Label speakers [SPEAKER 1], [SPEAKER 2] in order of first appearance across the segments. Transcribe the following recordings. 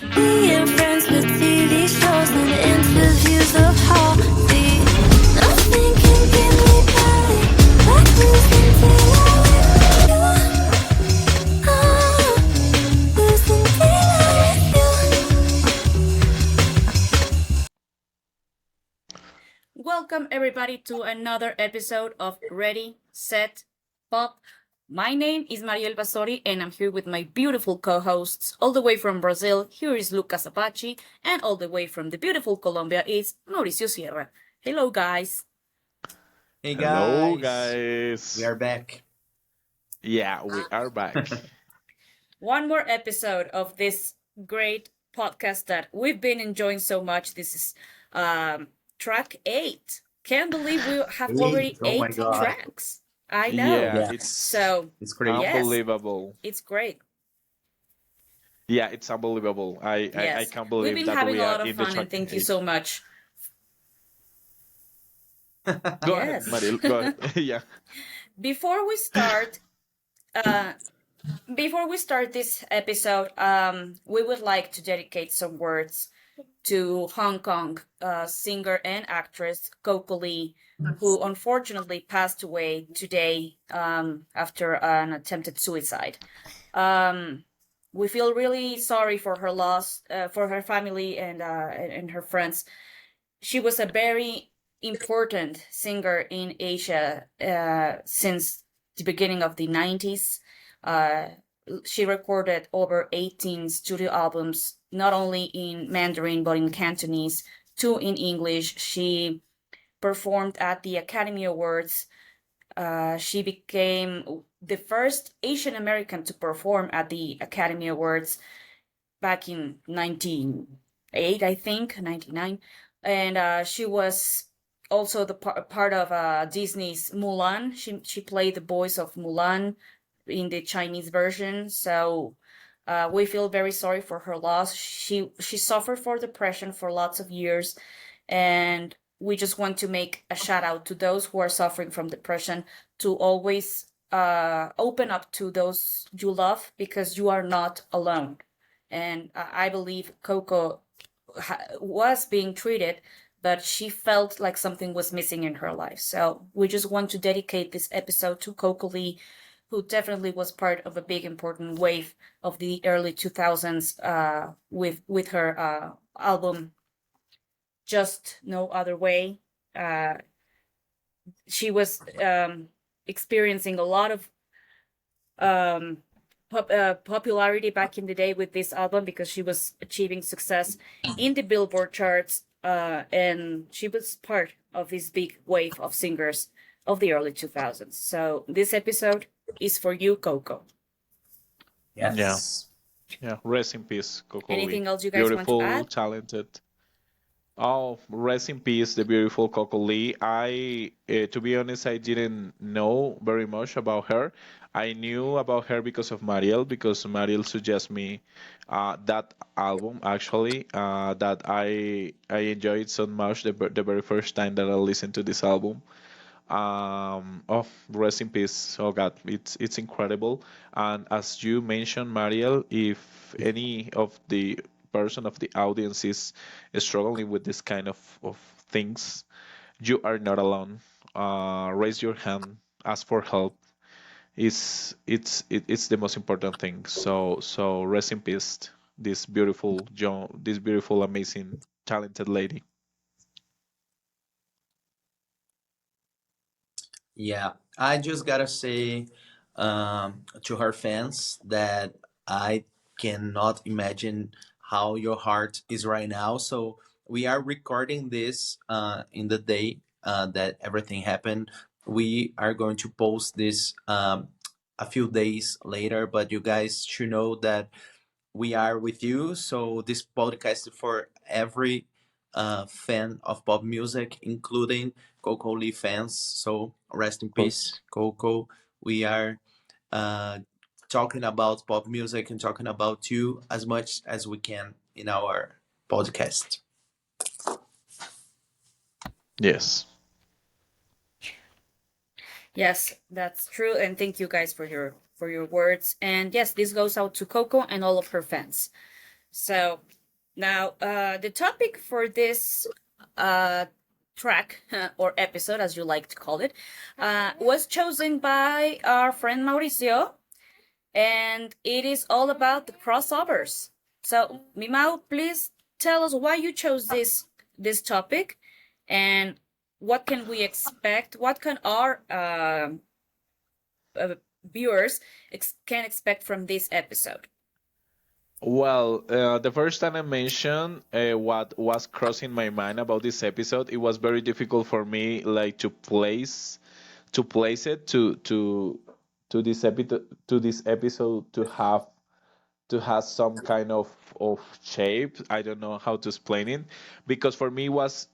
[SPEAKER 1] Being friends with TV shows and interviews of Holly. Nothing can get me back, like losing daylight with you. Losing daylight with you.
[SPEAKER 2] Welcome, everybody, to another episode of Ready, Set, Pop. My name is Mariel Basori, and I'm here with my beautiful co hosts. All the way from Brazil, here is Lucas Apache, and all the way from the beautiful Colombia is Mauricio Sierra. Hello, guys.
[SPEAKER 3] Hey
[SPEAKER 4] Hello,
[SPEAKER 3] guys, we
[SPEAKER 4] guys.
[SPEAKER 3] are back.
[SPEAKER 4] Yeah, we are back.
[SPEAKER 2] One more episode of this great podcast that we've been enjoying so much. This is track 8. Can't believe we have already
[SPEAKER 3] Oh my
[SPEAKER 2] 8
[SPEAKER 3] god.
[SPEAKER 2] tracks. I know.
[SPEAKER 4] Yeah,
[SPEAKER 3] Yes,
[SPEAKER 2] So,
[SPEAKER 3] it's crazy.
[SPEAKER 2] yes,
[SPEAKER 4] unbelievable.
[SPEAKER 2] it's great.
[SPEAKER 4] Yeah, it's unbelievable. I
[SPEAKER 2] Yes,
[SPEAKER 4] can't
[SPEAKER 2] we've
[SPEAKER 4] believe
[SPEAKER 2] been
[SPEAKER 4] that
[SPEAKER 2] having
[SPEAKER 4] we
[SPEAKER 2] a
[SPEAKER 4] are
[SPEAKER 2] lot of
[SPEAKER 4] in the
[SPEAKER 2] fun,
[SPEAKER 4] track
[SPEAKER 2] and thank you
[SPEAKER 4] 8.
[SPEAKER 2] so much.
[SPEAKER 4] Go ahead,
[SPEAKER 2] Yes.
[SPEAKER 4] Mariel. Go ahead. Yeah.
[SPEAKER 2] Before we start, uh, before we start this episode, we would like to dedicate some words to Hong Kong singer and actress Coco Lee, who unfortunately passed away today after an attempted suicide. Um, we feel really sorry for her loss, for her family and her friends. She was a very important singer in Asia since the beginning of the 90s. Uh, she recorded over 18 studio albums, not only in Mandarin but in Cantonese, 2 in English. She performed at the Academy Awards. She became the first Asian American to perform at the Academy Awards back in 1998, I think, 99. And she was also the part of Disney's Mulan. She played the voice of Mulan in the Chinese version. So we feel very sorry for her loss. She suffered for depression for lots of years, and we just want to make a shout out to those who are suffering from depression to always open up to those you love, because you are not alone. And I believe Coco was being treated, but she felt like something was missing in her life. So we just want to dedicate this episode to Coco Lee, who definitely was part of a big important wave of the early 2000s with her album Just No Other Way. Uh, she was experiencing a lot of um, popularity back in the day with this album, because she was achieving success in the Billboard charts, and she was part of this big wave of singers of the early 2000s. So this episode is for you, Coco.
[SPEAKER 4] Yeah.
[SPEAKER 3] Yes.
[SPEAKER 4] Yeah. Rest in peace, Coco Lee.
[SPEAKER 2] Anything else you guys want to
[SPEAKER 4] Beautiful,
[SPEAKER 2] add?
[SPEAKER 4] talented. Oh, rest in peace, the beautiful Coco Lee. To be honest, I didn't know very much about her. I knew about her because of Mariel, because Mariel suggested me that album actually. That I enjoyed so much the very first time that I listened to this album. Oh, rest in peace. Oh God, it's incredible. And as you mentioned, Mariel, if any of the person of the audience is struggling with this kind of things, you are not alone. Raise your hand, ask for help. It's the most important thing. So rest in peace, this beautiful, amazing, talented lady.
[SPEAKER 3] Yeah, I just gotta say to her fans that I cannot imagine how your heart is right now. So we are recording this in the day that everything happened. We are going to post this a few days later, but you guys should know that we are with you. So this podcast is for every fan of pop music, including Coco Lee fans. So rest in
[SPEAKER 4] Of
[SPEAKER 3] peace,
[SPEAKER 4] course.
[SPEAKER 3] Coco. We are uh, talking about pop music and talking about you as much as we can in our podcast.
[SPEAKER 4] Yes.
[SPEAKER 2] Yes, that's true, and thank you guys for your words. And yes, this goes out to Coco and all of her fans. So now the topic for this uh, track or episode, as you like to call it, was chosen by our friend Mauricio, and it is all about the crossovers. So, Mimao, please tell us why you chose this topic, and what can we expect? What can our uh, viewers can expect from this episode?
[SPEAKER 4] Well, the first time I mentioned what was crossing my mind about this episode, it was very difficult for me like to place it to this episode to have some kind of shape. I don't know how to explain it because for me it was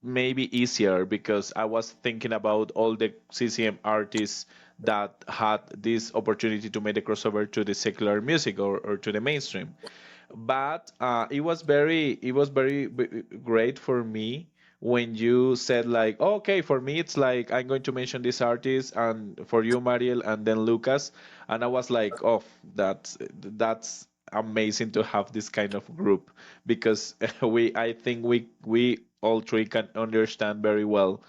[SPEAKER 4] maybe easier because I was thinking about all the CCM artists that had this opportunity to make the crossover to the secular music or to the mainstream. But it was very great for me when you said like, "Oh, okay, for me it's like I'm going to mention this artist, and for you, Mariel, and then Lucas," and I was like, "Oh, that's amazing to have this kind of group because I think we all three can understand very well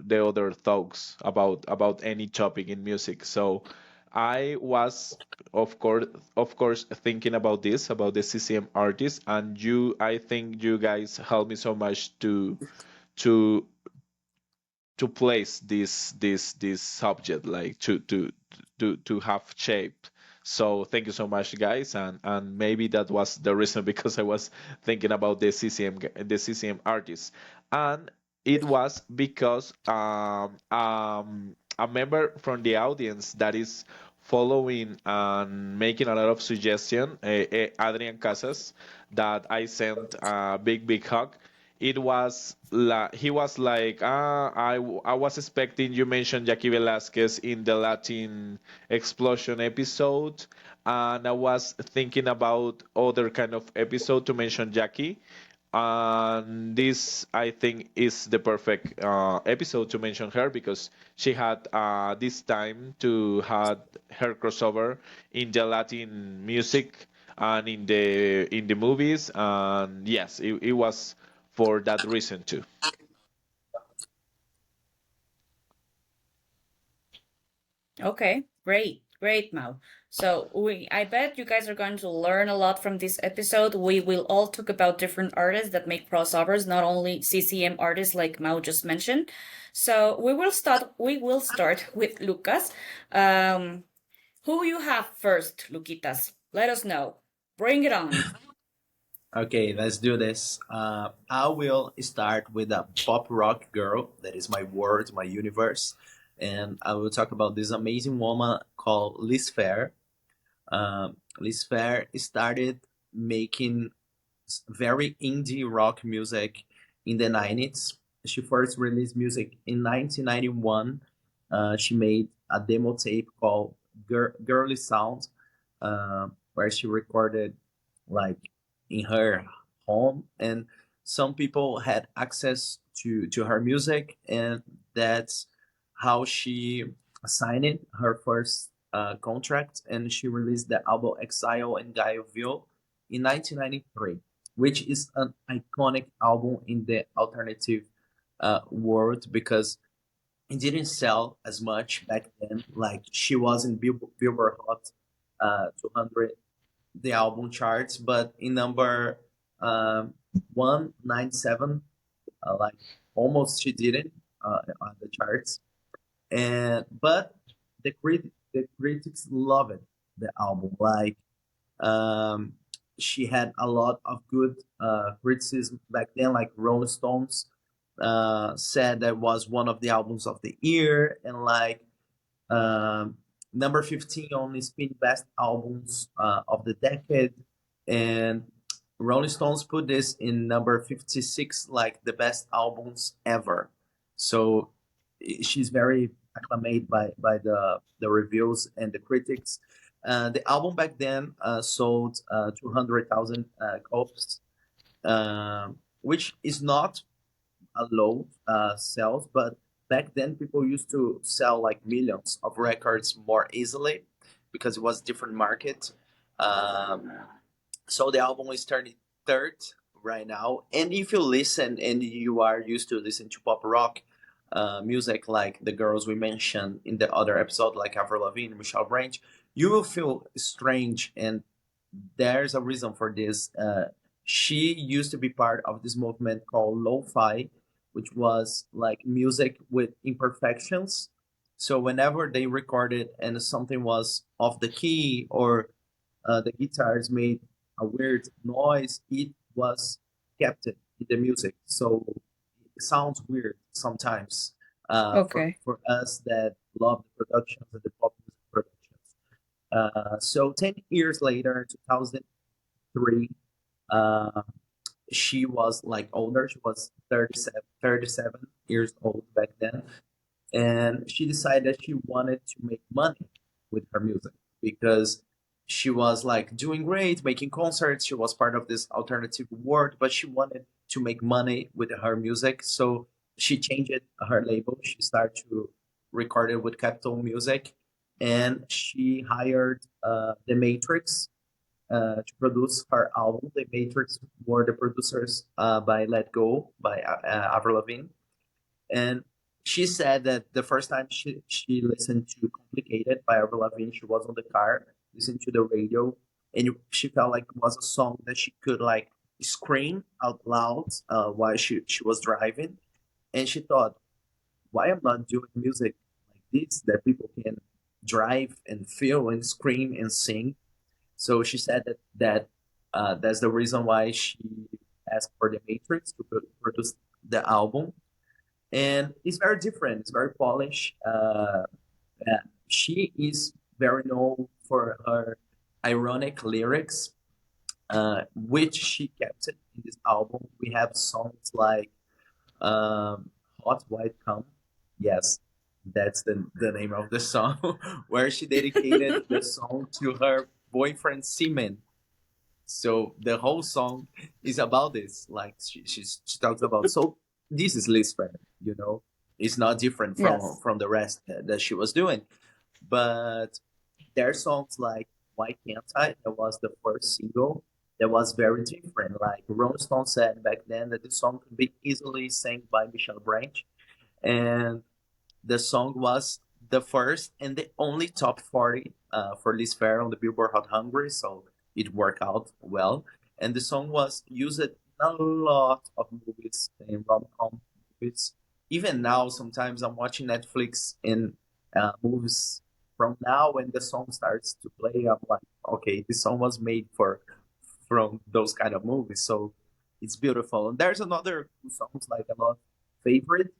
[SPEAKER 4] the other thoughts about any topic in music. So I was of course thinking about this about the CCM artists, and you I think you guys helped me so much to to place this subject like to have shape. So thank you so much, guys, and maybe that was the reason because I was thinking about the CCM artists, and it was because a member from the audience that is following and making a lot of suggestion, Adrian Casas, that I sent a big hug. He was like, I was expecting you mentioned Jackie Velasquez in the Latin explosion episode, and I was thinking about other kind of episode to mention Jackie. And this, I think, is the perfect episode to mention her because she had this time to had her crossover in the Latin music and in the movies, and yes, it was for that reason too.
[SPEAKER 2] Okay, great, great, Mao. So I bet you guys are going to learn a lot from this episode. We will all talk about different artists that make crossovers, not only CCM artists like Mao just mentioned. So we will start with Lucas. Um, who you have first, Luquitas? Let us know. Bring it on.
[SPEAKER 3] Okay, let's do this. I will start with a pop rock girl that is my world, my universe, and I will talk about this amazing woman called Liz Fair. Liz Fair started making very indie rock music in the 90s. She first released music in 1991. She made a demo tape called Girly Sound, where she recorded like in her home, and some people had access to her music, and that's how she signed her first contract, and she released the album Exile and Gaioville in 1993, which is an iconic album in the alternative world because it didn't sell as much back then. Like she was in Billboard Hot 200, the album charts, but in number 197, like almost she didn't on the charts. And but the critics love it, the album. Like um, she had a lot of good criticism back then, like Rolling Stones said that was one of the albums of the year, and like um, number 15 on the Spin Best Albums of the Decade, and Rolling Stones put this in number 56, like the best albums ever. So she's very acclaimed by the reviews and the critics. The album back then sold 200,000 copies, which is not a low sales, but back then people used to sell like millions of records more easily because it was different market. Um, so the album is turning third right now. And if you listen and you are used to listen to pop rock music, like the girls we mentioned in the other episode, like Avril Lavigne, Michelle Branch, you will feel strange. And there's a reason for this. She used to be part of this movement called lo-fi, which was like music with imperfections. So whenever they recorded and something was off the key, or the guitars made a weird noise, it was kept it in the music. So it sounds weird sometimes
[SPEAKER 2] Okay.
[SPEAKER 3] for us that love the productions and the pop music productions. So 10 years later, 2003, uh, she was like older. She was 37 years old back then. And she decided she wanted to make money with her music because she was like doing great, making concerts. She was part of this alternative world, but she wanted to make money with her music. So she changed her label. She started to record it with Capitol Music, and she hired The Matrix to produce her album. The Matrix were the producers by Let Go by Avril Lavigne, and she said that the first time she listened to Complicated by Avril Lavigne, she was on the car, listening to the radio, and she felt like it was a song that she could like scream out loud while she was driving. And she thought, why am I not doing music like this that people can drive and feel and scream and sing? So she said that that's the reason why she asked for the Matrix to produce the album, and it's very different. It's very polished. She is very known for her ironic lyrics, which she kept it in this album. We have songs like "Hot White Come." Yes, that's the name of the song, where she dedicated the song to her boyfriend Seaman. So the whole song is about this. Like she talks about. So this is Liz Fair, you know. It's not different
[SPEAKER 2] Yes.
[SPEAKER 3] from the rest that she was doing. But there are songs like "Why Can't I?" That was the first single. That was very different. Like Rolling Stone said back then that the song could be easily sang by Michelle Branch, and the song was the first and the only top 40 for Liz Fair on the Billboard Hot 100, so it worked out well. And the song was used in a lot of movies and rom-com movies. Even now, sometimes I'm watching Netflix and movies from now, when the song starts to play, I'm like, okay, this song was made for from those kind of movies. So it's beautiful. And there's another songs like a lot favorite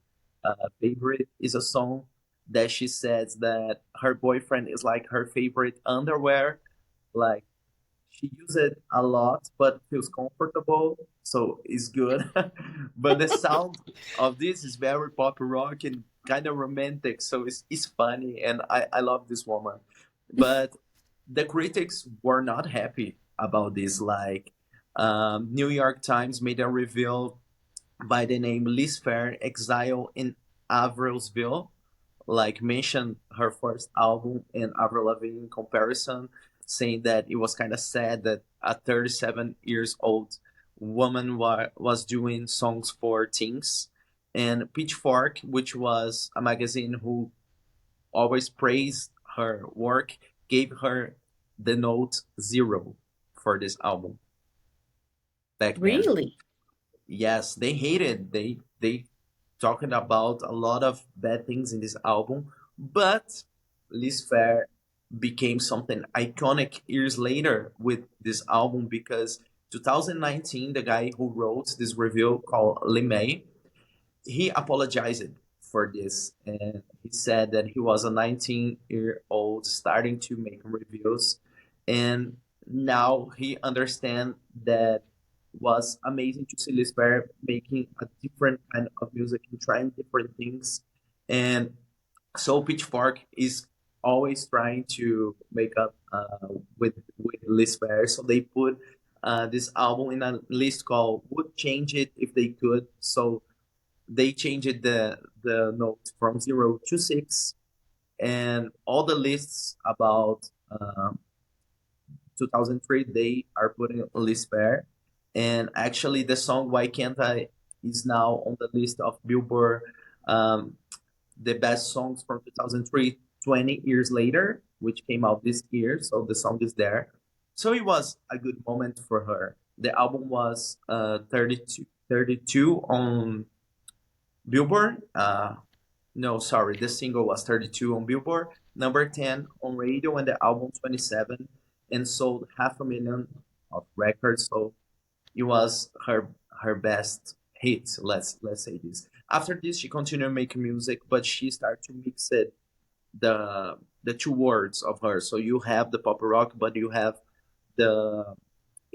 [SPEAKER 3] favorite is a song that she says that her boyfriend is like her favorite underwear. Like she uses it a lot, but feels comfortable, so it's good. But the sound of this is very pop rock and kind of romantic, so it's funny, and I love this woman. But the critics were not happy about this. Like New York Times made a review by the name Liz Fair, Exile in Avrilsville, like mentioned her first album and Avril Lavigne in comparison, saying that it was kind of sad that a 37 years old woman was doing songs for teens. And Pitchfork, which was a magazine who always praised her work, gave her the note 0 for this album back then.
[SPEAKER 2] Really?
[SPEAKER 3] Yes, they hated. They talking about a lot of bad things in this album, but Liz Fair became something iconic years later with this album because 2019, the guy who wrote this review called Lee May, he apologized for this, and he said that he was a 19-year-old starting to make reviews, and now he understand that was amazing to see Liz Fair making a different kind of music and trying different things. And so Pitchfork is always trying to make up with Liz Fair. So they put this album in a list called "Would Change It If They Could." So they changed the note from 0 to 6, and all the lists about 2003, they are putting Lisper, and actually the song "Why Can't I" is now on the list of Billboard, um, the best songs from 2003, 20 years later, which came out this year. So the song is there. So it was a good moment for her. The album was 32 on Billboard. No, sorry, the single was 32 on Billboard, number 10 on radio, and the album 27, and sold 500,000 of records. So it was her best hit. Let's say this. After this, she continued making music, but she started to mix it, the two words of her. So you have the pop rock, but you have the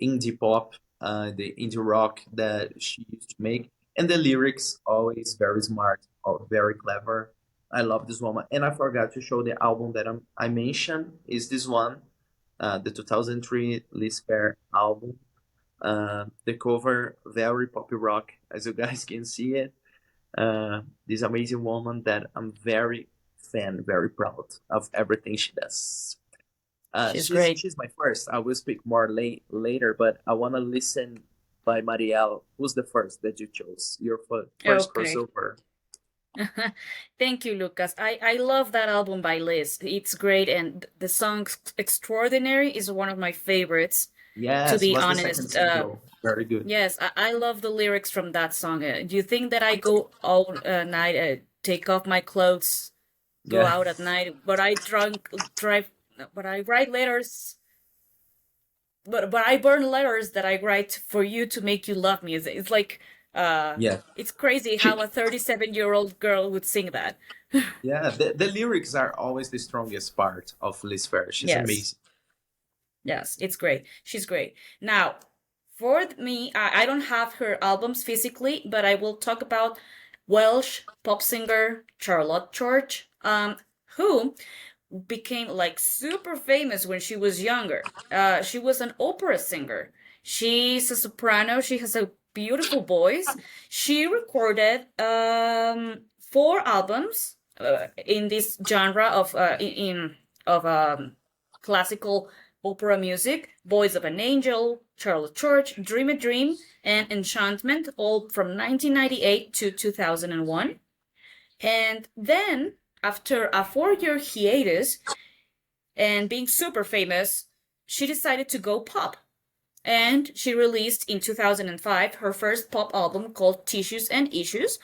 [SPEAKER 3] indie pop, the indie rock that she used to make, and the lyrics always very smart or very clever. I love this woman, and I forgot to show the album that I mentioned is this one, the 2003 Lisper album. The cover very pop rock, as you guys can see it. This amazing woman that I'm very fan, very proud of everything she does.
[SPEAKER 2] She's great.
[SPEAKER 3] She's my first. I will speak more later, but I want to listen by Marielle. Who's the first that you chose? Your first
[SPEAKER 2] Okay.
[SPEAKER 3] crossover.
[SPEAKER 2] Thank you, Lucas. I love that album by Liz. It's great, and the song Extraordinary is one of my favorites, to
[SPEAKER 3] Yes,
[SPEAKER 2] be
[SPEAKER 3] was the second
[SPEAKER 2] honest.
[SPEAKER 3] single. Very good.
[SPEAKER 2] Yes, I love the lyrics from that song. Do you think that I go all night, take off my clothes, go
[SPEAKER 3] Yeah,
[SPEAKER 2] out at night, but I drive, but I write letters, but I burn letters that I write for you to make you love me. It's like,
[SPEAKER 3] yeah.
[SPEAKER 2] it's crazy how
[SPEAKER 3] She,
[SPEAKER 2] a 37-year-old girl would sing that.
[SPEAKER 3] yeah. The lyrics are always the strongest part of Liz Fair. She's
[SPEAKER 2] Yes.
[SPEAKER 3] amazing.
[SPEAKER 2] Yes, it's great. She's great. Now, for me, I don't have her albums physically, but I will talk about Welsh pop singer Charlotte George, who became like super famous when she was younger. She was an opera singer. She's a soprano. She has a beautiful voice. She recorded 4 albums in this genre of classical opera music: Voice of an Angel, Charlotte Church, Dream a Dream, and Enchantment, all from 1998 to 2001. And then, after a 4-year hiatus and being super famous, she decided to go pop. And she released in 2005 her first pop album called Tissues and Issues,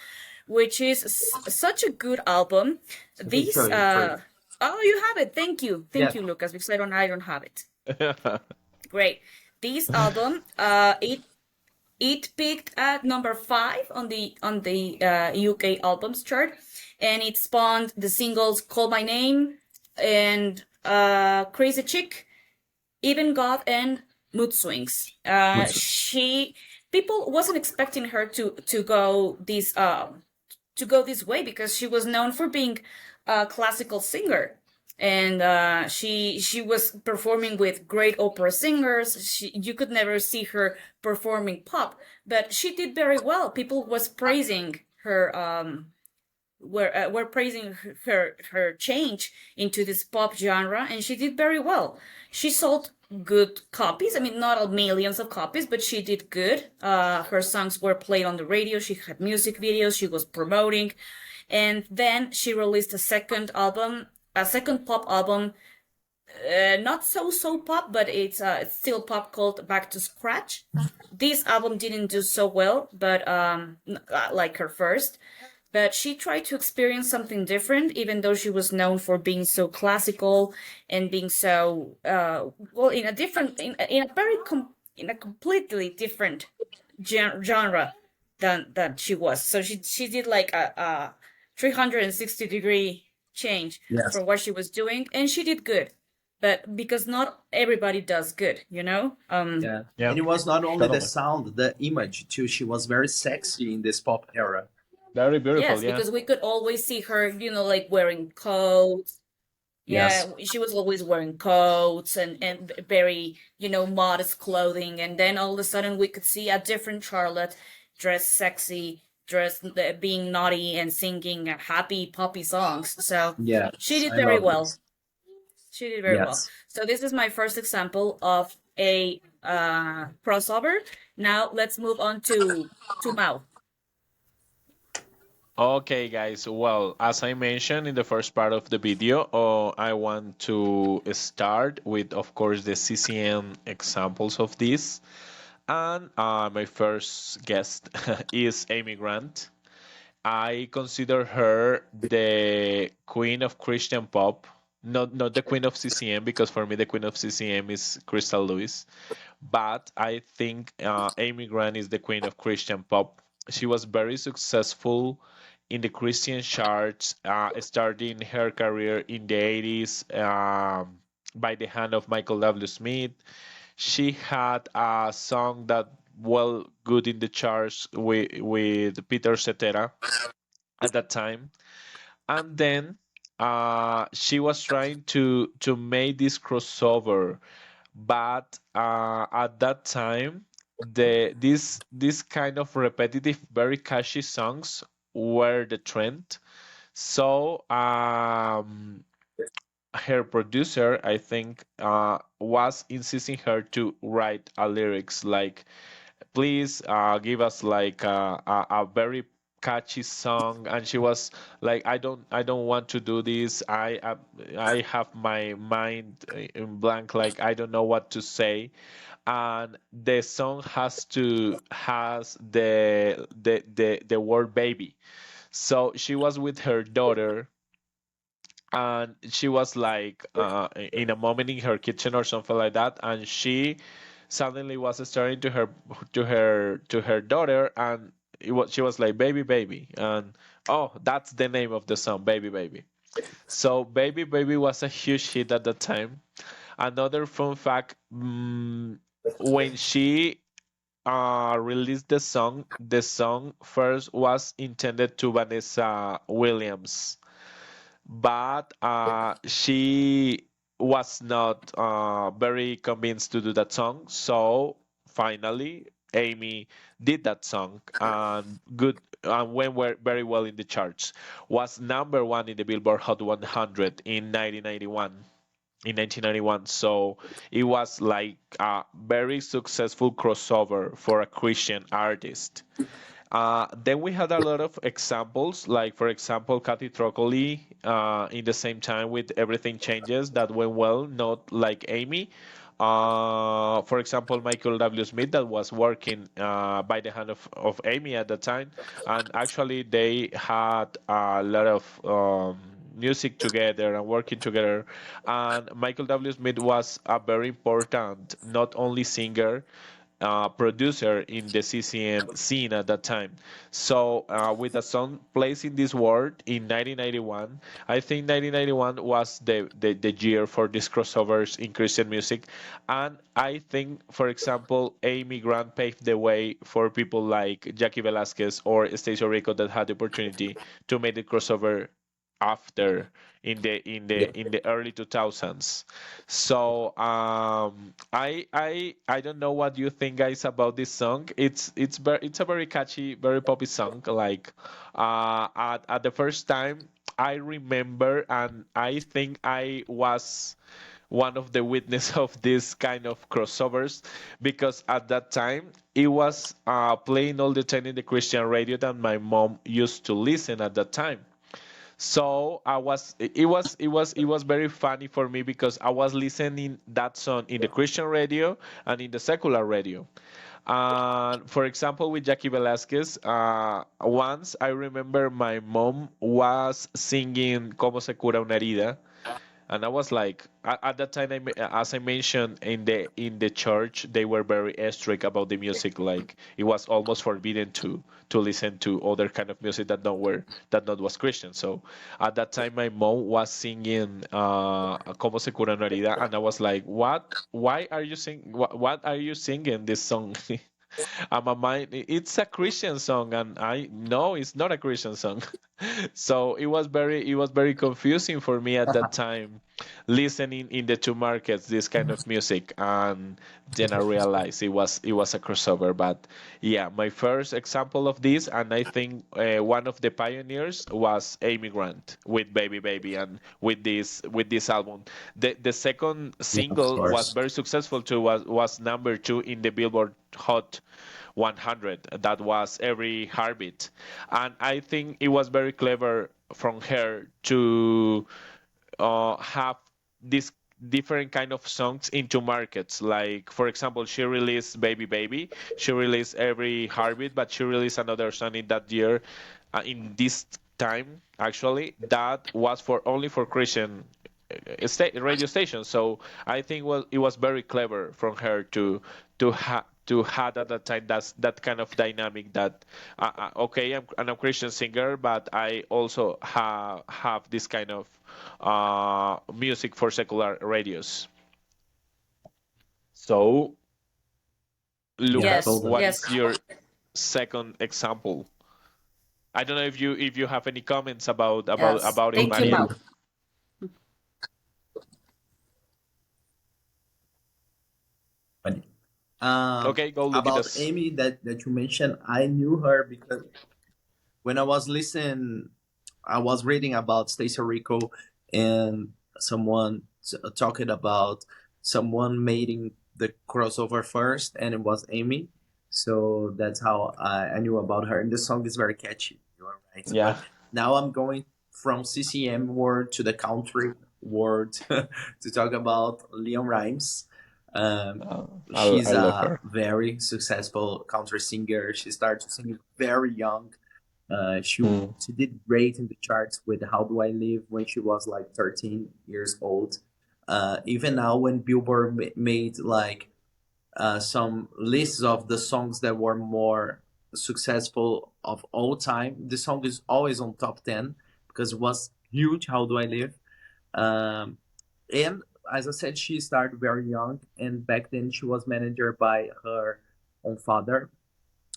[SPEAKER 2] which is such a good album.
[SPEAKER 3] Okay,
[SPEAKER 2] These,
[SPEAKER 3] show you first.
[SPEAKER 2] oh, you have it. Thank you.
[SPEAKER 3] Yeah,
[SPEAKER 2] Thank you, Lucas, because I don't have it. Great. This album, it peaked at number 5 on the UK albums chart, and it spawned the singles "Call My Name" and "Crazy Chick," "Even God," and "Mood Swings." People wasn't expecting her to go this way, because she was known for being a classical singer, and she was performing with great opera singers. You could never see her performing pop, but she did very well. People was praising her, were praising her change into this pop genre, and she did very well. She sold good copies. I mean, not millions of copies, but she did good. Her songs were played on the radio. She had music videos. She was promoting, and then she released a second pop album, not so pop, but it's still pop, called "Back to Scratch." This album didn't do so well, but like her first. But she tried to experience something different, even though she was known for being so classical and being so well, in a different, in a very in a completely different genre than she was. So she did like a 360-degree change
[SPEAKER 3] yes,
[SPEAKER 2] from what she was doing, and she did good. But because not everybody does good, you know?
[SPEAKER 3] yeah.
[SPEAKER 4] Yeah,
[SPEAKER 3] And it was not only the
[SPEAKER 4] totally.
[SPEAKER 3] sound, the image too. She was very sexy in this pop era.
[SPEAKER 4] Very beautiful,
[SPEAKER 2] Yes,
[SPEAKER 4] yeah.
[SPEAKER 2] because we could always see her, like wearing coats.
[SPEAKER 3] Yes,
[SPEAKER 2] Yeah, she was always wearing coats and very, modest clothing. And then all of a sudden we could see a different Charlotte, dressed sexy, dressed being naughty and singing happy poppy songs. So she
[SPEAKER 3] yes,
[SPEAKER 2] did
[SPEAKER 3] I
[SPEAKER 2] very
[SPEAKER 3] love
[SPEAKER 2] well.
[SPEAKER 3] this.
[SPEAKER 2] She did very well.
[SPEAKER 3] Yes.
[SPEAKER 2] So this is my first example of a crossover. Now let's move on to Mao.
[SPEAKER 4] Okay, guys. Well, as I mentioned in the first part of the video, I want to start with, of course, the CCM examples of this. And my first guest is Amy Grant. I consider her the queen of Christian pop, not the queen of CCM, because for me the queen of CCM is Crystal Lewis. But I think Amy Grant is the queen of Christian pop. She was very successful in the Christian charts, starting her career in the 80s by the hand of Michael W. Smith. She had a song that well good in the charts with Peter Cetera at that time, and then she was trying to make this crossover, but at that time this kind of repetitive, very catchy songs were the trend. So her producer, I think, was insisting her to write a lyrics like, please give us like a very catchy song. And she was like, I don't want to do this. I have my mind in blank, like I don't know what to say. And the song has the word baby. So she was with her daughter, and she was like in a moment in her kitchen or something like that, and she suddenly was staring to her daughter, and she was like, baby baby. And oh, that's the name of the song, baby baby. So baby baby was a huge hit at the time. Another fun fact, when she released the song first was intended to Vanessa Williams, but she was not very convinced to do that song. So finally, Amy did that song, and good, and went very well in the charts. Was number one in the Billboard Hot 100 in 1991. In 1991, so it was like a very successful crossover for a Christian artist. Then we had a lot of examples, like for example, Kathy Trocoli, in the same time with Everything Changes, that went well, not like Amy. For example, Michael W. Smith, that was working by the hand of Amy at the time, and actually they had a lot of music together and working together. And Michael W. Smith was a very important, not only singer, producer in the CCM scene at that time. So, with a song placed in this world in 1991, I think 1991 was the year for these crossovers in Christian music. And I think, for example, Amy Grant paved the way for people like Jackie Velasquez or Stacey Rico that had the opportunity to make the crossover after in the early 2000s. So I don't know what you think, guys, about this song. It's a very catchy, very poppy song. Like at the first time I remember, and I think I was one of the witness of this kind of crossovers, because at that time it was playing all the time in the Christian radio that my mom used to listen at that time. So it was very funny for me because I was listening that song in the Christian radio and in the secular radio. And for example, with Jackie Velasquez, once I remember my mom was singing "Cómo se cura una herida," and I was like, at that time, as I mentioned, in the church, they were very strict about the music. Like it was almost forbidden to listen to other kind of music that not was Christian. So at that time, my mom was singing "Como se cura una herida," and I was like, "What? Why are you sing? What are you singing this song?" My mind, it's a Christian song, and I know it's not a Christian song. So it was very confusing for me at that time, listening in the two markets this kind of music, and then I realized it was a crossover. But yeah, my first example of this, and I think one of the pioneers was Amy Grant with Baby Baby, and with this album. The second
[SPEAKER 3] Yeah, of
[SPEAKER 4] single was
[SPEAKER 3] course.
[SPEAKER 4] very successful too. Was number two in the Billboard Hot 100. That was Every Heartbeat, and I think it was very clever from her to have this different kind of songs into markets. Like, for example, she released Baby Baby, she released Every Heartbeat, but she released another song in that year, in this time actually, that was for only for Christian radio stations. So I think it was very clever from her to had at that time that kind of dynamic that okay, I'm a Christian singer, but I also have this kind of music for secular radios. So,
[SPEAKER 3] Yeah,
[SPEAKER 4] Lucas,
[SPEAKER 2] Yes,
[SPEAKER 4] what
[SPEAKER 3] totally.
[SPEAKER 2] yes,
[SPEAKER 4] is your second example? I don't know if you have any comments about about
[SPEAKER 2] yes.
[SPEAKER 4] about it,
[SPEAKER 2] Thank you,
[SPEAKER 3] Me
[SPEAKER 4] Mariel.
[SPEAKER 2] Mau.
[SPEAKER 3] too. But,
[SPEAKER 4] Okay, go,
[SPEAKER 3] about
[SPEAKER 4] Luquitas.
[SPEAKER 3] Amy that you mentioned, I knew her because when I was listening, I was reading about Stacey Rico, and someone talking about someone making the crossover first, and it was Amy. So that's how I knew about her. And the song is very catchy. You are right.
[SPEAKER 4] Yeah.
[SPEAKER 3] But now I'm going from CCM world to the country world to talk about Leon Rimes. Um,
[SPEAKER 4] I
[SPEAKER 3] she's
[SPEAKER 4] love
[SPEAKER 3] a
[SPEAKER 4] her.
[SPEAKER 3] very successful country singer. She started singing very young. She
[SPEAKER 4] Mm.
[SPEAKER 3] she did great in the charts with "How Do I Live" when she was like 13 years old. Even now, when Billboard made like some lists of the songs that were more successful of all time, the song is always on top 10 because it was huge. "How Do I Live?" Um, and as I said, she started very young, and back then she was managed by her own father,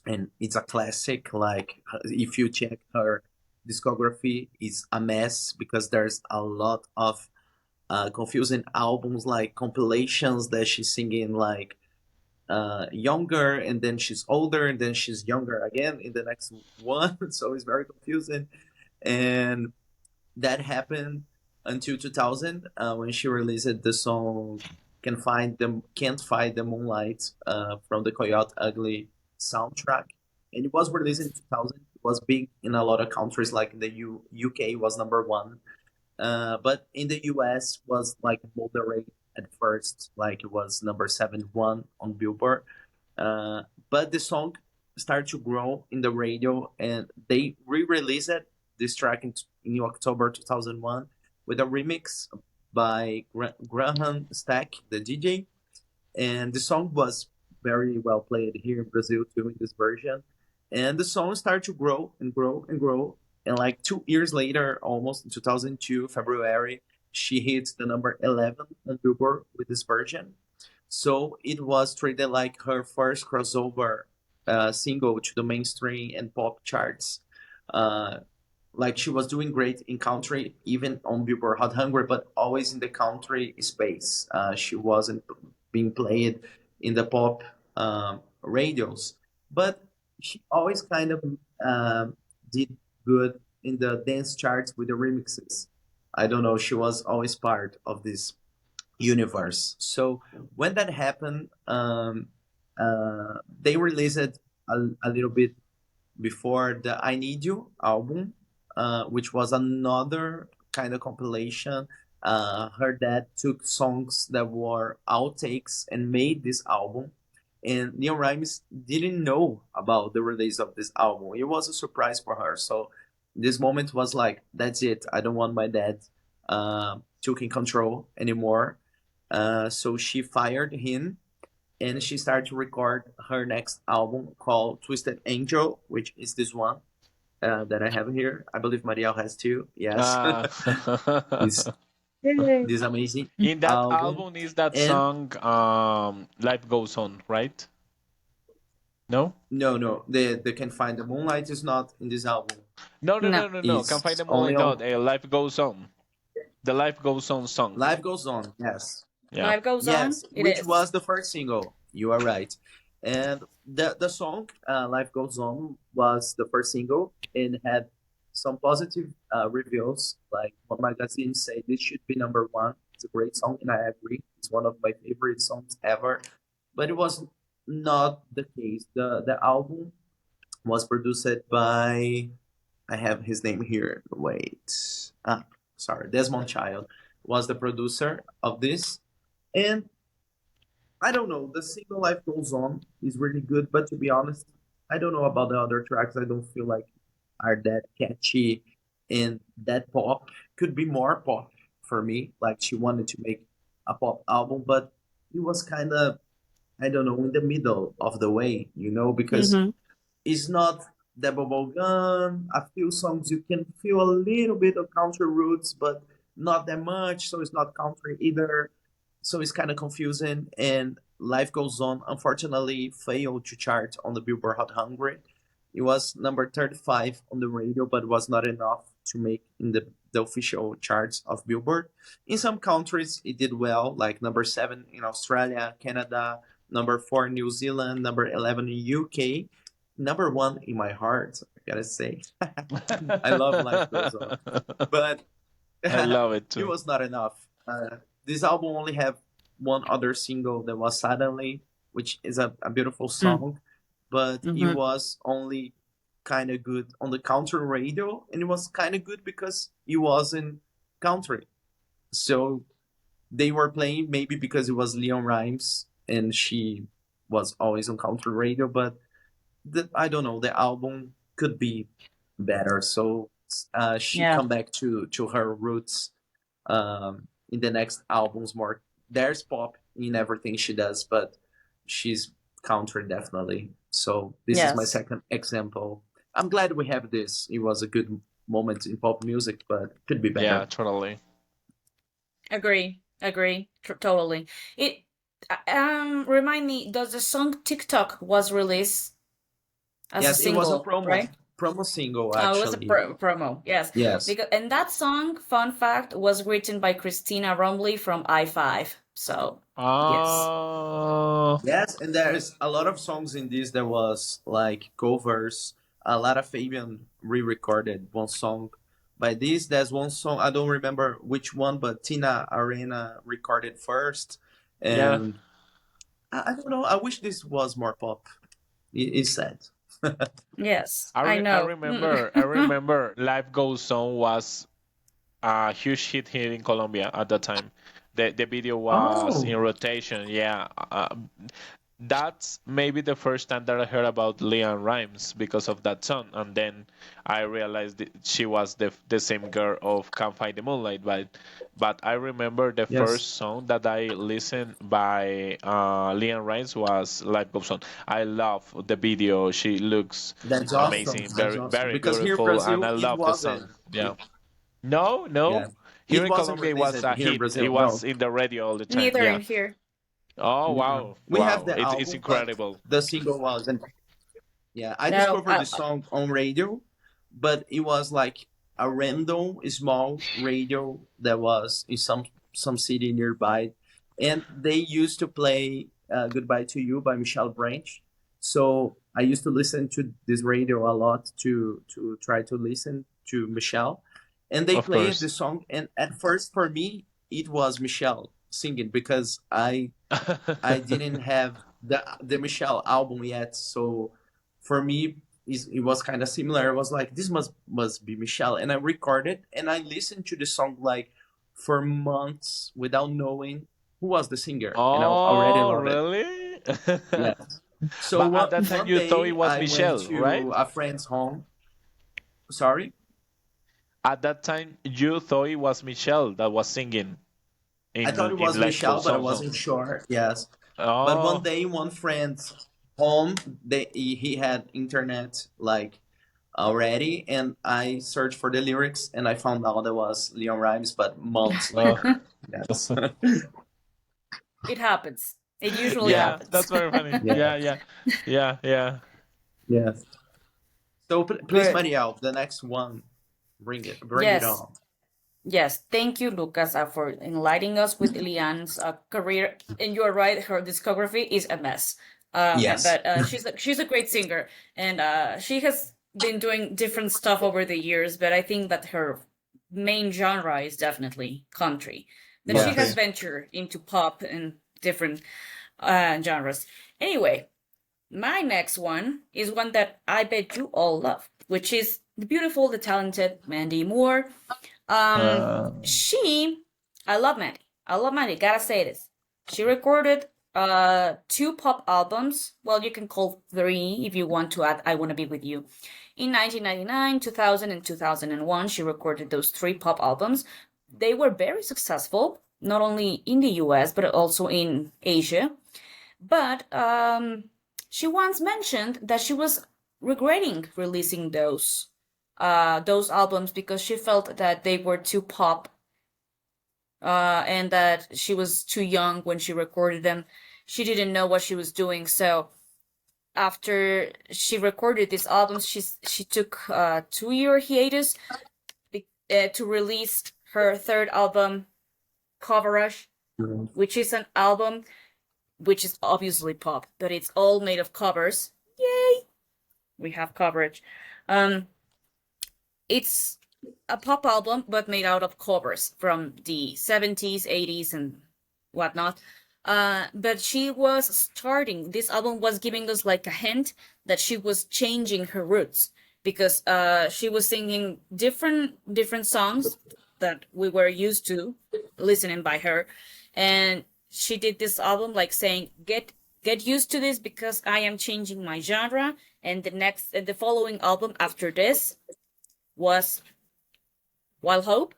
[SPEAKER 3] and it's a classic. Like if you check her discography, it's a mess because there's a lot of confusing albums, like compilations that she's singing like younger, and then she's older, and then she's younger again in the next one. So it's very confusing, and that happened until 2000 when she released the song "Can't Find the Moonlight" from the Coyote Ugly soundtrack, and it was released in 2000. It was big in a lot of countries, like in the UK was number one, but in the US was like moderate at first, like it was number 71 on Billboard. uh, but the song started to grow in the radio, and they re-released it, this track in October 2001 with a remix by Graham Stack, the DJ, and the song was very well played here in Brazil too in this version. And the song started to grow and grow and grow. And like 2 years later, almost in 2002 February, she hit the number 11 on Billboard with this version. So it was treated like her first crossover single to the mainstream and pop charts. Uh, like she was doing great in country, even on Billboard Hot 100, but always in the country space. She wasn't being played in the pop radios, but she always kind of did good in the dance charts with the remixes. I don't know. She was always part of this universe. So when that happened, they released it a little bit before the "I Need You" album, which was another kind of compilation. Her dad took songs that were outtakes and made this album. And Neil Rimes didn't know about the release of this album. It was a surprise for her. So this moment was like, that's it. I don't want my dad taking control anymore. So she fired him, and she started to record her next album called Twisted Angel, which is this one that I have here. I believe Marielle has too. Yes,
[SPEAKER 4] Uh,
[SPEAKER 3] this this amazing
[SPEAKER 4] in that
[SPEAKER 3] album,
[SPEAKER 4] album is that
[SPEAKER 3] and
[SPEAKER 4] song "Life Goes On," right? No?
[SPEAKER 3] No, no, they can find the Moonlight is not in this album.
[SPEAKER 4] No, no,
[SPEAKER 2] No.
[SPEAKER 4] no, no, no. Can find
[SPEAKER 3] It's
[SPEAKER 4] the
[SPEAKER 3] only
[SPEAKER 4] moonlight. No,
[SPEAKER 3] on
[SPEAKER 4] life goes on. The life goes on song.
[SPEAKER 3] Life Goes On. Yes,
[SPEAKER 4] Yeah.
[SPEAKER 2] Life goes on.
[SPEAKER 3] yes,
[SPEAKER 2] It
[SPEAKER 3] which
[SPEAKER 2] is.
[SPEAKER 3] was the first single. You are right, and the song Life Goes On was the first single and had some positive reviews. Like one magazine said, this should be number one. It's a great song, and I agree. It's one of my favorite songs ever. But it was not the case. The album was produced by, I have his name here. Wait. Sorry. Desmond Child was the producer of this. And I don't know. The single Life Goes On is really good. But to be honest, I don't know about the other tracks. I don't feel like are that catchy and that pop. Could be more pop for me. Like she wanted to make a pop album, but it was kind of, I don't know, in the middle of the way, because
[SPEAKER 2] Mm-hmm.
[SPEAKER 3] it's not the bubblegum. A few songs you can feel a little bit of country roots, but not that much. So it's not country either. So it's kind of confusing. And Life Goes On, unfortunately, failed to chart on the Billboard Hot 100. It was number 35 on the radio, but was not enough to make in the official charts of Billboard. In some countries, it did well, like number 7 in Australia, Canada, number 4 in New Zealand, number 11 in UK, number 1 in my heart, I gotta say. I love Life Goes On. But
[SPEAKER 4] I love it
[SPEAKER 3] it
[SPEAKER 4] too.
[SPEAKER 3] was not enough. This album only have one other single that was Suddenly, which is a beautiful song, but it
[SPEAKER 2] Mm-hmm.
[SPEAKER 3] was only kind of good on the country radio, and it was kind of good because it wasn't country. So they were playing maybe because it was Leon Rimes and she was always on country radio, but I don't know, the album could be better. So she
[SPEAKER 2] Yeah.
[SPEAKER 3] come back to her roots in the next albums more. There's pop in everything she does, but she's country definitely. So this is my
[SPEAKER 2] Yes.
[SPEAKER 3] second example. I'm glad we have this. It was a good moment in pop music, but could be
[SPEAKER 4] Yeah,
[SPEAKER 3] better.
[SPEAKER 4] totally.
[SPEAKER 2] Agree. Agree. Totally. It remind me, does the song TikTok was released as a
[SPEAKER 3] Yes, it was a
[SPEAKER 2] single, right?
[SPEAKER 3] promo single
[SPEAKER 2] Oh, it was a
[SPEAKER 3] actually.
[SPEAKER 2] promo. Yes.
[SPEAKER 3] Yes.
[SPEAKER 2] Because and that song, fun fact, was written by Christina Romley from I5. So, yes.
[SPEAKER 4] Oh,
[SPEAKER 3] Yes, and there's a lot of songs in this that was like covers. A lot of Fabian re-recorded one song by this. There's one song I don't remember which one, but Tina Arena recorded first,
[SPEAKER 4] yeah.
[SPEAKER 3] and I don't know. I wish this was more pop. It's sad.
[SPEAKER 2] Yes,
[SPEAKER 4] I
[SPEAKER 2] I
[SPEAKER 4] re I
[SPEAKER 2] know.
[SPEAKER 4] remember I remember Life Goes On was a huge hit here in Colombia at the time. The video was
[SPEAKER 3] Oh,
[SPEAKER 4] in rotation. Yeah, that's maybe the first time that I heard about Leanne Rimes because of that song, and then I realized that she was the same girl of Can't Find the Moonlight. But I remember the
[SPEAKER 3] yes,
[SPEAKER 4] first song that I listened by Leanne Rimes was Life Goes On. I love the video. She looks
[SPEAKER 3] that's awesome.
[SPEAKER 4] amazing,
[SPEAKER 3] That's
[SPEAKER 4] very
[SPEAKER 3] awesome.
[SPEAKER 4] very
[SPEAKER 3] Because here in
[SPEAKER 4] beautiful, and
[SPEAKER 3] Brazil,
[SPEAKER 4] I
[SPEAKER 3] it
[SPEAKER 4] love the song.
[SPEAKER 3] wasn't.
[SPEAKER 4] Yeah. No,
[SPEAKER 3] Yeah,
[SPEAKER 4] no. Here
[SPEAKER 3] it
[SPEAKER 4] in
[SPEAKER 3] wasn't
[SPEAKER 4] Colombia, it
[SPEAKER 3] released
[SPEAKER 4] was a
[SPEAKER 3] here in
[SPEAKER 4] hit. It
[SPEAKER 3] Brazil.
[SPEAKER 4] was
[SPEAKER 3] No,
[SPEAKER 4] in the radio all the time.
[SPEAKER 2] Neither
[SPEAKER 4] Yeah.
[SPEAKER 2] in here.
[SPEAKER 4] Oh,
[SPEAKER 3] yeah.
[SPEAKER 4] wow.
[SPEAKER 3] We have
[SPEAKER 4] Wow.
[SPEAKER 3] the
[SPEAKER 4] It's
[SPEAKER 3] album, but
[SPEAKER 4] incredible.
[SPEAKER 3] the single wasn't. Yeah, I
[SPEAKER 2] No,
[SPEAKER 3] discovered the song on radio, but it was like a random small radio that was in some city nearby, and they used to play "Goodbye to You" by Michelle Branch. So I used to listen to this radio a lot to try to listen to Michelle, and they
[SPEAKER 4] Of
[SPEAKER 3] played
[SPEAKER 4] course.
[SPEAKER 3] the song. And at first, for me, it was Michelle singing because I didn't have the Michelle album yet, so for me it was kind of similar. I was like, this must be Michelle, and I recorded and I listened to the song like for months without knowing who was the singer, and I already
[SPEAKER 4] Oh,
[SPEAKER 3] love it.
[SPEAKER 4] really?
[SPEAKER 3] Yeah. So
[SPEAKER 4] But at
[SPEAKER 3] one
[SPEAKER 4] that time
[SPEAKER 3] one
[SPEAKER 4] you thought it
[SPEAKER 3] day
[SPEAKER 4] was
[SPEAKER 3] I went
[SPEAKER 4] Michelle, right?
[SPEAKER 3] to a friend's home. Sorry.
[SPEAKER 4] At that time you thought it was Michelle that was singing
[SPEAKER 3] I thought it
[SPEAKER 4] in
[SPEAKER 3] was
[SPEAKER 4] Life
[SPEAKER 3] Michelle,
[SPEAKER 4] Goes
[SPEAKER 3] but I
[SPEAKER 4] On song.
[SPEAKER 3] wasn't sure. Yes. But one
[SPEAKER 4] Oh,
[SPEAKER 3] day, one friend's home, he had internet like already, and I searched for the lyrics, and I found out it was Leon Rimes, but months
[SPEAKER 4] oh,
[SPEAKER 3] later. Yes.
[SPEAKER 2] it happens. It usually
[SPEAKER 4] Yeah,
[SPEAKER 2] happens.
[SPEAKER 4] that's very funny.
[SPEAKER 3] Yeah.
[SPEAKER 4] Yeah, yeah, yeah, yeah.
[SPEAKER 3] Yes. So please,
[SPEAKER 2] But
[SPEAKER 3] Marielle, the next one, bring it
[SPEAKER 2] yes,
[SPEAKER 3] on.
[SPEAKER 2] yes, thank you, Lucas, for enlightening us with Ilian's career. And you're right, her discography is a mess.
[SPEAKER 3] Yes.
[SPEAKER 2] But she's a great singer, and she has been doing different stuff over the years. But I think that her main genre is definitely country. Then she has
[SPEAKER 4] Country.
[SPEAKER 3] Yes.
[SPEAKER 2] ventured into pop and different genres. Anyway, my next one is one that I bet you all love, which is the beautiful, the talented Mandy Moore. Um,
[SPEAKER 4] Uh,
[SPEAKER 2] she, I love Mandy. I love Mandy. Gotta say this. She recorded two pop albums. Well, you can call three if you want to add I Wanna Be With You. In 1999, 2000, and 2001, she recorded those three pop albums. They were very successful, not only in the US, but also in Asia. But she once mentioned that she was regretting releasing those albums because she felt that they were too pop, and that she was too young when she recorded them. She didn't know what she was doing. So after she recorded these albums, she took a 2 year hiatus to release her third album, Coverage, which is an album which is obviously pop, but it's all made of covers. Yay! We have coverage. Um, it's a pop album, but made out of covers from the 70s, 80s, and whatnot. But she was starting, this album was giving us like a hint that she was changing her roots because she was singing different songs that we were used to listening by her. And she did this album like saying, get used to this because I am changing my genre. And the following album after this was Wild Hope,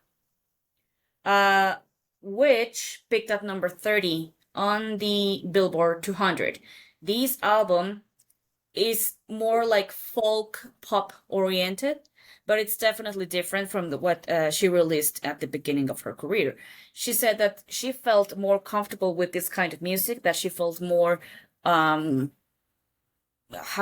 [SPEAKER 2] which picked up number 30 on the Billboard 200. This album is more like folk pop oriented, but it's definitely different from what she released at the beginning of her career. She said that she felt more comfortable with this kind of music, that she felt more, how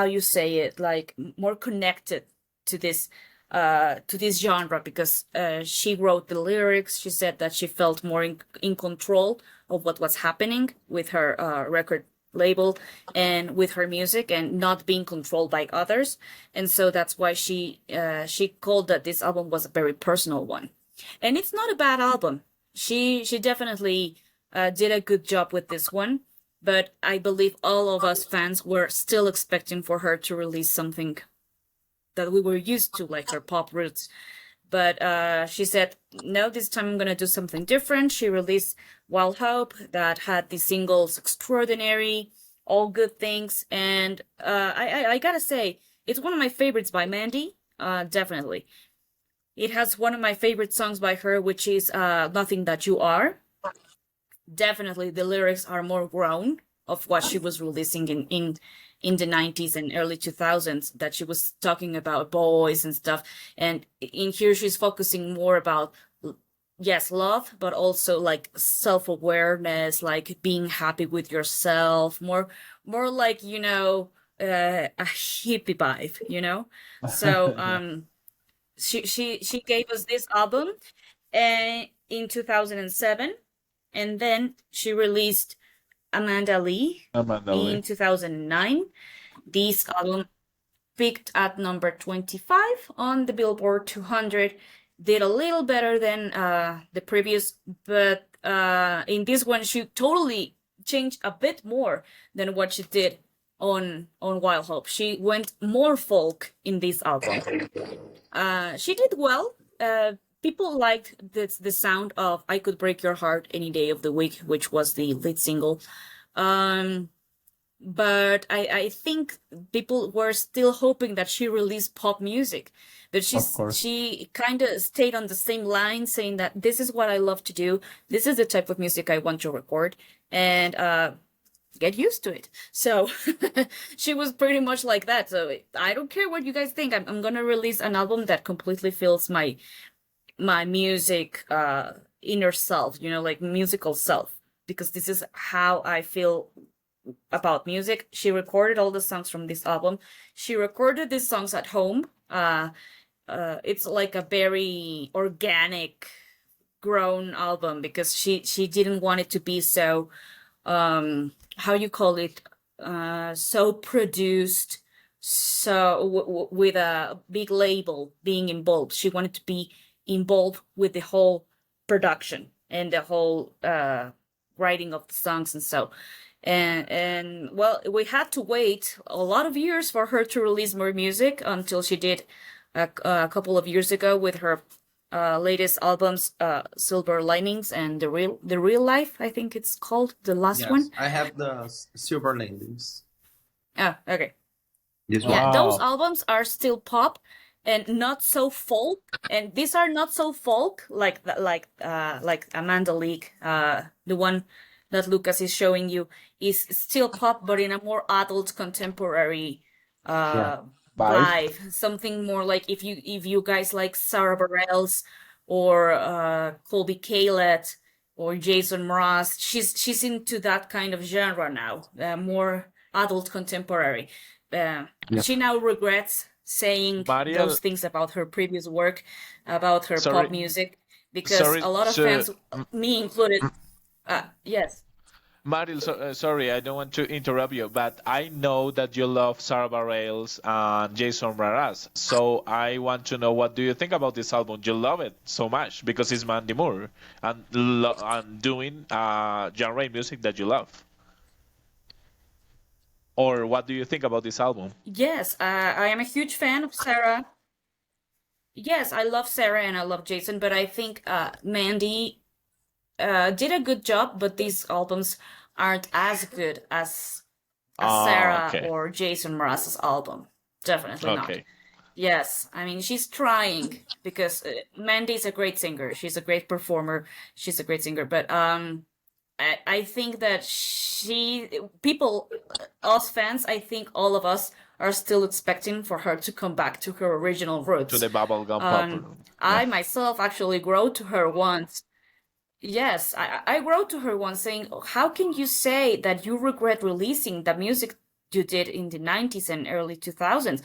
[SPEAKER 2] you say it, like more connected to this genre because she wrote the lyrics. She said that she felt more in control of what was happening with her record label and with her music and not being controlled by others. And so that's why she called that this album was a very personal one. And it's not a bad album. She definitely did a good job with this one. But I believe all of us fans were still expecting for her to release something that we were used to, like her pop roots. But she said, no, this time I'm going to do something different. She released Wild Hope that had the singles Extraordinary, All Good Things. And I got to say, it's one of my favorites by Mandy, definitely. It has one of my favorite songs by her, which is Nothing That You Are. Definitely the lyrics are more grown of what she was releasing in the 90s and early 2000s, that she was talking about boys and stuff. And in here she's focusing more about, yes, love, but also like self-awareness, like being happy with yourself, more like, a hippie vibe. So she gave us this album in 2007, and then she released Amanda Lee
[SPEAKER 4] Amanda
[SPEAKER 2] in
[SPEAKER 4] Lee.
[SPEAKER 2] 2009. This album peaked at number 25 on the Billboard 200. Did a little better than the previous, but in this one she totally changed a bit more than what she did on Wild Hope. She went more folk in this album. She did well. People liked the sound of I Could Break Your Heart Any Day of the Week, which was the lead single. But I think people were still hoping that she released pop music. But
[SPEAKER 4] Of course.
[SPEAKER 2] she kind of stayed on the same line, saying that this is what I love to do. This is the type of music I want to record. And get used to it. So she was pretty much like that. So I don't care what you guys think. I'm gonna release an album that completely fills my music inner self, like musical self, because this is how I feel about music. She recorded all the songs from this album. She recorded these songs at home. It's like a very organic grown album because she didn't want it to be so how you call it, so produced, so with a big label being involved. She wanted to be involved with the whole production and the whole writing of the songs and so. And well, we had to wait a lot of years for her to release more music until she did a couple of years ago with her latest albums, Silver Linings and the Real Life, I think it's called, the last
[SPEAKER 3] Yes,
[SPEAKER 2] one.
[SPEAKER 3] I have the Silver Landings.
[SPEAKER 2] Oh, okay.
[SPEAKER 3] This one.
[SPEAKER 2] Yeah, those
[SPEAKER 4] Wow.
[SPEAKER 2] albums are still pop and not so folk. And these are not so folk like Amanda League, the one that Lucas is showing you, is still pop, but in a more adult contemporary
[SPEAKER 3] Yeah.
[SPEAKER 4] Vibe.
[SPEAKER 2] vibe. Something more like if you guys like Sarah Bareilles or Colby Calett or Jason Mraz, she's into that kind of genre now, more adult contemporary.
[SPEAKER 3] Yeah.
[SPEAKER 2] She now regrets saying
[SPEAKER 4] Mariel,
[SPEAKER 2] those things about her previous work, about her
[SPEAKER 4] sorry,
[SPEAKER 2] pop music, because
[SPEAKER 4] sorry
[SPEAKER 2] a lot of
[SPEAKER 4] to
[SPEAKER 2] fans, me included, yes.
[SPEAKER 4] Mariel, sorry, I don't want to interrupt you, but I know that you love Sarah Bareilles and Jason Mraz. So I want to know, what do you think about this album? You love it so much because it's Mandy Moore and and doing genre music that you love. Or what do you think about this album?
[SPEAKER 2] Yes, I am a huge fan of Sarah. Yes, I love Sarah and I love Jason, but I think Mandy did a good job, but these albums aren't as good as Sarah
[SPEAKER 4] Okay.
[SPEAKER 2] or Jason Mraz's album. Definitely not.
[SPEAKER 4] Okay.
[SPEAKER 2] Yes, I mean she's trying because Mandy's a great singer. She's a great performer. She's a great singer, but I think that people, us fans, I think all of us are still expecting for her to come back to her original
[SPEAKER 4] To
[SPEAKER 2] roots.
[SPEAKER 4] the bubblegum pop. Yeah.
[SPEAKER 2] I myself actually wrote to her once. Yes, I wrote to her once saying, how can you say that you regret releasing the music you did in the 90s and early 2000s?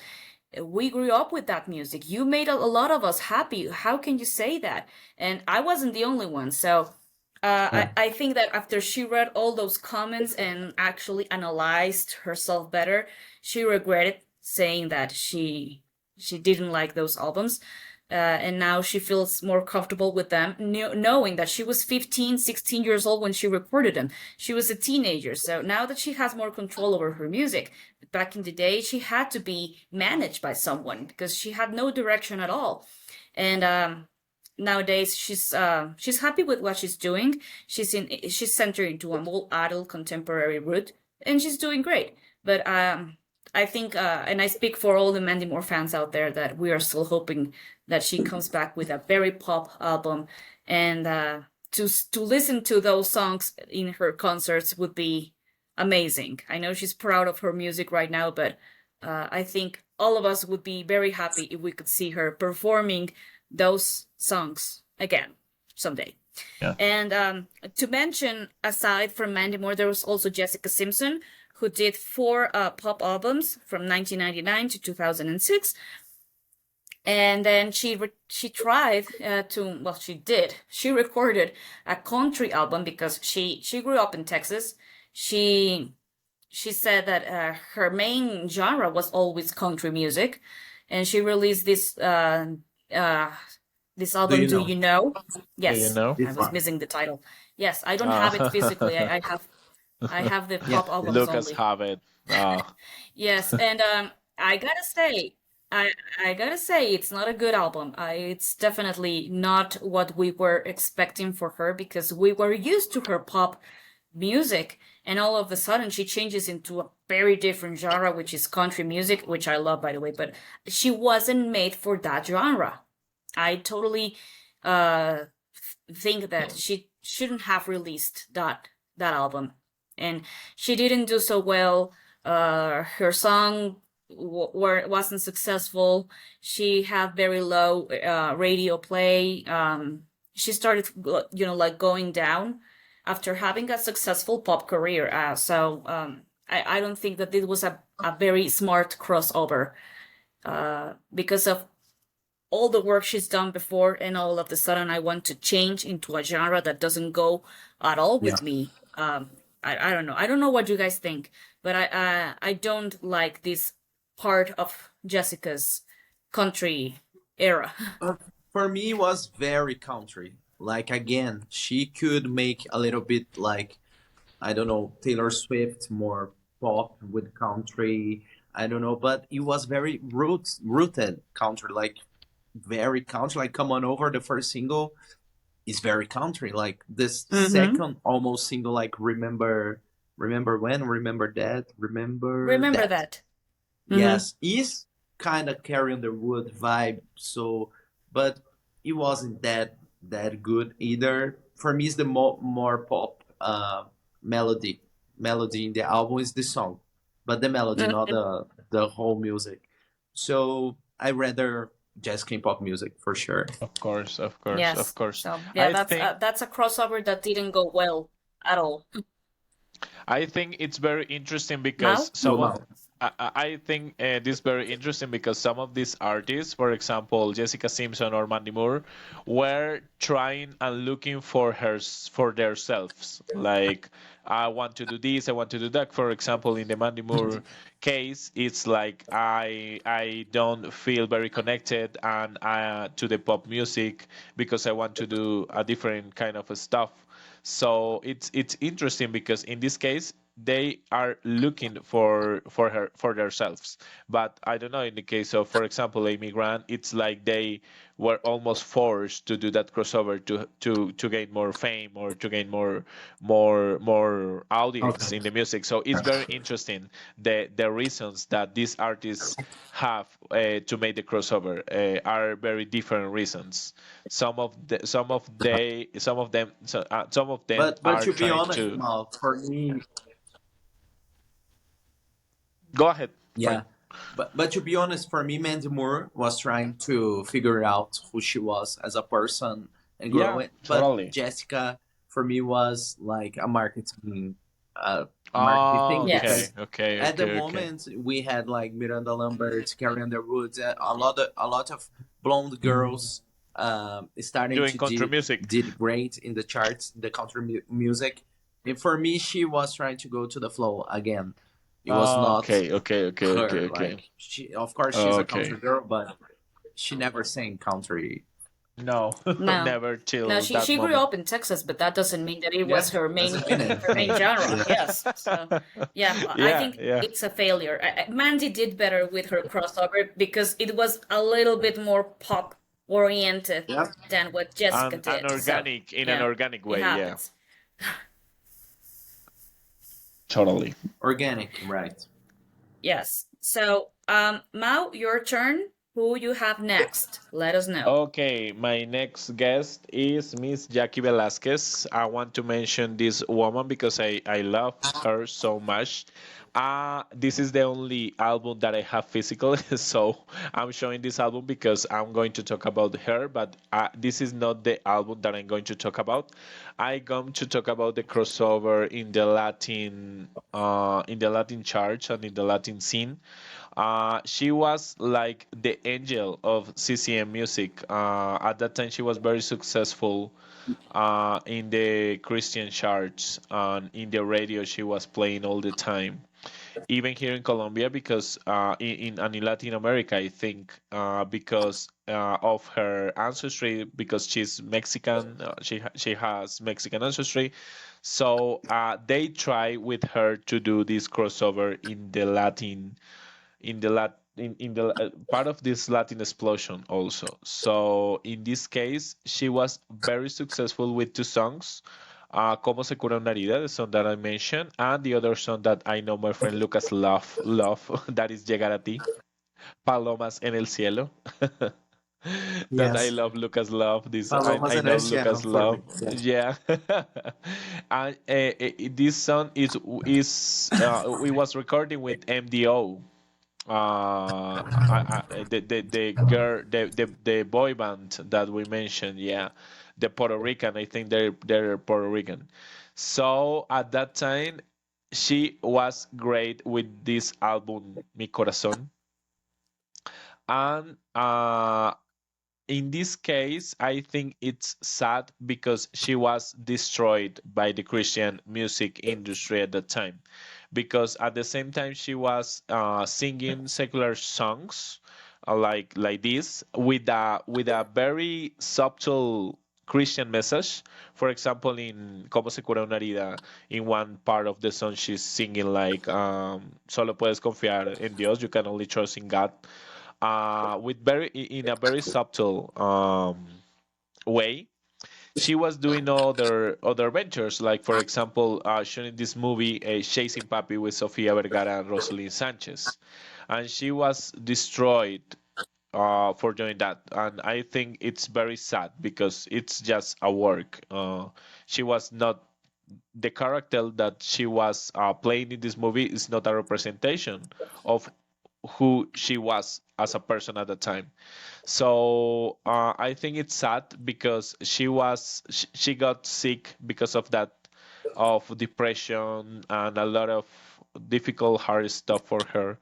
[SPEAKER 2] We grew up with that music. You made a lot of us happy. How can you say that? And I wasn't the only one. So
[SPEAKER 3] Yeah.
[SPEAKER 2] I think that after she read all those comments and actually analyzed herself better, she regretted saying that she didn't like those albums. And now she feels more comfortable with them, knowing that she was 15, 16 years old when she recorded them. She was a teenager. So now that she has more control over her music, back in the day, she had to be managed by someone because she had no direction at all. And nowadays she's happy with what she's doing. She's centered into a more adult contemporary route, and she's doing great. But I think, and I speak for all the Mandy Moore fans out there, that we are still hoping that she comes back with a very pop album, and to listen to those songs in her concerts would be amazing. I know she's proud of her music right now, but I think all of us would be very happy if we could see her performing those songs again someday.
[SPEAKER 4] Yeah.
[SPEAKER 2] And to mention, aside from Mandy Moore, there was also Jessica Simpson, who did 4 pop albums from 1999 to 2006. And then she tried she recorded a country album because she grew up in Texas. She said that her main genre was always country music, and she released this album, Do You Know?
[SPEAKER 4] Do you
[SPEAKER 2] Yes,
[SPEAKER 4] know?
[SPEAKER 2] I was missing the title. Yes, I don't have it physically. I have the
[SPEAKER 3] Yeah.
[SPEAKER 2] pop albums
[SPEAKER 4] Lucas
[SPEAKER 2] only.
[SPEAKER 4] have it.
[SPEAKER 2] Yes, and I gotta say, I gotta say, it's not a good album. It's definitely not what we were expecting for her because we were used to her pop music, and all of a sudden she changes into a very different genre, which is country music, which I love, by the way. But she wasn't made for that genre. I totally think that she shouldn't have released that album, and she didn't do so well. Her song wasn't successful. She had very low radio play. She started, like going down after having a successful pop career. So I don't think that this was a very smart crossover, because of all the work she's done before, and all of a sudden I want to change into a genre that doesn't go at all
[SPEAKER 3] Yeah.
[SPEAKER 2] with me. I don't know. I don't know what you guys think, but I don't like this part of Jessica's country era.
[SPEAKER 3] Uh, for me, it was very country. Like again, she could make a little bit like I don't know Taylor Swift, more pop with country. I don't know, but it was very rooted country, like very country. Like "Come On Over," the first single is very country. Like this
[SPEAKER 2] Mm-hmm.
[SPEAKER 3] second almost single, like remember when, remember
[SPEAKER 2] Remember
[SPEAKER 3] that.
[SPEAKER 2] that. Mm-hmm.
[SPEAKER 3] Yes, is kind of carrying the wood vibe. So, but it wasn't that good either. For me, it's the more pop melody. Melody in the album is the song, but the melody, not
[SPEAKER 2] Mm-hmm.
[SPEAKER 3] the whole music. So I rather jazz K pop music for sure.
[SPEAKER 4] Of course, of course, of
[SPEAKER 2] Yes.
[SPEAKER 4] course.
[SPEAKER 2] So yeah,
[SPEAKER 4] I think
[SPEAKER 2] that's a crossover that didn't go well at all.
[SPEAKER 4] I think it's very interesting because
[SPEAKER 2] Now?
[SPEAKER 3] No,
[SPEAKER 4] some of
[SPEAKER 3] no.
[SPEAKER 4] I think this is very interesting because some of these artists, for example, Jessica Simpson or Mandy Moore, were trying and looking for for themselves. Like, I want to do this, I want to do that. For example, in the Mandy Moore case, it's like I don't feel very connected and to the pop music because I want to do a different kind of stuff. So it's interesting because in this case they are looking for themselves. But I don't know, in the case of, for example, Amy Grant, it's like they were almost forced to do that crossover to gain more fame or to gain more audience
[SPEAKER 3] Okay.
[SPEAKER 4] in the music. So it's very interesting the reasons that these artists have to make the crossover are very different reasons. Some of them
[SPEAKER 3] But
[SPEAKER 4] are
[SPEAKER 3] to be
[SPEAKER 4] trying
[SPEAKER 3] honest,
[SPEAKER 4] to
[SPEAKER 3] Mal, for me,
[SPEAKER 4] go ahead.
[SPEAKER 3] yeah.
[SPEAKER 4] Sorry.
[SPEAKER 3] But to be honest, for me, Mandy Moore was trying to figure out who she was as a person and grow
[SPEAKER 4] Yeah,
[SPEAKER 3] it. But
[SPEAKER 4] totally.
[SPEAKER 3] Jessica, for me, was like a marketing
[SPEAKER 4] Oh,
[SPEAKER 3] thing
[SPEAKER 4] okay,
[SPEAKER 2] Yes.
[SPEAKER 3] because
[SPEAKER 4] okay,
[SPEAKER 3] at the
[SPEAKER 4] okay, okay.
[SPEAKER 3] moment we had like Miranda Lambert, Carrie Underwood, a lot of blonde girls starting
[SPEAKER 4] Doing
[SPEAKER 3] to
[SPEAKER 4] country music.
[SPEAKER 3] did great in the charts, the country music. And for me, she was trying to go to the flow again. It was not
[SPEAKER 4] Okay, okay, okay, okay,
[SPEAKER 3] her.
[SPEAKER 4] okay.
[SPEAKER 3] Like she, of course, she's a
[SPEAKER 4] Okay.
[SPEAKER 3] country girl, but she never sang country.
[SPEAKER 4] No,
[SPEAKER 2] No.
[SPEAKER 4] never
[SPEAKER 2] No,
[SPEAKER 4] till
[SPEAKER 2] she
[SPEAKER 4] that
[SPEAKER 2] she grew
[SPEAKER 4] moment.
[SPEAKER 2] up in Texas, but that doesn't mean that it
[SPEAKER 3] Yeah,
[SPEAKER 2] was her
[SPEAKER 3] doesn't mean
[SPEAKER 2] main
[SPEAKER 3] anything.
[SPEAKER 2] genre.
[SPEAKER 3] Yeah.
[SPEAKER 2] Yes. So yeah, I
[SPEAKER 4] Yeah,
[SPEAKER 2] think
[SPEAKER 4] yeah.
[SPEAKER 2] it's a failure. Mandy did better with her crossover because it was a little bit more pop oriented
[SPEAKER 3] Yeah.
[SPEAKER 2] than what Jessica
[SPEAKER 4] And
[SPEAKER 2] did. So
[SPEAKER 4] organic in an
[SPEAKER 2] yeah,
[SPEAKER 4] organic
[SPEAKER 2] it
[SPEAKER 4] way, yeah.
[SPEAKER 2] happens.
[SPEAKER 4] Totally.
[SPEAKER 3] Organic, right?
[SPEAKER 2] Yes. So Mao, your turn. Who you have next? Let us know.
[SPEAKER 4] Okay, my next guest is Miss Jackie Velasquez. I want to mention this woman because I love her so much. This is the only album that I have physical, so I'm showing this album because I'm going to talk about her, but this is not the album that I'm going to talk about. I'm going to talk about the crossover in the Latin church and in the Latin scene. She was like the angel of CCM music. At that time, she was very successful in the Christian charts and in the radio. She was playing all the time, even here in Colombia, because and in Latin America, I think, because of her ancestry, because she's Mexican, she has Mexican ancestry. So they try with her to do this crossover in the Latin in the part of this Latin explosion also. So in this case, she was very successful with two songs. Cómo se cura una herida, the song that I mentioned, and the other song that I know my friend Lucas love, that is Llegar a ti, Palomas en el cielo. That I
[SPEAKER 3] Yes.
[SPEAKER 4] love Lucas love this.
[SPEAKER 3] Palomas
[SPEAKER 4] I
[SPEAKER 3] en
[SPEAKER 4] know
[SPEAKER 3] el cielo
[SPEAKER 4] Lucas
[SPEAKER 3] for me.
[SPEAKER 4] love. Yeah. And this song is we was recording with MDO, the girl, the boy band that we mentioned, yeah, the Puerto Rican. I think they're Puerto Rican. So at that time, she was great with this album, Mi Corazón. And in this case, I think it's sad because she was destroyed by the Christian music industry at the time. Because at the same time, she was singing secular songs like this with a very subtle Christian message. For example, in Cómo se cura una herida, in one part of the song, she's singing like Solo puedes confiar en Dios, you can only trust in God, with very in a very subtle way. She was doing other ventures, like for example, showing this movie, Chasing Papi with Sofia Vergara and Rosalind Sanchez, and she was destroyed for doing that. And I think it's very sad because it's just a work. She was not the character that she was playing in this movie is not a representation of who she was as a person at the time. So I think it's sad because she got sick because of that, of depression and a lot of difficult hard stuff for her.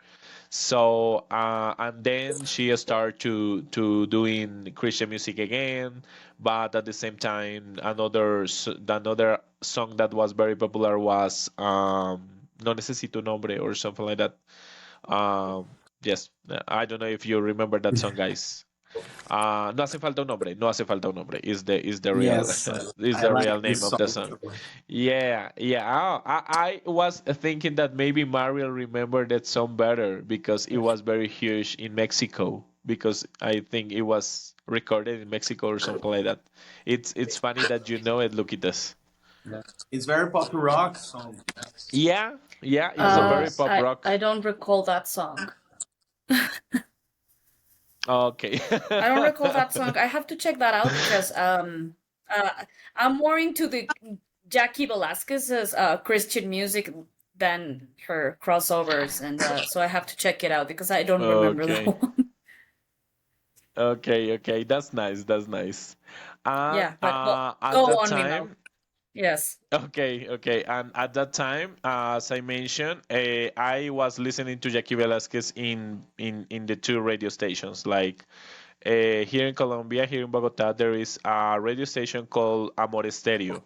[SPEAKER 4] So and then she started to doing Christian music again, but at the same time another song that was very popular was No Necesito Nombre or something like that. Um, yes, I don't know if you remember that song, guys. No hace falta un hombre. No hace falta un hombre. Is the real
[SPEAKER 3] Yes,
[SPEAKER 4] is
[SPEAKER 3] I
[SPEAKER 4] the
[SPEAKER 3] like
[SPEAKER 4] real name
[SPEAKER 3] this
[SPEAKER 4] of the
[SPEAKER 3] song
[SPEAKER 4] song.
[SPEAKER 3] too.
[SPEAKER 4] Yeah, yeah. I was thinking that maybe Mariel remembered that song better because it was very huge in Mexico. Because I think it was recorded in Mexico or something like that. It's funny that you know it. Look at this.
[SPEAKER 3] Yeah. It's very pop rock song.
[SPEAKER 4] Yeah, yeah. It's a very
[SPEAKER 3] Yes.
[SPEAKER 4] pop rock.
[SPEAKER 2] I don't recall that song.
[SPEAKER 4] Okay.
[SPEAKER 2] I don't recall that song. I have to check that out because I'm more into the Jackie Velasquez's Christian music than her crossovers, and so I have to check it out because I don't remember that
[SPEAKER 4] Okay.
[SPEAKER 2] one.
[SPEAKER 4] Okay, okay, that's nice. That's nice. And
[SPEAKER 2] Yeah, but well,
[SPEAKER 4] at
[SPEAKER 2] go
[SPEAKER 4] that
[SPEAKER 2] on, Mimo.
[SPEAKER 4] time,
[SPEAKER 2] Yes.
[SPEAKER 4] okay, okay, and at that time, as I mentioned, I was listening to Jackie Velasquez in the two radio stations. Like here in Colombia, here in Bogota, there is a radio station called Amor Stereo,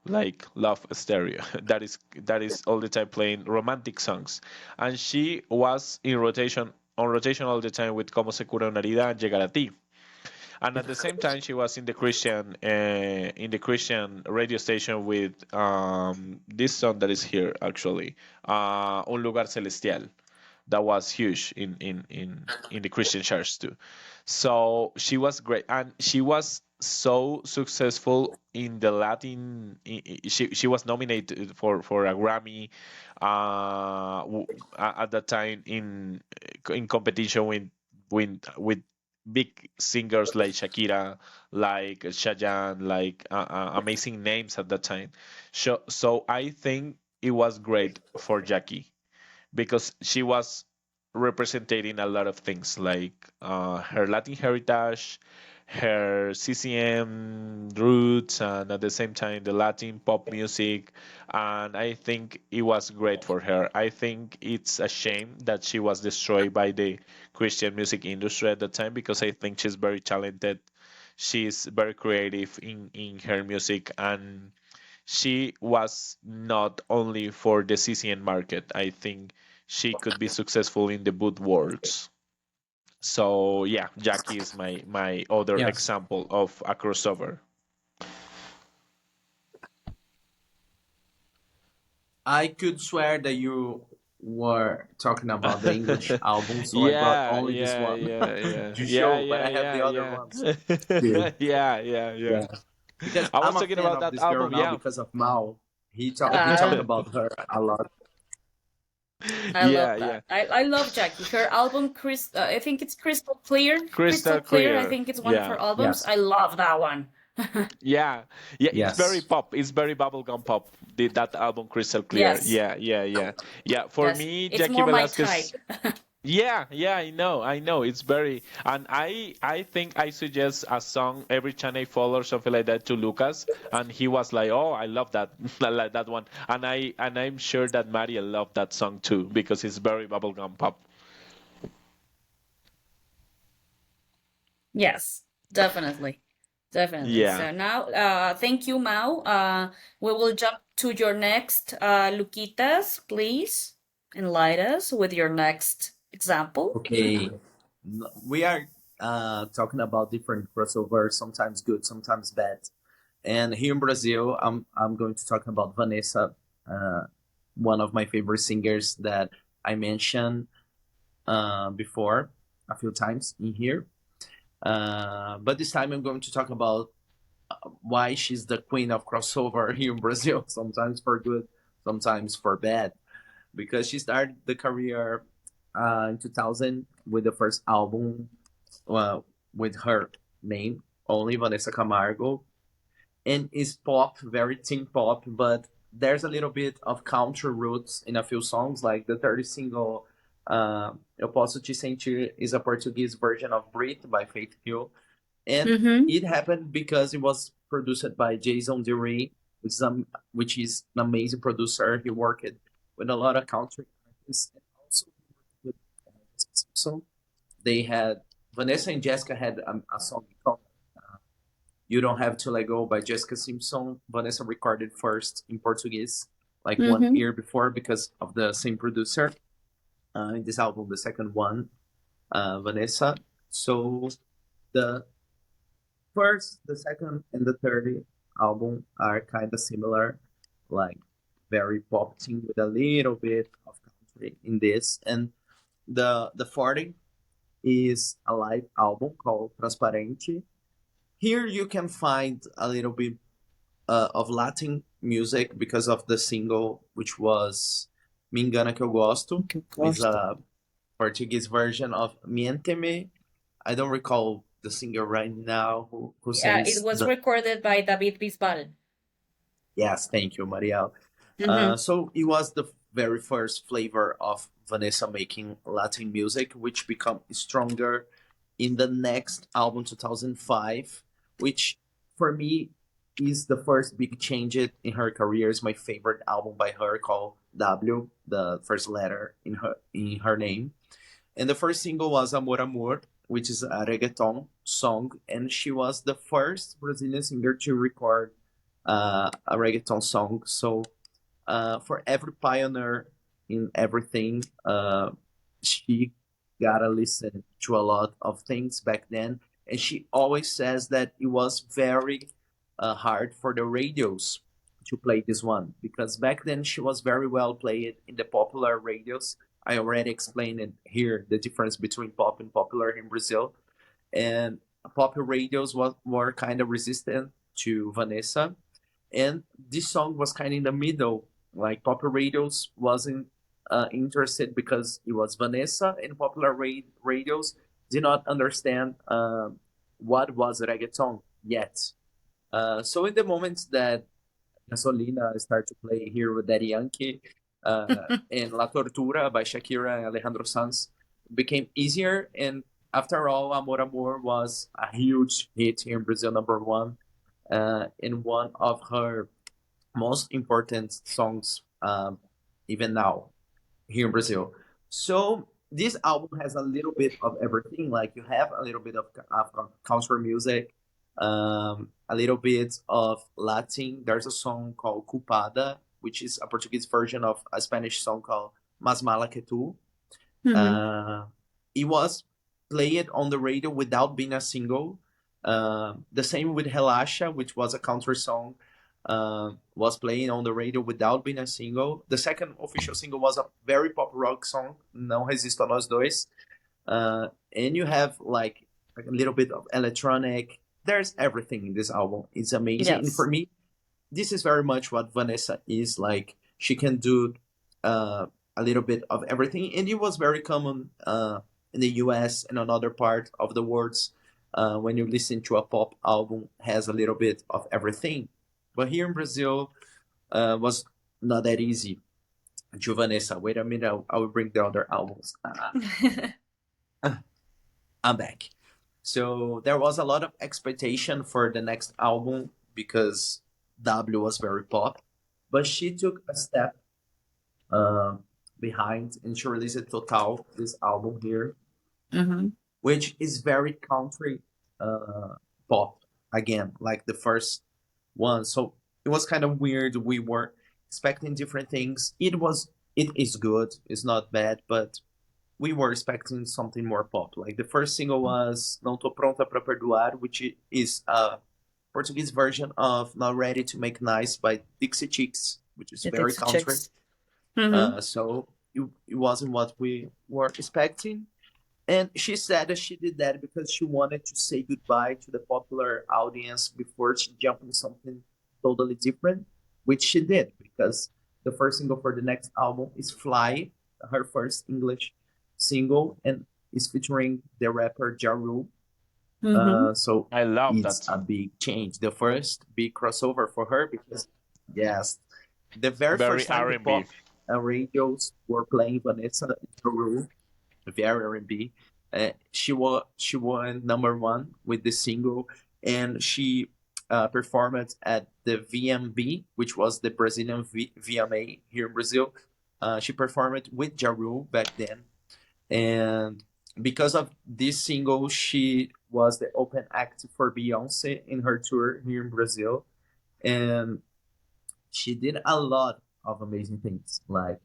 [SPEAKER 4] like Love Stereo. That is all the time playing romantic songs, and she was in rotation on rotation all the time with Como se cura una herida and Llegar a ti. And at the same time, she was in the Christian radio station with this song that is here actually, Un lugar celestial. That was huge in the Christian church too. So she was great, and she was so successful in the Latin. She was nominated for a Grammy at that time in competition with big singers like Shakira, like Chayanne, like amazing names at that time. So I think it was great for Jackie because she was representing a lot of things like her Latin heritage, her CCM roots, and at the same time the Latin pop music. And I think it was great for her. I think it's a shame that she was destroyed by the Christian music industry at the time because I think she's very talented. She's very creative in her music, and she was not only for the CCN market. I think she could be successful in the both worlds. So yeah, Jackie is my other
[SPEAKER 3] Yes.
[SPEAKER 4] example of a crossover.
[SPEAKER 3] I could swear that you were talking about the English album, so I brought
[SPEAKER 4] Yeah,
[SPEAKER 3] only this
[SPEAKER 4] yeah,
[SPEAKER 3] one
[SPEAKER 4] yeah, yeah,
[SPEAKER 3] to
[SPEAKER 4] yeah,
[SPEAKER 3] show, but
[SPEAKER 4] yeah,
[SPEAKER 3] I have the
[SPEAKER 4] yeah,
[SPEAKER 3] other
[SPEAKER 4] yeah,
[SPEAKER 3] ones too.
[SPEAKER 4] yeah, yeah, yeah.
[SPEAKER 3] Yeah, because
[SPEAKER 4] I was
[SPEAKER 3] I'm a
[SPEAKER 4] talking
[SPEAKER 3] fan
[SPEAKER 4] about
[SPEAKER 3] of
[SPEAKER 4] that
[SPEAKER 3] this girl
[SPEAKER 4] album.
[SPEAKER 3] now
[SPEAKER 4] Yeah,
[SPEAKER 3] because of Mao. He talked
[SPEAKER 2] Uh,
[SPEAKER 3] about her a lot.
[SPEAKER 2] I love
[SPEAKER 4] yeah, yeah.
[SPEAKER 2] that. I love Jackie. Her album, I think it's Crystal Clear. Crystal
[SPEAKER 4] Crystal
[SPEAKER 2] Clear. I
[SPEAKER 4] clear.
[SPEAKER 2] think it's one of
[SPEAKER 4] Yeah,
[SPEAKER 2] her albums.
[SPEAKER 3] Yes,
[SPEAKER 2] I love that one.
[SPEAKER 4] yeah, yeah. It's very
[SPEAKER 3] yes,
[SPEAKER 4] pop. It's very bubblegum pop. That album, Crystal Clear.
[SPEAKER 2] Yes.
[SPEAKER 4] Yeah, yeah, yeah, yeah. For
[SPEAKER 2] Yes.
[SPEAKER 4] me,
[SPEAKER 2] It's
[SPEAKER 4] Jackie
[SPEAKER 2] more my type.
[SPEAKER 4] Velasquez. Yeah, yeah, I know. It's very, and I think I suggest a song every time I follow or something like that to Lucas, and he was like, "Oh, I love that, I like that one," and I'm sure that Maria loved that song too because it's very bubblegum pop.
[SPEAKER 2] Yes, definitely. Definitely.
[SPEAKER 4] Yeah.
[SPEAKER 2] So now, thank you, Mao. We will jump to your next, Luquitas, please enlighten us with your next example.
[SPEAKER 3] Okay, we are talking about different crossovers, sometimes good, sometimes bad. And here in Brazil, I'm going to talk about Vanessa, uh, one of my favorite singers that I mentioned before a few times in here. But this time I'm going to talk about why she's the queen of crossover here in Brazil, sometimes for good, sometimes for bad. Because she started the career in 2000 with the first album with her name only, Vanessa Camargo, and is pop, very teen pop, but there's a little bit of country roots in a few songs, like the third single, Eu Posso Te Sentir, is a Portuguese version of Breathe by Faith Hill. And
[SPEAKER 2] Mm-hmm.
[SPEAKER 3] it happened because it was produced by Jason Derulo, which is an amazing producer. He worked with a lot of country artists and also with Jessica Simpson. They had Vanessa and Jessica had a song called "You Don't Have to Let Go" by Jessica Simpson. Vanessa recorded first in Portuguese, like one
[SPEAKER 2] Mm-hmm.
[SPEAKER 3] year before, because of the same producer. In this album, the second one, Vanessa. So the first, the second, and the third album are kind of similar, like very pop thing with a little bit of country in this. And the 40 is a live album called Transparente. Here you can find a little bit of Latin music because of the single, which was Me Engana Que Eu Gosto, is
[SPEAKER 2] Gosto.
[SPEAKER 3] a Portuguese version of Miénteme. I don't recall the singer right now who
[SPEAKER 2] Yeah, it
[SPEAKER 3] sings
[SPEAKER 2] was
[SPEAKER 3] the.
[SPEAKER 2] recorded by David Bisbal.
[SPEAKER 3] Yes, thank you, Marielle.
[SPEAKER 2] Mm-hmm.
[SPEAKER 3] So it was the very first flavor of Vanessa making Latin music, which became stronger in the next album, 2005, which for me is the first big change in her career. Is my favorite album by her called W, the first letter in her name. And the first single was Amor Amor, which is a reggaeton song, and she was the first Brazilian singer to record a reggaeton song. So for every pioneer in everything, she gotta listen to a lot of things back then. And she always says that it was very hard for the radios to play this one because back then she was very well played in the popular radios. I already explained it here the difference between pop and popular in Brazil. And pop radios were kind of resistant to Vanessa, and this song was kind of in the middle. Like popular radios wasn't interested because it was Vanessa, and popular radios did not understand what was reggaeton yet. So in the moments that Gasolina started to play here with Daddy Yankee and La Tortura by Shakira and Alejandro Sanz became easier. And after all, Amor Amor was a huge hit here in Brazil, number one, in one of her most important songs, even now here in Brazil. So this album has a little bit of everything. Like you have a little bit of country music, a little bit of Latin. There's a song called Culpada, which is a Portuguese version of a Spanish song called Mas Mala Que Tu.
[SPEAKER 2] Mm-hmm.
[SPEAKER 3] Uh, it was played on the radio without being a single. The same with Relaxa, which was a country song, was playing on the radio without being a single. The second official single was a very pop rock song, Não Resisto a Nós Dois. And you have like a little bit of electronic. There's everything in this album. It's amazing. And for
[SPEAKER 2] Yes.
[SPEAKER 3] me, this is very much what Vanessa is like. She can do a little bit of everything, and it was very common in the U.S. and another part of the world when you listen to a pop album has a little bit of everything. But here in Brazil, was not that easy. to Vanessa. Wait a minute, I will bring the other albums. I'm back. So there was a lot of expectation for the next album because W was very pop, but she took a step uh, behind and she released Total, this album here,
[SPEAKER 2] Mm-hmm.
[SPEAKER 3] which is very country uh, pop again, like the first one. So it was kind of weird. We were expecting different things. It is good. It's not bad, but we were expecting something more pop. Like the first single was Não Tô Pronta Pra Perdoar, which is a Portuguese version of Not Ready to Make Nice by Dixie Chicks, which is
[SPEAKER 2] The
[SPEAKER 3] very
[SPEAKER 2] Dixie
[SPEAKER 3] country.
[SPEAKER 2] Chicks. Mm-hmm.
[SPEAKER 3] So it wasn't what we were expecting. And she said that she did that because she wanted to say goodbye to the popular audience before she jumped into something totally different, which she did because the first single for the next album is Fly, her first English single, and is featuring the rapper Ja Rule.
[SPEAKER 2] Mm-hmm.
[SPEAKER 3] So
[SPEAKER 4] I love that
[SPEAKER 3] it's a
[SPEAKER 4] song.
[SPEAKER 3] big change. The first big crossover for her because, yes, the very
[SPEAKER 4] Very
[SPEAKER 3] first time the
[SPEAKER 4] R&B.
[SPEAKER 3] pop radios were playing Vanessa Ja Rule, very R&B. She won number one with the single, and she performed at the VMB, which was the Brazilian VMA here in Brazil. She performed with Ja Rule back then, and because of this single, she was the open act for Beyonce in her tour here in Brazil, and she did a lot of amazing things. Like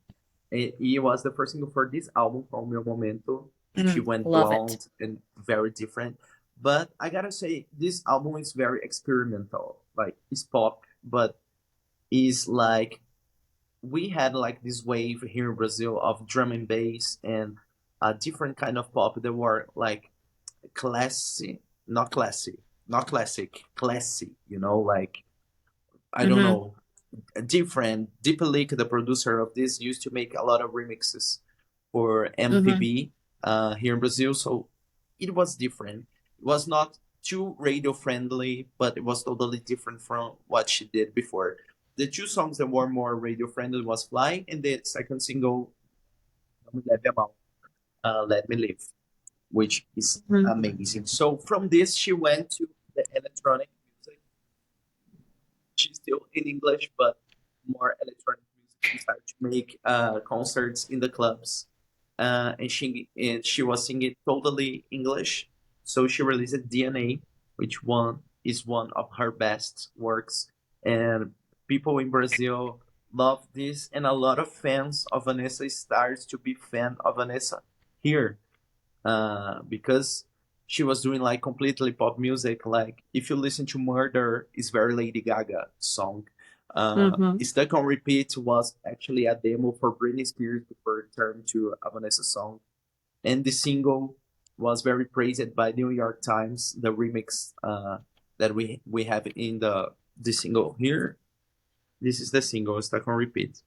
[SPEAKER 3] it was the first single for this album called Meu Momento. She went
[SPEAKER 2] Love it.
[SPEAKER 3] blonde and very different. But I gotta say, this album is very experimental. Like it's pop, but is like we had like this wave here in Brazil of drum and bass and a different kind of pop that were like classy, not classic, classy. Like I don't
[SPEAKER 2] Mm-hmm.
[SPEAKER 3] know, different. Deep Leak, the producer of this, used to make a lot of remixes for
[SPEAKER 2] Mm-hmm.
[SPEAKER 3] MPB here in Brazil, so it was different. It was not too radio friendly, but it was totally different from what she did before. The two songs that were more radio friendly was Fly and the second single, Não Me Leve a Mal, Let Me Live, which is amazing. So from this, she went to the electronic music. She's still in English, but more electronic music. She started to make concerts in the clubs, and she was singing totally English. So she released DNA, which one is one of her best works, and people in Brazil love this, and a lot of fans of Vanessa starts to be fan of Vanessa here because she was doing like completely pop music. Like if you listen to Murder, it's very Lady Gaga song.
[SPEAKER 2] Mm-hmm.
[SPEAKER 3] Stuck on Repeat was actually a demo for Britney Spears before it turned to a Vanessa song, and the single was very praised by New York Times. The remix that we have in the single here. This is the single Stuck on Repeat,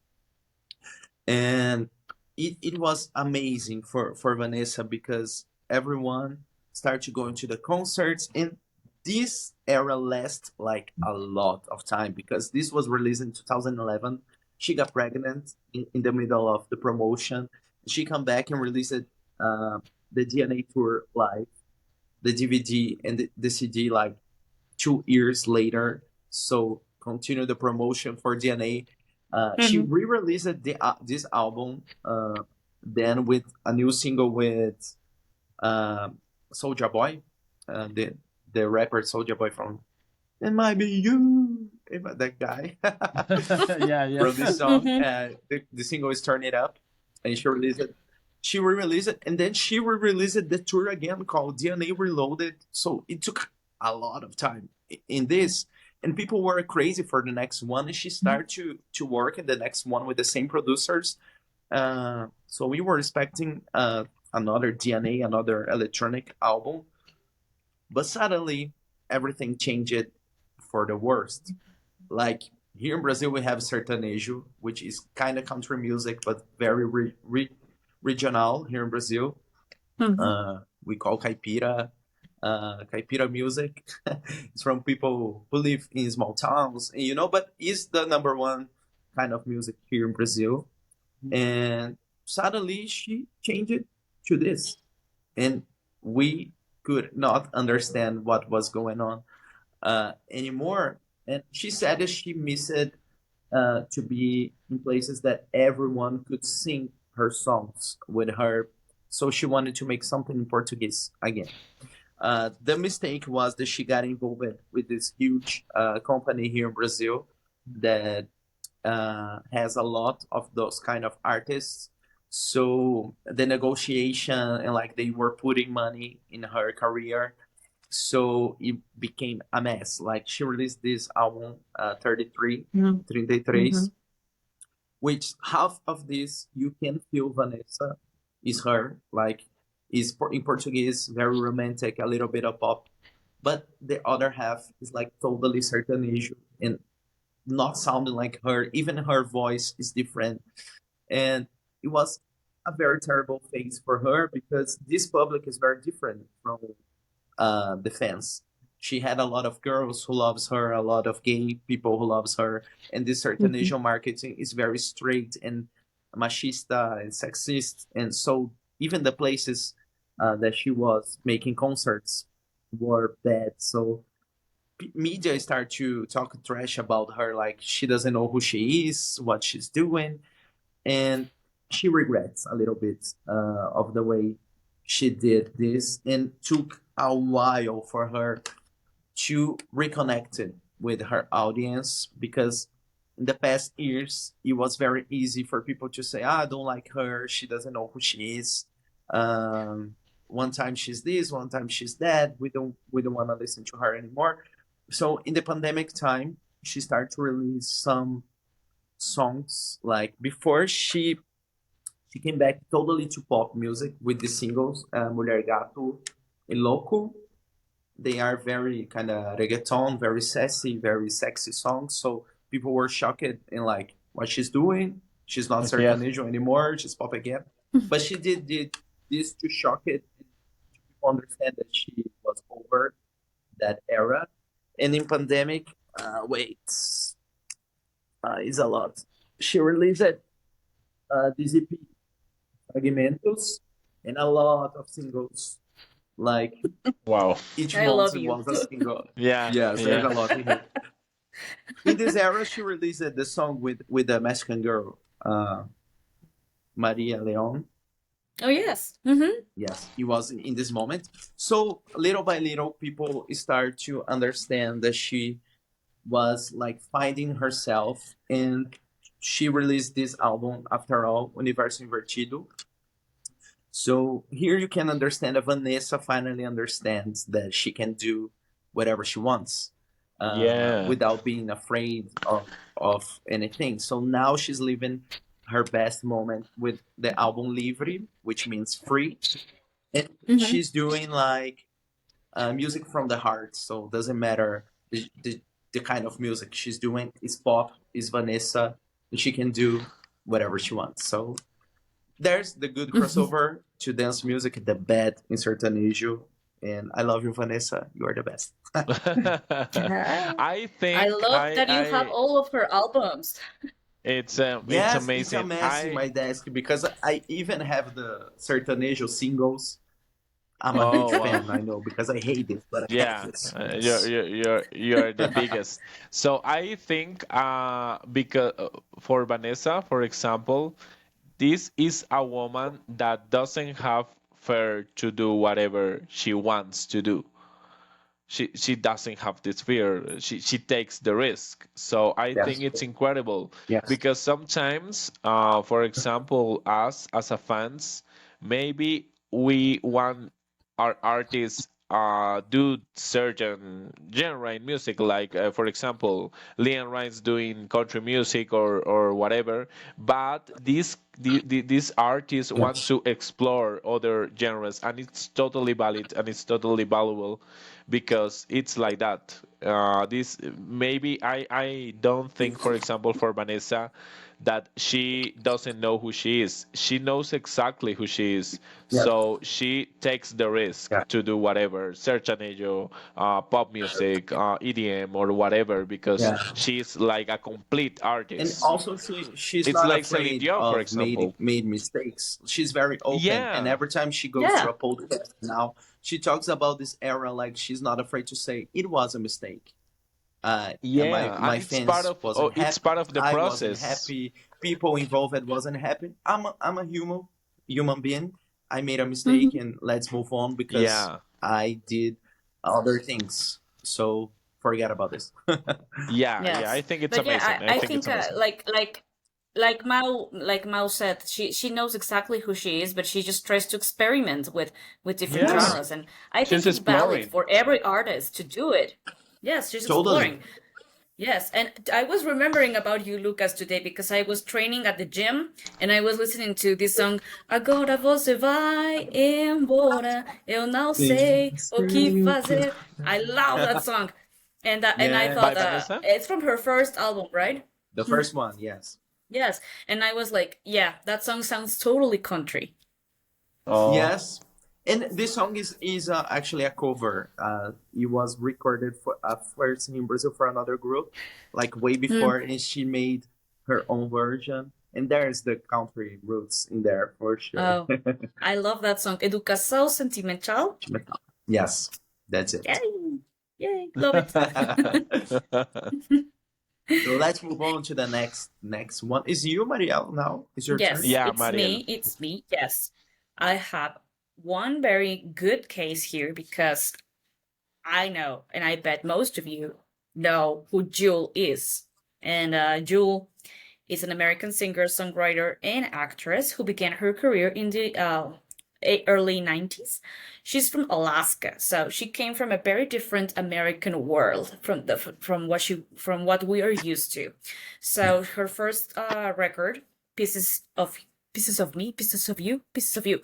[SPEAKER 3] and it was amazing for Vanessa because everyone started to go into the concerts, and this era lasts like a lot of time because this was released in 2011. She got pregnant in the middle of the promotion. She come back and released the DNA tour live, the DVD and the CD like 2 years later. So continue the promotion for DNA. She
[SPEAKER 2] Mm-hmm.
[SPEAKER 3] re-released this album then with a new single with uh, Soulja Boy, the rapper Soulja Boy from "It Might Be You," that guy
[SPEAKER 5] Yeah, yeah.
[SPEAKER 3] from this song.
[SPEAKER 2] Mm-hmm.
[SPEAKER 3] The single is "Turn It Up," and she released it. She re-released it, and then she re-released the tour again called DNA Reloaded. So it took a lot of time in this, and people were crazy for the next one. And she started to work in the next one with the same producers. So we were expecting another DNA, another electronic album, but suddenly everything changed for the worst. Like here in Brazil, we have sertanejo, which is kind of country music, but very regional here in Brazil.
[SPEAKER 2] Mm-hmm.
[SPEAKER 3] We call caipira. Caipira music. It's from people who live in small towns, but is the number one kind of music here in Brazil. And suddenly she changed it to this, and we could not understand what was going on anymore. And she said that she missed to be in places that everyone could sing her songs with her. So she wanted to make something in Portuguese again. The mistake was that she got involved with this huge company here in Brazil that has a lot of those kind of artists. So the negotiation and like they were putting money in her career, so it became a mess. Like she released this album, 33,
[SPEAKER 5] Mhm.
[SPEAKER 3] 33,
[SPEAKER 5] Mhm.
[SPEAKER 3] which half of this you can feel Vanessa is her, like is in Portuguese, very romantic, a little bit of pop, but the other half is like totally sertanejo and not sounding like her. Even her voice is different, and it was a very terrible phase for her because this public is very different from the fans. She had a lot of girls who loves her, a lot of gay people who loves her, and this certain
[SPEAKER 5] Mhm.
[SPEAKER 3] Asian marketing is very straight and machista and sexist, and so even the places that she was making concerts were bad. So media start to talk trash about her, like she doesn't know who she is, what she's doing, and she regrets a little bit of the way she did this, and took a while for her to reconnect it with her audience because in the past years it was very easy for people to say, ah, I don't like her, she doesn't know who she is. um, One time she's this, one time she's that, we don't want to listen to her anymore. So in the pandemic time she started to release some songs. Like before she came back totally to pop music with the singles, Mulher Gato e Louco. They are very kind of reggaeton, very sassy, very sexy songs. So people were shocked and like, what she's doing? She's not
[SPEAKER 5] Yeah.
[SPEAKER 3] sertanejo anymore. She's pop again. But she did this to shock it and people understand that she was over that era. And in pandemic, wait, is a lot. She released this EP, Fragmentos, and a lot of singles. Like
[SPEAKER 4] Wow.
[SPEAKER 3] each
[SPEAKER 2] I
[SPEAKER 3] month
[SPEAKER 2] love
[SPEAKER 3] it
[SPEAKER 2] you.
[SPEAKER 3] was a single.
[SPEAKER 4] Yeah,
[SPEAKER 3] Yes, there's
[SPEAKER 4] yeah.
[SPEAKER 3] a lot in here. In this era, she released the song with the Mexican girl, Maria Leon.
[SPEAKER 2] Oh yes. Mm-hmm.
[SPEAKER 3] Yes, it was in this moment. So little by little, people start to understand that she was like finding herself, and she released this album after all, Universo Invertido. So here you can understand that Vanessa finally understands that she can do whatever she wants
[SPEAKER 4] Yeah.
[SPEAKER 3] without being afraid of anything. So now she's living her best moment with the album Livre, which means free. And
[SPEAKER 2] Mm-hmm.
[SPEAKER 3] she's doing like music from the heart. So it doesn't matter the kind of music she's doing. Is pop, is Vanessa, and she can do whatever she wants. So there's the good crossover to dance music, the bad in certain issue. And I love you, Vanessa. You are the best.
[SPEAKER 4] I
[SPEAKER 2] I
[SPEAKER 4] think
[SPEAKER 2] love that you have all of her albums.
[SPEAKER 4] it's
[SPEAKER 3] Yes, it's a
[SPEAKER 4] amazing.
[SPEAKER 3] mess in my desk because I even have the Sertanejo singles. I'm a huge
[SPEAKER 4] Oh wow.
[SPEAKER 3] fan, I know, because I hate it, but I have
[SPEAKER 4] Yeah,
[SPEAKER 3] this.
[SPEAKER 4] you're the biggest. So I think because for Vanessa, for example, this is a woman that doesn't have fear to do whatever she wants to do. She doesn't have this fear. She takes the risk. So I think
[SPEAKER 3] Yes,
[SPEAKER 4] it's incredible
[SPEAKER 3] yes,
[SPEAKER 4] because sometimes, for example, us as a fans, maybe we want our artists do certain genre in music, like for example, Leon Rimes doing country music or whatever. But these artists want
[SPEAKER 3] yes.
[SPEAKER 4] to explore other genres, and it's totally valid and it's totally valuable because it's like that. This maybe I don't think, for example, for Vanessa that she doesn't know who she is. She knows exactly who she is.
[SPEAKER 3] Yeah.
[SPEAKER 4] So she takes the risk
[SPEAKER 3] Yeah.
[SPEAKER 4] to do whatever, sertanejo, pop music, EDM, or whatever, because
[SPEAKER 3] Yeah.
[SPEAKER 4] she's like a complete
[SPEAKER 3] And
[SPEAKER 4] artist.
[SPEAKER 3] also she's
[SPEAKER 4] It's
[SPEAKER 3] not
[SPEAKER 4] like Celine
[SPEAKER 3] afraid
[SPEAKER 4] Dion, for
[SPEAKER 3] of
[SPEAKER 4] example.
[SPEAKER 3] made mistakes. She's very open, and
[SPEAKER 4] Yeah,
[SPEAKER 3] every time she goes to
[SPEAKER 2] Yeah.
[SPEAKER 3] a podcast now, she talks about this era like she's not afraid to say it was a mistake. And
[SPEAKER 4] yeah,
[SPEAKER 3] my
[SPEAKER 4] and
[SPEAKER 3] fans wasn't
[SPEAKER 4] it's
[SPEAKER 3] happy.
[SPEAKER 4] part of the
[SPEAKER 3] I wasn't
[SPEAKER 4] process.
[SPEAKER 3] happy. People involved wasn't happy. I'm a human being. I made a mistake,
[SPEAKER 2] Mhm.
[SPEAKER 3] and let's move on because
[SPEAKER 4] Yeah,
[SPEAKER 3] I did other things. So forget about this.
[SPEAKER 4] yeah. I
[SPEAKER 2] Yes,
[SPEAKER 4] think it's
[SPEAKER 2] but yeah,
[SPEAKER 4] amazing. I
[SPEAKER 2] I
[SPEAKER 4] think it's
[SPEAKER 2] think
[SPEAKER 4] amazing.
[SPEAKER 2] like Mao said, she knows exactly who she is, but she just tries to experiment with different
[SPEAKER 3] Yes,
[SPEAKER 4] Yeah,
[SPEAKER 2] genres, and I think
[SPEAKER 4] she's
[SPEAKER 2] it's valid
[SPEAKER 4] exploring.
[SPEAKER 2] for every artist to do it. Yes, she's
[SPEAKER 3] totally.
[SPEAKER 2] exploring. Yes, and I was remembering about you, Lucas, today because I was training at the gym and I was listening to this song. Agora você vai embora, eu não sei o que fazer. I love that song, and I
[SPEAKER 3] Yeah,
[SPEAKER 2] thought
[SPEAKER 4] By Vanessa?
[SPEAKER 2] it's from her first album, right?
[SPEAKER 3] the first one, yes.
[SPEAKER 2] Yes, and I was like, yeah, that song sounds totally country.
[SPEAKER 4] Oh,
[SPEAKER 3] Yes, and this song is actually a cover. It was recorded for first in Brazil for another group, like way before, and she made her own version. And there's the country roots in there for sure.
[SPEAKER 2] Oh, I love that song. Educação Sentimental.
[SPEAKER 3] Yes, that's it.
[SPEAKER 2] Yay, yay, love it.
[SPEAKER 3] So let's move on to the next one. Is you, Marielle, now? Is your
[SPEAKER 2] Yes,
[SPEAKER 3] turn?
[SPEAKER 4] Yeah,
[SPEAKER 2] it's
[SPEAKER 4] Mariel.
[SPEAKER 2] me. It's me. Yes. I have one very good case here because I know, and I bet most of you know who Jewel is. And Jewel is an American singer, songwriter, and actress who began her career in the early 90s. She's from Alaska, so she came from a very different American world from what we are used to. So her first record, pieces of me, pieces of you, pieces of you,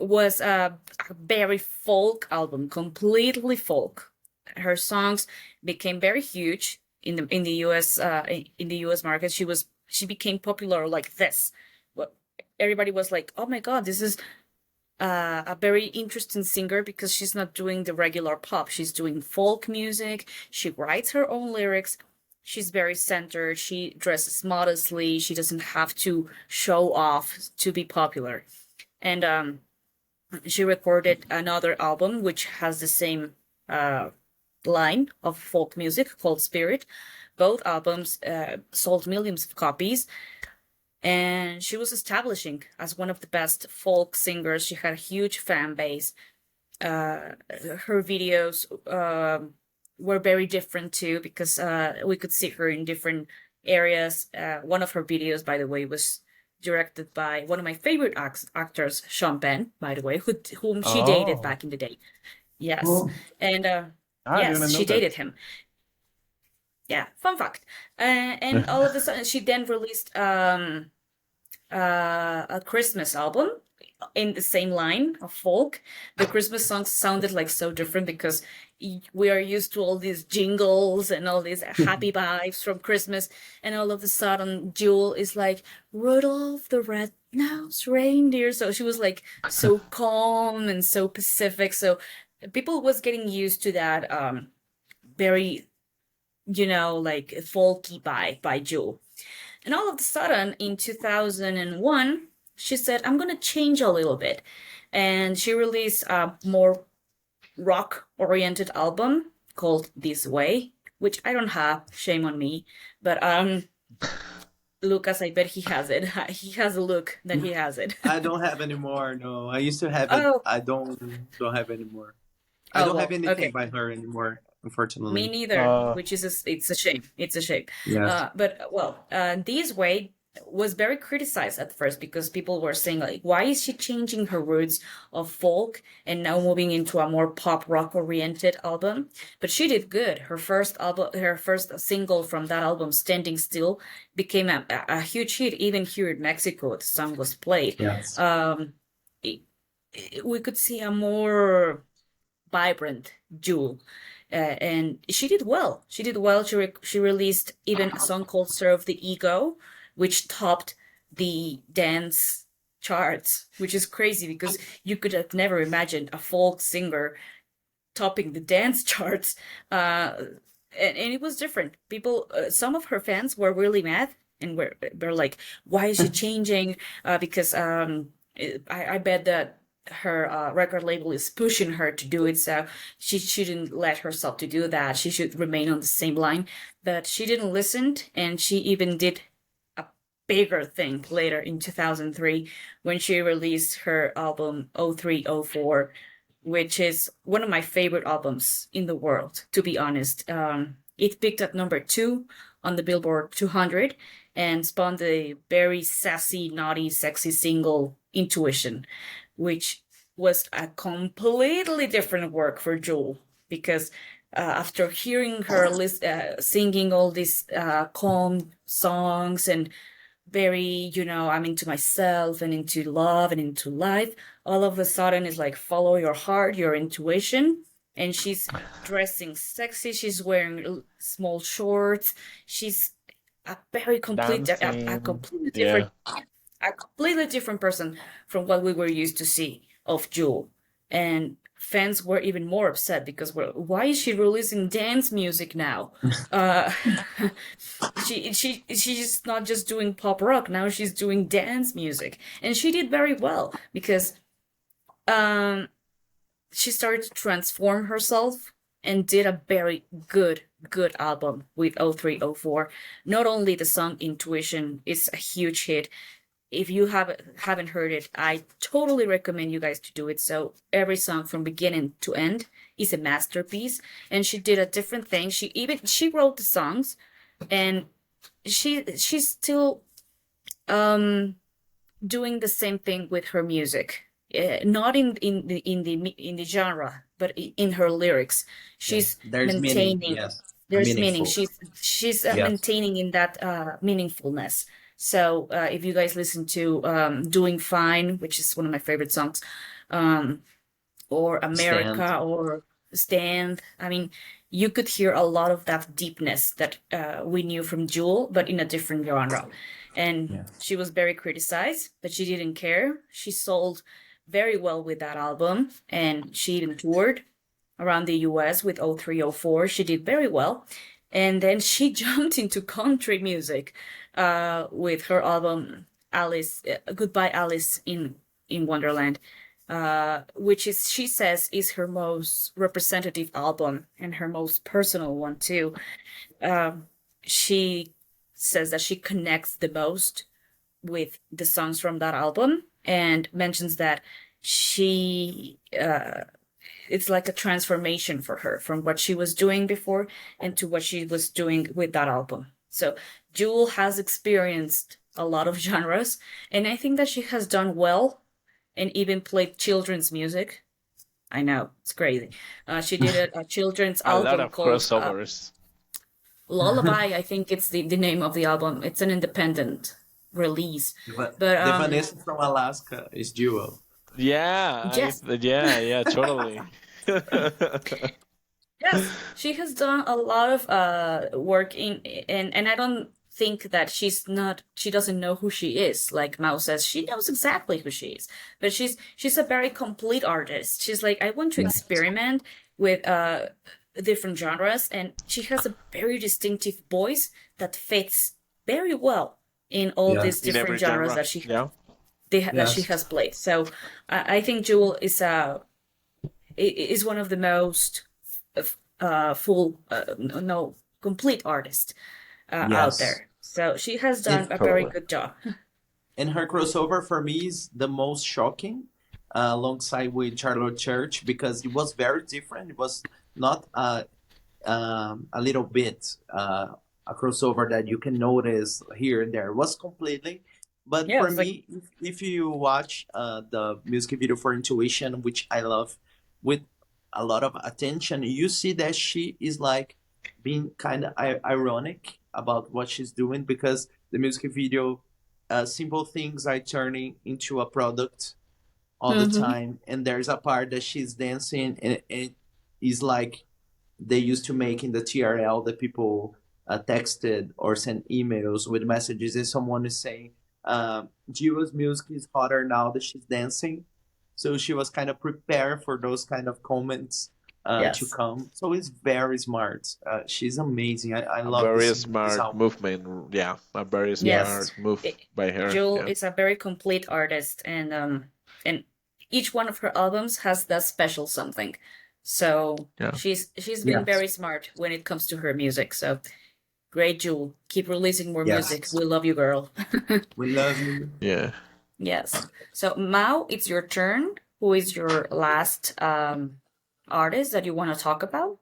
[SPEAKER 2] was a very folk album, completely folk. Her songs became very huge in the US in the US market. She became popular like this. Well, everybody was like, "Oh my God, this is a very interesting singer because she's not doing the regular pop. She's doing folk music. She writes her own lyrics. She's very centered. She dresses modestly. She doesn't have to show off to be popular." And she recorded another album which has the same line of folk music called Spirit. Both albums sold millions of copies, and she was establishing as one of the best folk singers. She had a huge fan base. Her videos were very different too because we could see her in different areas. One of her videos, by the way, was directed by one of my favorite actors, Sean Penn, by the way, whom she dated
[SPEAKER 5] Oh,
[SPEAKER 2] back in the day. Yes,
[SPEAKER 3] Oh,
[SPEAKER 2] and
[SPEAKER 5] I
[SPEAKER 2] yes,
[SPEAKER 5] didn't
[SPEAKER 2] she
[SPEAKER 5] know that.
[SPEAKER 2] dated him. Yeah, fun fact. And all of a sudden, she then released a Christmas album in the same line of folk. The Christmas songs sounded like so different because we are used to all these jingles and all these happy vibes from Christmas, and all of a sudden, Jewel is like Rudolph the Red-Nosed Reindeer. So she was like so calm and so pacific. So people was getting used to that very like folky by Jewel. And all of a sudden, in 2001, she said, I'm going to change a little bit. And she released a more rock-oriented album called This Way, which I don't have, shame on me. But Lucas, I bet he has it. He has a look that he has it.
[SPEAKER 3] I don't have anymore. No, I used to have it.
[SPEAKER 2] Oh,
[SPEAKER 3] I don't have anymore. I
[SPEAKER 2] oh
[SPEAKER 3] don't have
[SPEAKER 2] well,
[SPEAKER 3] anything
[SPEAKER 2] okay.
[SPEAKER 3] by her anymore,
[SPEAKER 2] Me
[SPEAKER 3] unfortunately.
[SPEAKER 2] neither, which is it's a shame. It's a shame.
[SPEAKER 3] Yes.
[SPEAKER 2] This Way was very criticized at first because people were saying like, why is she changing her roots of folk and now moving into a more pop rock oriented album? But she did good. Her first single from that album, Standing Still, became a huge hit. Even here in Mexico, the song was played.
[SPEAKER 3] Yes.
[SPEAKER 2] We could see a more vibrant Jewel. and she did well. She did well. She released even a song called "Serve the Ego," which topped the dance charts, which is crazy because you could have never imagined a folk singer topping the dance charts. And it was different. People, some of her fans were really mad and were like, "Why is she changing?" Because I bet that her record label is pushing her to do it, so she shouldn't let herself to do that. She should remain on the same line. But she didn't listen, and she even did a bigger thing later in 2003 when she released her album 0304, which is one of my favorite albums in the world, to be honest. It peaked at number 2 on the Billboard 200 and spawned the very sassy, naughty, sexy single Intuition, which was a completely different work for Jewel because after hearing her singing all these calm songs and very, I'm into myself and into love and into life, all of a sudden it's like follow your heart, your intuition. And she's dressing sexy, she's wearing small shorts, she's a very complete, a
[SPEAKER 4] Dancing.
[SPEAKER 2] completely
[SPEAKER 4] Yeah.
[SPEAKER 2] different, a completely different person from what we were used to see of Jewel. And fans were even more upset because why is she releasing dance music now? uh, she's not just doing pop rock now; she's doing dance music, and she did very well because um she started to transform herself and did a very good album with 0304. Not only the song Intuition is a huge hit. If you haven't heard it, I totally recommend you guys to do it. So every song from beginning to end is a masterpiece, and she did a different thing. She wrote the songs, and she's still doing the same thing with her music. Not in the genre, but in her lyrics. She's
[SPEAKER 3] There's meaning.
[SPEAKER 2] maintaining.
[SPEAKER 3] Yes.
[SPEAKER 2] There's meaning.
[SPEAKER 3] Meaningful.
[SPEAKER 2] She's
[SPEAKER 3] Yes.
[SPEAKER 2] maintaining in that meaningfulness. So if you guys listen to "Doing Fine," which is one of my favorite songs, or "America"
[SPEAKER 3] Stand.
[SPEAKER 2] or "Stand," I mean, you could hear a lot of that deepness that we knew from Jewel, but in a different genre. And
[SPEAKER 3] Yeah.
[SPEAKER 2] she was very criticized, but she didn't care. She sold very well with that album, and she even toured around the US with 0304. She did very well. And then she jumped into country music with her album Alice, Goodbye Alice in Wonderland, which is, she says, is her most representative album and her most personal one too. She says that she connects the most with the songs from that album and mentions that she it's like a transformation for her from what she was doing before and to what she was doing with that album. So Jewel has experienced a lot of genres, and I think that she has done well and even played children's music. I know, it's crazy. She did a children's
[SPEAKER 4] A lot
[SPEAKER 2] album
[SPEAKER 4] of
[SPEAKER 2] called
[SPEAKER 4] crossovers.
[SPEAKER 2] Lullaby, I think it's the name of the album. It's an independent release.
[SPEAKER 3] But
[SPEAKER 2] But
[SPEAKER 3] the Vanessa from Alaska is Jewel.
[SPEAKER 4] Yeah,
[SPEAKER 2] Yes.
[SPEAKER 4] yeah, totally.
[SPEAKER 2] Yes, she has done a lot of work and I don't think that she doesn't know who she is. Like Mao says, she knows exactly who she is. But she's a very complete artist. She's like, I want to experiment with different genres, and she has a very distinctive voice that fits very well in all
[SPEAKER 3] Yeah.
[SPEAKER 2] these
[SPEAKER 4] In every
[SPEAKER 2] different genres
[SPEAKER 4] genre.
[SPEAKER 2] that she
[SPEAKER 4] Yeah.
[SPEAKER 2] that she
[SPEAKER 3] Yes.
[SPEAKER 2] has played. So I think Jewel is one of the most full, no, complete artist out
[SPEAKER 3] Yes.
[SPEAKER 2] there. So she has done a very
[SPEAKER 4] Totally.
[SPEAKER 2] good job.
[SPEAKER 3] And her crossover for me is the most shocking, alongside with Charlotte Church, because it was very different. It was not a little bit a crossover that you can notice here and there. It was completely. But
[SPEAKER 2] Yeah,
[SPEAKER 3] for
[SPEAKER 2] it's like,
[SPEAKER 3] me, if you watch the music video for Intuition, which I love, with a lot of attention, you see that she is like being kind of ironic about what she's doing, because the music video, simple things are turning into a product all the
[SPEAKER 2] mhm.
[SPEAKER 3] time. And there's a part that she's dancing, and it is like they used to make in the TRL that people texted or sent emails with messages, and someone is saying, Jiwa's music is hotter now that she's dancing. So she was kind of prepared for those kind of comments to
[SPEAKER 2] Yes.
[SPEAKER 3] come. So it's very smart. She's amazing. I
[SPEAKER 4] A
[SPEAKER 3] love
[SPEAKER 4] very
[SPEAKER 3] this
[SPEAKER 4] smart
[SPEAKER 3] album.
[SPEAKER 4] movement. Yeah, a very
[SPEAKER 2] Yes.
[SPEAKER 3] Yes.
[SPEAKER 4] smart move
[SPEAKER 2] It,
[SPEAKER 4] by her.
[SPEAKER 2] Jewel
[SPEAKER 4] Yeah.
[SPEAKER 2] is a very complete artist, and each one of her albums has that special something. So
[SPEAKER 4] Yeah.
[SPEAKER 2] she's been
[SPEAKER 3] Yes.
[SPEAKER 2] very smart when it comes to her music. So great, Jewel. Keep releasing more music.
[SPEAKER 3] Yes.
[SPEAKER 2] We love you, girl.
[SPEAKER 3] We love you.
[SPEAKER 4] Yeah.
[SPEAKER 2] Yes. So Mao, it's your turn. Who is your last artist that you want to talk about?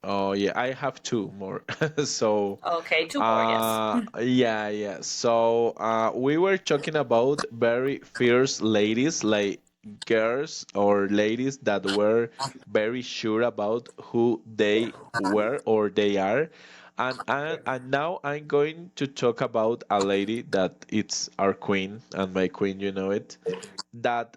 [SPEAKER 4] Oh yeah, I have two more. So
[SPEAKER 2] Okay, two more, yes.
[SPEAKER 4] yeah, yeah. So we were talking about very fierce ladies, like girls or ladies that were very sure about who they were or they are. And now I'm going to talk about a lady that it's our queen and my queen, you know it, that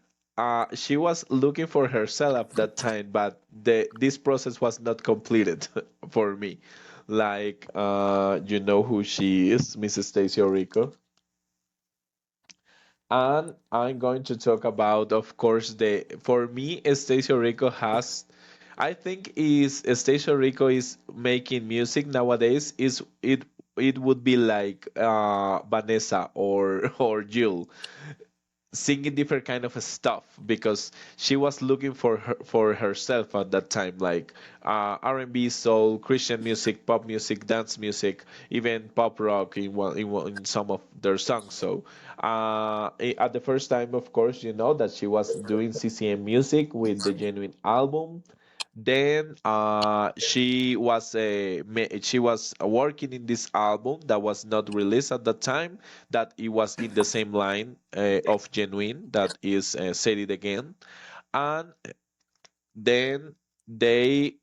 [SPEAKER 4] she was looking for herself at that time, but this process was not completed for me. Like, you know who she is, Mrs. Stacy Orico. And I'm going to talk about, of course, the for me, Stacy Orico has. I think is Stacy Orico is making music nowadays. Is it would be like Vanessa or or Jill singing different kind of stuff because she was looking for herself at that time, like R&B, soul, Christian music, pop music, dance music, even pop rock in some of their songs. So at the first time, of course, you know that she was doing CCM music with the Genuine album. Then she was working in this album that was not released at that time, that it was in the same line of Genuine, that is Say It Again. And then they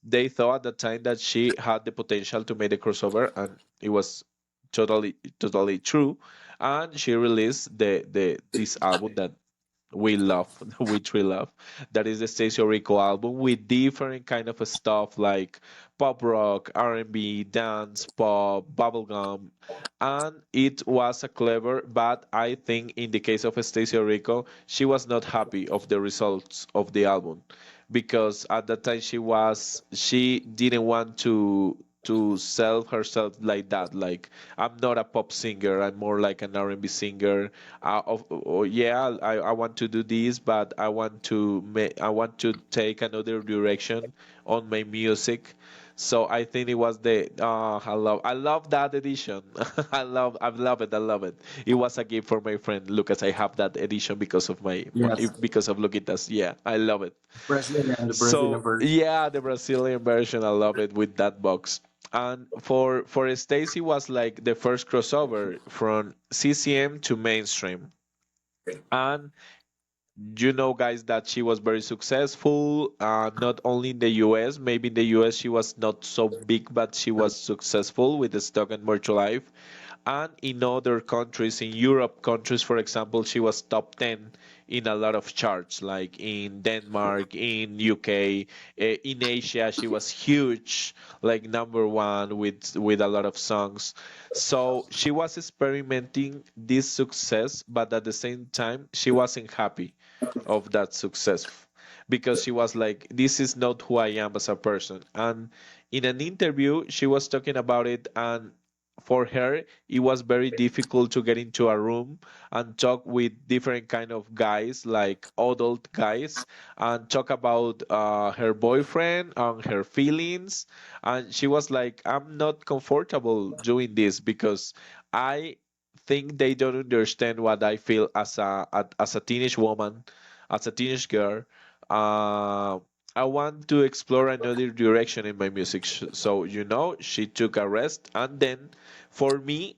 [SPEAKER 4] they thought at the time that she had the potential to make the crossover, and it was totally true. And she released the this album that we love, which we love. That is the Stacio Rico album with different kind of stuff like pop rock, R&B, dance, pop, bubblegum, and it was a clever. But I think in the case of Stacio Rico, she was not happy of the results of the album because at that time she didn't want to sell herself like that. Like, I'm not a pop singer, I'm more like an R&B singer. Yeah, I want to do this, but I want to take another direction on my music. So I think it was the I love that edition. I love it. It was a gift for my friend Lucas. I have that edition because of
[SPEAKER 3] Yes.
[SPEAKER 4] because of Luquitas. Yeah, I love it.
[SPEAKER 3] Brazilian, the Brazilian
[SPEAKER 4] So
[SPEAKER 3] version.
[SPEAKER 4] yeah, the Brazilian version, I love it with that box. And for Stacy was like the first crossover from CCM to mainstream. And you know, guys, that she was very successful, not only in the US. Maybe in the US she was not so big, but she was successful with the stock and merch life. And in other countries, in Europe countries, for example, she was top 10 in a lot of charts, like in Denmark, in UK, in Asia. She was huge, like number one with a lot of songs. So she was experimenting this success, but at the same time, she wasn't happy of that success because she was like, this is not who I am as a person. And in an interview, she was talking about it, and for her it was very difficult to get into a room and talk with different kind of guys, like adult guys, and talk about her boyfriend and her feelings. And she was like, I'm not comfortable doing this because I think they don't understand what I feel as a teenage woman, as a teenage girl. uh, I want to explore another direction in my music. So, you know, she took a rest. And then for me,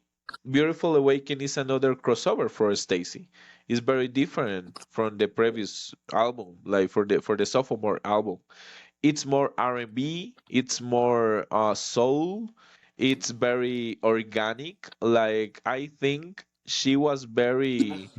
[SPEAKER 4] Beautiful Awakening is another crossover for Stacy. It's very different from the previous album, like for the sophomore album. It's more R&B, it's more soul, it's very organic. Like, I think she was very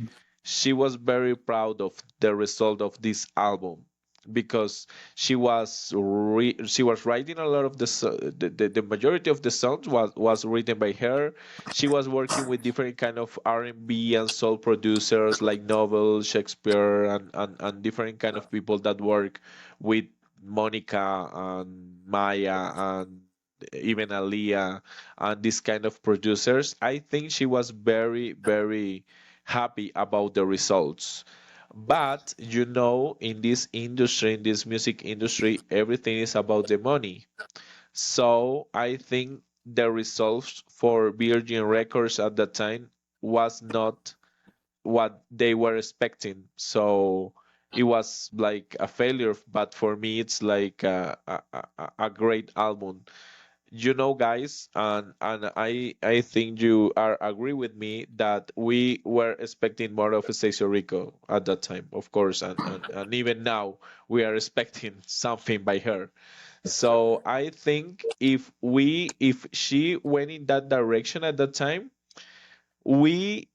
[SPEAKER 4] proud of the result of this album. because she was writing a lot of the majority of the songs was written by her. She was working with different kind of R&B and soul producers like Novel, Shakespeare, and different kind of people that work with Monica and Maya and even Aaliyah and this kind of producers. I think she was very, very happy about the results. But in this industry, in this music industry, everything is about the money. So I think the results for Virgin Records at that time was not what they were expecting. So it was like a failure, but for me, it's like a great album. Guys, and I think you are agree with me that we were expecting more of Stacey Rico at that time, of course, and even now we are expecting something by her. So I think if she went in that direction at that time, we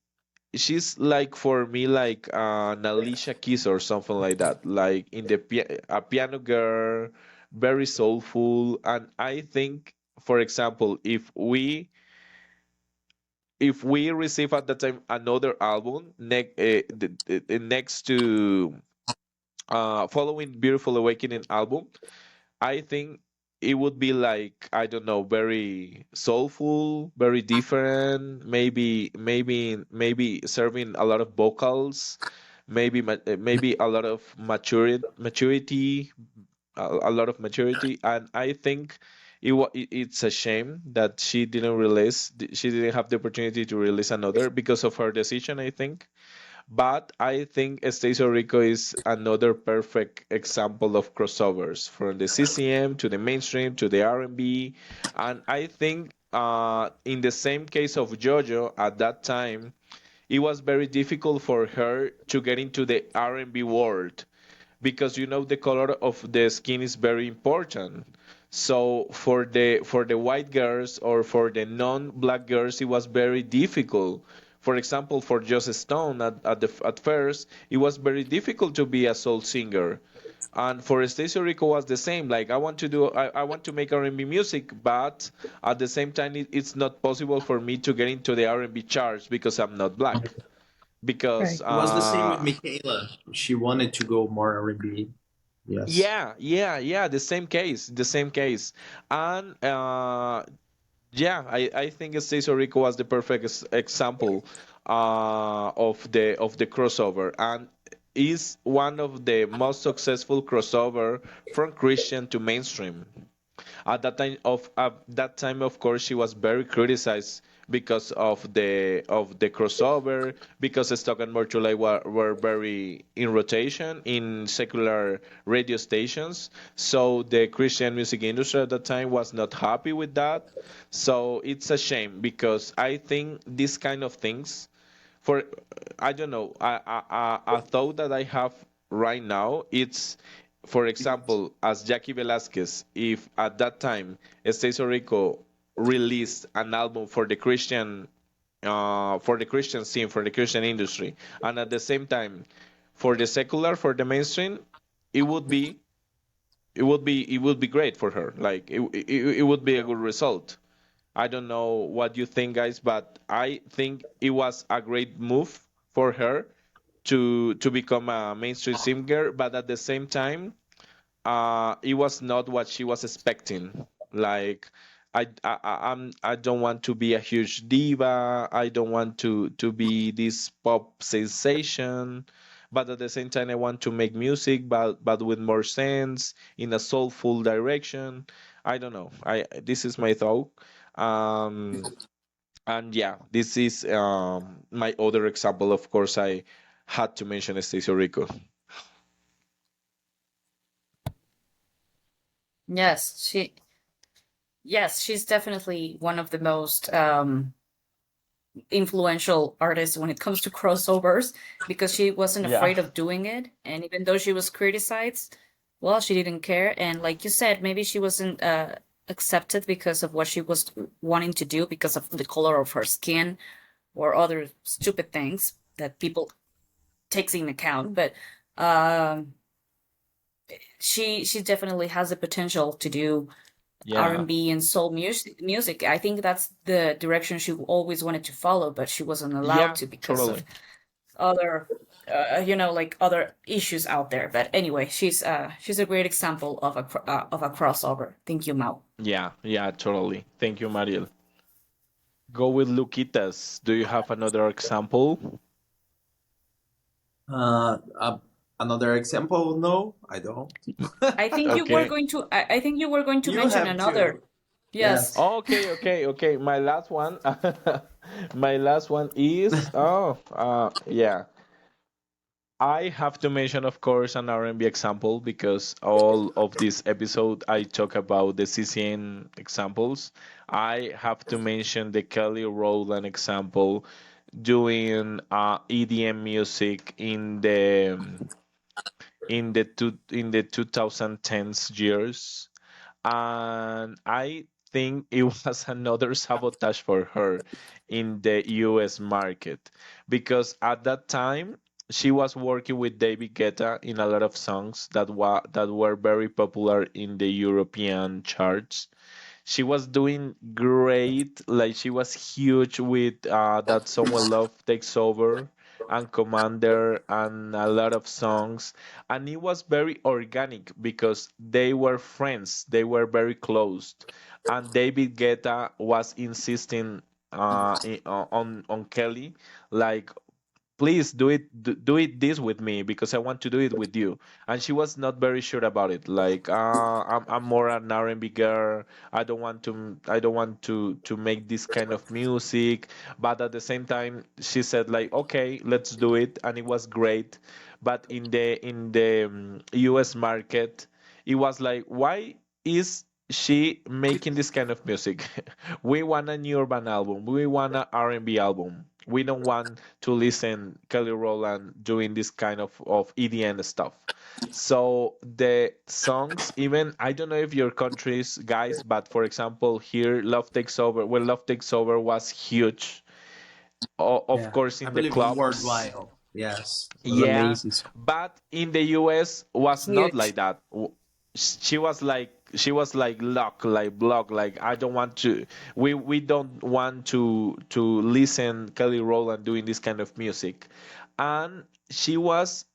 [SPEAKER 4] she's like for me like an Alicia Keys or something like that, like in the a piano girl, very soulful. And I think, for example, if we receive at that time another album next to following Beautiful Awakening album, I think it would be like, I don't know, very soulful, very different, maybe serving a lot of vocals, maybe a lot of maturity, a lot of maturity. And I think it's a shame that she didn't have the opportunity to release another because of her decision, I think. But I think Stacey Rico is another perfect example of crossovers from the CCM to the mainstream to the R&B. And I think in the same case of JoJo at that time, it was very difficult for her to get into the R&B world because the color of the skin is very important. So for the white girls or for the non-black girls, it was very difficult. For example, for Joss Stone at first, it was very difficult to be a soul singer. And for Stacey Rico was the same. Like I want to make R&B music, but at the same time, it's not possible for me to get into the R&B charts because I'm not black. Because
[SPEAKER 2] Right.
[SPEAKER 3] It was the same with Michaela. She wanted to go more R&B. Yes.
[SPEAKER 4] yeah, yeah, yeah, the same case. And yeah, I think Stacey Rico was the perfect example of the crossover, and is one of the most successful crossover from Christian to mainstream. At that time, of course, she was very criticized because of the crossover, because Stock and Mortulay were very in rotation in secular radio stations. So the Christian music industry at that time was not happy with that. So it's a shame because I think these kind of things, for I don't know, a thought that I have right now, it's, for example, as Jackie Velasquez, if at that time Stacey Rico released an album for the Christian scene, for the Christian industry, and at the same time for the mainstream, it would be it would be great for her. Like it would be a good result. I don't know what you think, guys, but I think it was a great move for her to become a mainstream singer, but at the same time, it was not what she was expecting. Like, I don't want to be a huge diva. I don't want to be this pop sensation. But at the same time, I want to make music, but with more sense, in a soulful direction. I don't know. This is my thought. Um, and yeah, this is my other example. Of course, I had to mention Stacey Rico.
[SPEAKER 2] Yes, she's definitely one of the most influential artists when it comes to crossovers because she wasn't
[SPEAKER 5] Yeah.
[SPEAKER 2] afraid of doing it. And even though she was criticized, well, she didn't care. And like you said, maybe she wasn't accepted because of what she was wanting to do, because of the color of her skin or other stupid things that people takes in account. But um she definitely has the potential to do
[SPEAKER 4] Yeah,
[SPEAKER 2] R&B and soul music. I think that's the direction she always wanted to follow, but she wasn't allowed
[SPEAKER 4] yeah,
[SPEAKER 2] to because of
[SPEAKER 4] totally.
[SPEAKER 2] other like other issues out there. But anyway, she's a great example of of a crossover. Thank you, Mal.
[SPEAKER 4] Yeah, yeah, totally. Thank you, Mariel. Go with Luquitas. Do you have another example?
[SPEAKER 3] Uh, uh, Another example? No, I don't.
[SPEAKER 2] I think you were
[SPEAKER 4] Okay.
[SPEAKER 2] going to I think you were going to
[SPEAKER 3] You
[SPEAKER 2] mention
[SPEAKER 3] have to.
[SPEAKER 2] another. Yes.
[SPEAKER 3] Yes.
[SPEAKER 4] Okay, okay, okay. My last one, my last one is yeah. I have to mention, of course, an R&B example because all of this episode I talk about the CCN examples. I have to mention the Kelly Rowland example doing EDM music in the 2010s years, and I think it was another sabotage for her in the US market because at that time she was working with David Guetta in a lot of songs that were very popular in the European charts. She was doing great, like she was huge with that Someone Love Takes Over and Commander and a lot of songs, and it was very organic because they were friends, they were very close, and David Guetta was insisting on Kelly, like, please do it this with me because I want to do it with you. And she was not very sure about it, like, I'm more an R&B girl. I don't want to make this kind of music. But at the same time she said, like, okay, let's do it, and it was great. But in the US market, it was like, why is she making this kind of music? We want a new urban album, we want an R&B album. We don't want to listen Kelly Rowland doing this kind of EDM stuff. So the songs, even I don't know if your countries, guys, but for example here, Love Takes Over. When Love Takes Over was huge, of
[SPEAKER 3] Yeah.
[SPEAKER 4] course
[SPEAKER 3] I
[SPEAKER 4] in the
[SPEAKER 3] believe
[SPEAKER 4] clubs.
[SPEAKER 3] worldwide. Yes. It was
[SPEAKER 4] Yeah,
[SPEAKER 3] amazing.
[SPEAKER 4] but in the US was not like
[SPEAKER 2] Huge.
[SPEAKER 4] that. She was like lock, like block, like I don't want to. We don't want to listen Kelly Rowland doing this kind of music, and she was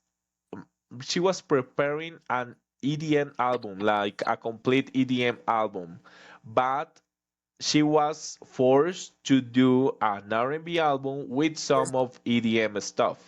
[SPEAKER 4] preparing an EDM album, like a complete EDM album, but she was forced to do an R&B album with some of EDM stuff.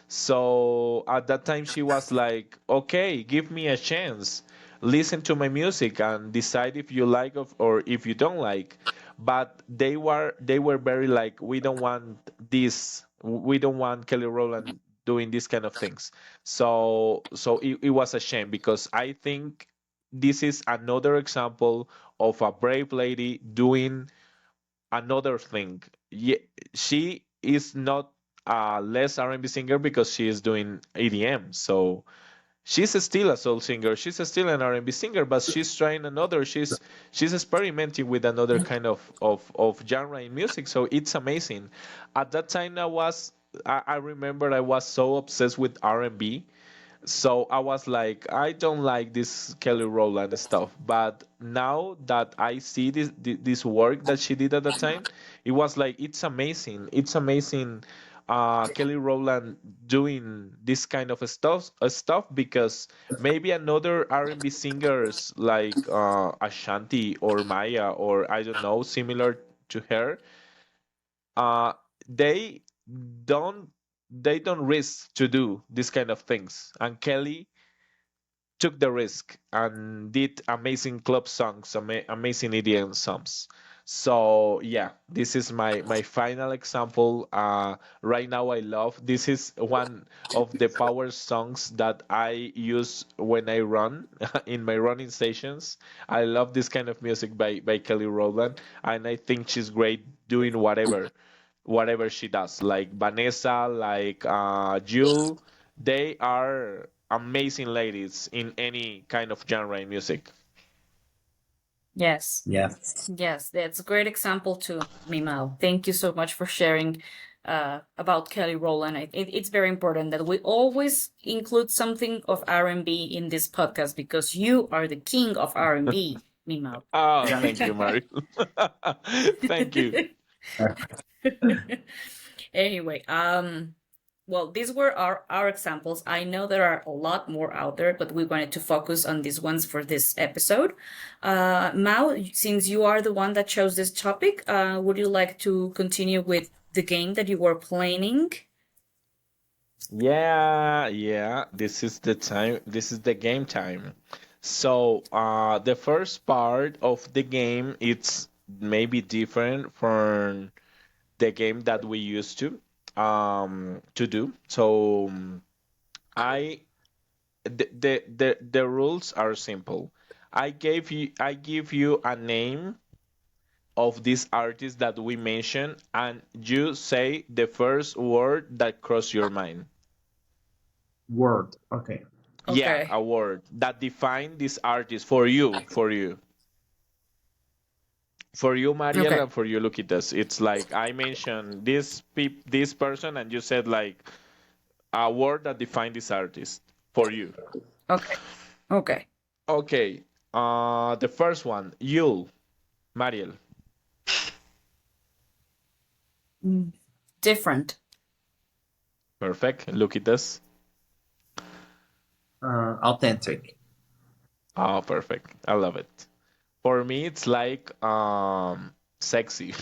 [SPEAKER 4] So at that time, she was like, okay, give me a chance. Listen to my music and decide if you like or if you don't like. But they were very like, we don't want this. We don't want Kelly Rowland doing these kind of things. So it was a shame because I think this is another example of a brave lady doing another thing. Yeah, she is not a less R&B singer because she is doing EDM. So she's still a soul singer. She's still an R&B singer, but she's trying another. She's experimenting with another kind of genre in music. So it's amazing. At that time, I remember I was so obsessed with R&B, so I was like, I don't like this Kelly Rowland stuff. But now that I see this work that she did at the time, it was like, it's amazing. It's amazing. Kelly Rowland doing this kind of stuff because maybe another R&B singers like Ashanti or Maya or I don't know, similar to her, uh, they don't they don't risk to do this kind of things. And Kelly took the risk and did amazing club songs, amazing EDM songs. So yeah, this is my final example. Right now, I love this is one of the power songs that I use when I run in my running stations. I love this kind of music by Kelly Rowland, and I think she's great doing whatever she does. Like Vanessa, like Jewel, they are amazing ladies in any kind of genre in music.
[SPEAKER 2] Yes.
[SPEAKER 3] Yeah.
[SPEAKER 2] Yes, that's a great example too, Mimao. Thank you so much for sharing about Kelly Rowland. It's very important that we always include something of R&B in this podcast because you are the king of R&B, Mimao.
[SPEAKER 4] Oh,
[SPEAKER 3] Yeah.
[SPEAKER 4] thank you, Mario. Thank you.
[SPEAKER 2] Anyway, well, these were our examples. I know there are a lot more out there, but we wanted to focus on these ones for this episode. Mao, since you are the one that chose this topic, would you like to continue with the game that you were playing?
[SPEAKER 4] Yeah. This is the time. This is the game time. So, the first part of the game, it's maybe different from the game that we used to do. So, I the rules are simple. I give you a name of this artist that we mentioned, and you say the first word that crossed your mind.
[SPEAKER 3] Word. Okay.
[SPEAKER 4] Yeah,
[SPEAKER 2] Okay.
[SPEAKER 4] a word that define this artist for you, for you, Mariel,
[SPEAKER 2] Okay.
[SPEAKER 4] and for you, Luquitas. It's like I mentioned this person, and you said like a word that define this artist for you.
[SPEAKER 2] Okay. Okay.
[SPEAKER 4] Okay. The first one, Yule, Mariel.
[SPEAKER 2] Different.
[SPEAKER 4] Perfect. Luquitas.
[SPEAKER 3] Authentic.
[SPEAKER 4] Oh, perfect. I love it. For me, it's like sexy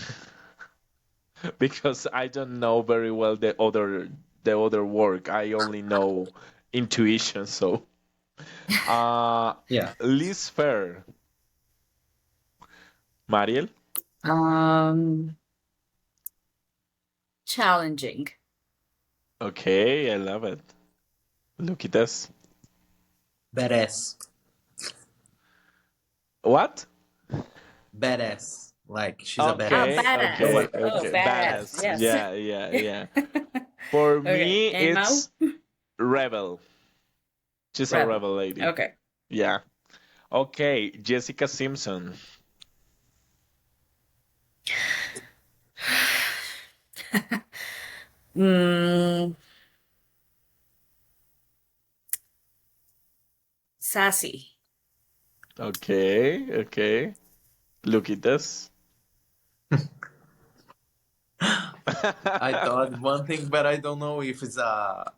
[SPEAKER 4] because I don't know very well the other work. I only know intuition. So, uh,
[SPEAKER 3] Yeah.
[SPEAKER 4] Liz Fair, Mariel.
[SPEAKER 2] Um, challenging.
[SPEAKER 4] Okay, I love it. Look at this.
[SPEAKER 3] Badass.
[SPEAKER 4] What?
[SPEAKER 3] Badass. Like she's a
[SPEAKER 2] Ah,
[SPEAKER 4] Okay,
[SPEAKER 3] badass.
[SPEAKER 2] badass.
[SPEAKER 4] okay,
[SPEAKER 2] Oh,
[SPEAKER 4] okay.
[SPEAKER 2] badass.
[SPEAKER 4] Badass.
[SPEAKER 2] Yes.
[SPEAKER 4] Yeah. For
[SPEAKER 2] Okay.
[SPEAKER 4] me,
[SPEAKER 2] And Mao?
[SPEAKER 4] it's Rebel. She's a
[SPEAKER 2] Rebel.
[SPEAKER 4] rebel lady.
[SPEAKER 2] Okay.
[SPEAKER 4] Yeah. Okay, Jessica Simpson.
[SPEAKER 2] Mm, sassy.
[SPEAKER 4] Okay. Look at this.
[SPEAKER 3] I thought one thing, but I don't know if it's a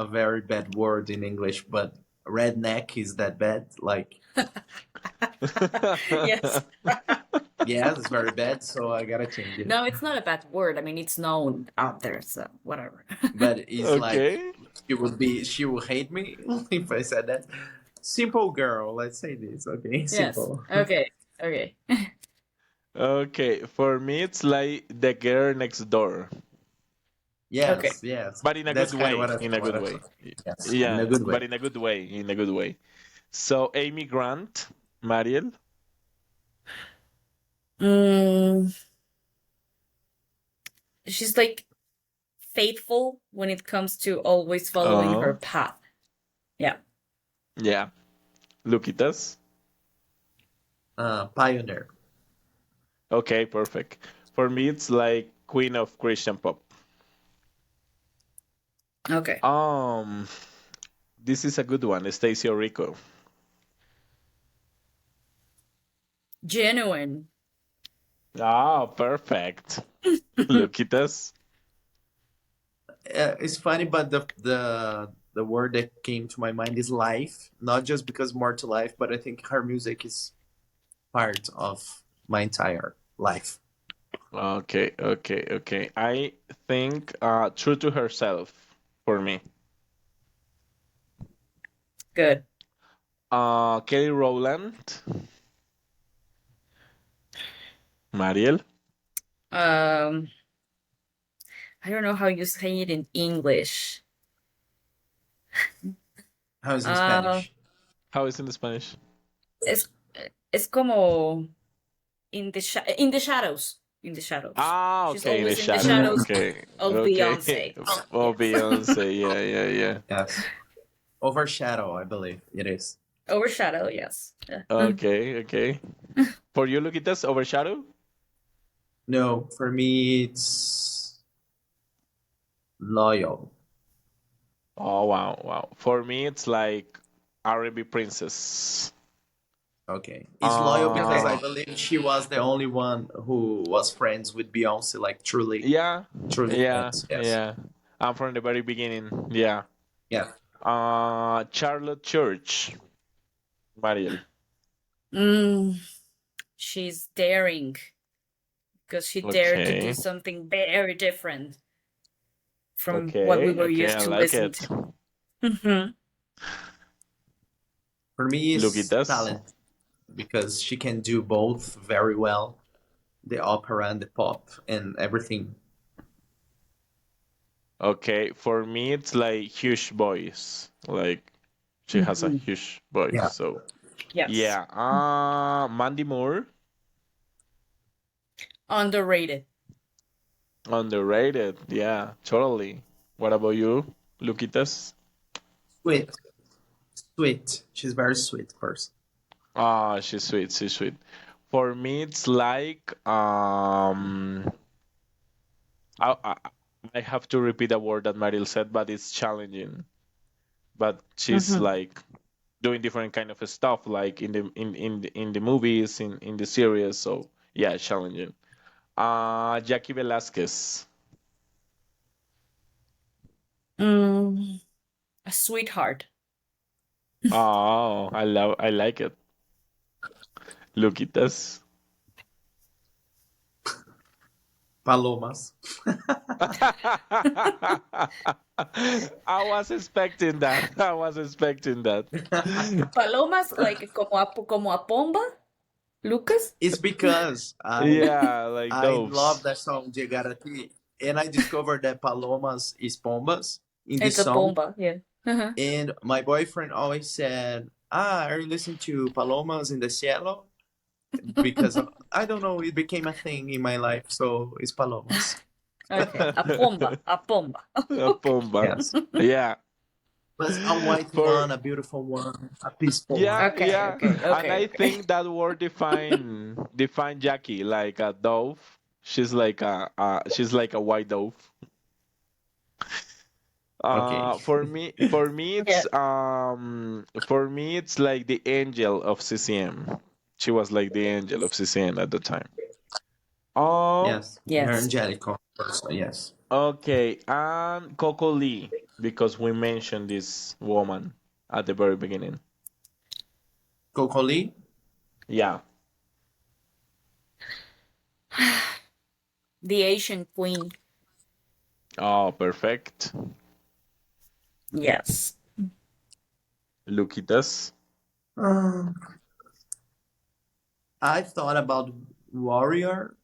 [SPEAKER 3] very bad word in English, but redneck is that bad? Like,
[SPEAKER 2] Yes.
[SPEAKER 3] yeah, it's very bad, so I gotta change it.
[SPEAKER 2] No, it's not a bad word. I mean, it's known out there, so whatever.
[SPEAKER 3] But it's like
[SPEAKER 4] Okay.
[SPEAKER 3] she will hate me if I said that. Simple girl, let's say this, okay?
[SPEAKER 2] Yes.
[SPEAKER 3] Simple.
[SPEAKER 2] Okay. Okay.
[SPEAKER 4] Okay. For me, it's like the girl next door,
[SPEAKER 3] Yes,
[SPEAKER 2] Okay.
[SPEAKER 3] yes.
[SPEAKER 4] but in a
[SPEAKER 3] That's
[SPEAKER 4] good
[SPEAKER 3] kind of
[SPEAKER 4] way.
[SPEAKER 3] what I
[SPEAKER 4] In a
[SPEAKER 3] what
[SPEAKER 4] good
[SPEAKER 3] I
[SPEAKER 4] way.
[SPEAKER 3] thought. Yes, in
[SPEAKER 4] Yeah,
[SPEAKER 3] a good
[SPEAKER 4] but
[SPEAKER 3] way.
[SPEAKER 4] in a good way. In a good way. So, Amy Grant, Mariel.
[SPEAKER 2] Mm, she's like faithful when it comes to always following her
[SPEAKER 4] Oh,
[SPEAKER 2] path. Yeah.
[SPEAKER 4] yeah. Look at us.
[SPEAKER 3] Pioneer.
[SPEAKER 4] Okay, perfect. For me, it's like Queen of Christian pop.
[SPEAKER 2] Okay.
[SPEAKER 4] This is a good one. Stacey Orico.
[SPEAKER 2] Genuine.
[SPEAKER 4] Ah, perfect. Look at us.
[SPEAKER 3] It's funny, but the word that came to my mind is life. Not just because more to life, but I think her music is part of my entire life.
[SPEAKER 4] Okay. I think true to herself for me.
[SPEAKER 2] Good.
[SPEAKER 4] Kelly Rowland, Mariel.
[SPEAKER 2] Um, I don't know how you say it in English.
[SPEAKER 3] How's in
[SPEAKER 2] Uh,
[SPEAKER 3] Spanish?
[SPEAKER 4] How is it in Spanish?
[SPEAKER 2] es, es como in the in the shadows. In the shadows.
[SPEAKER 4] Ah,
[SPEAKER 2] She's
[SPEAKER 4] okay, in the
[SPEAKER 2] always in the
[SPEAKER 4] shadow.
[SPEAKER 2] shadows
[SPEAKER 4] Okay,
[SPEAKER 2] of Beyonce.
[SPEAKER 4] Oh,
[SPEAKER 2] Yes.
[SPEAKER 4] Beyonce. Yeah.
[SPEAKER 3] Yes. Overshadow, I believe it is.
[SPEAKER 2] Overshadow, yes. Yeah.
[SPEAKER 4] Okay. For you, look at this overshadow.
[SPEAKER 3] No, for me it's Loyal.
[SPEAKER 4] Oh wow, wow. For me, it's like R&B princess.
[SPEAKER 3] Okay. It's loyal because
[SPEAKER 2] Okay.
[SPEAKER 3] I
[SPEAKER 4] Uh,
[SPEAKER 3] believe she was the only one who was friends with Beyonce, like truly,
[SPEAKER 4] yeah,
[SPEAKER 3] truly
[SPEAKER 4] yeah,
[SPEAKER 3] friends. Yes.
[SPEAKER 4] yeah. I'm from the very beginning. Yeah.
[SPEAKER 3] Yeah.
[SPEAKER 4] Charlotte Church, Mariel.
[SPEAKER 2] Mm, she's daring because she dared to do
[SPEAKER 4] Okay,
[SPEAKER 2] something very different from what we
[SPEAKER 4] okay,
[SPEAKER 2] were
[SPEAKER 4] okay.
[SPEAKER 2] used
[SPEAKER 4] I
[SPEAKER 2] to
[SPEAKER 4] like
[SPEAKER 2] listen
[SPEAKER 4] it.
[SPEAKER 2] to. Hmm.
[SPEAKER 3] For me,
[SPEAKER 4] Look at
[SPEAKER 3] it's
[SPEAKER 4] this.
[SPEAKER 3] talent because she can do both very well, the opera and the pop and everything.
[SPEAKER 4] Okay, for me, it's like huge voice. Like she has a
[SPEAKER 2] Hmm.
[SPEAKER 4] huge voice.
[SPEAKER 3] Yeah.
[SPEAKER 4] So
[SPEAKER 2] Yes.
[SPEAKER 4] yeah. Mandy Moore,
[SPEAKER 2] Underrated.
[SPEAKER 4] underrated. Yeah, totally. What about you, Luquitas?
[SPEAKER 3] Sweet. Sweet. She's very sweet person.
[SPEAKER 4] Ah, she's sweet. She's sweet. For me, it's like I, I I have to repeat a word that Mariel said, but it's challenging. But she's
[SPEAKER 2] Hmm.
[SPEAKER 4] like doing different kind of stuff, like in the movies, in the series. So yeah, challenging. Jackie Velasquez.
[SPEAKER 2] Mm, a sweetheart.
[SPEAKER 4] Oh, I like it. Look at this.
[SPEAKER 3] Palomas.
[SPEAKER 4] I was expecting that. I was expecting that.
[SPEAKER 2] Palomas, like como a pomba, Lucas?
[SPEAKER 3] It's because
[SPEAKER 4] Yeah, like
[SPEAKER 3] I love
[SPEAKER 4] those.
[SPEAKER 3] that song Llegar a Ti, and I discovered that Palomas is Pombas in
[SPEAKER 2] It's
[SPEAKER 3] this
[SPEAKER 2] a
[SPEAKER 3] song.
[SPEAKER 2] pomba, yeah. Uh-huh.
[SPEAKER 3] And my boyfriend always said, "Ah, are you listening to Palomas in the Cielo?" Because I don't know, it became a thing in my life, so it's Palomas.
[SPEAKER 2] Okay, a pomba, a pomba.
[SPEAKER 4] A
[SPEAKER 2] Okay.
[SPEAKER 4] Pumba.
[SPEAKER 3] Yes,
[SPEAKER 4] Yeah.
[SPEAKER 3] but a white
[SPEAKER 4] For
[SPEAKER 3] one, a beautiful one, a peaceful
[SPEAKER 4] yeah,
[SPEAKER 3] one.
[SPEAKER 2] Okay,
[SPEAKER 4] yeah.
[SPEAKER 2] okay,
[SPEAKER 4] And
[SPEAKER 2] okay,
[SPEAKER 4] I
[SPEAKER 2] okay.
[SPEAKER 4] think that word define Jackie like a dove. She's like a white dove.
[SPEAKER 3] Okay,
[SPEAKER 2] Yeah.
[SPEAKER 4] For me it's like the angel of CCM. She was like the angel of CCM at the time. Um,
[SPEAKER 3] yes, very
[SPEAKER 2] Yes.
[SPEAKER 3] angelical person. Yes,
[SPEAKER 4] okay, and Coco Lee, because we mentioned this woman at the very beginning.
[SPEAKER 3] Coco Lee.
[SPEAKER 4] Yeah.
[SPEAKER 2] The Asian Queen.
[SPEAKER 4] Oh, perfect.
[SPEAKER 2] Yes.
[SPEAKER 4] Luquitas.
[SPEAKER 3] Um, I thought about Warrior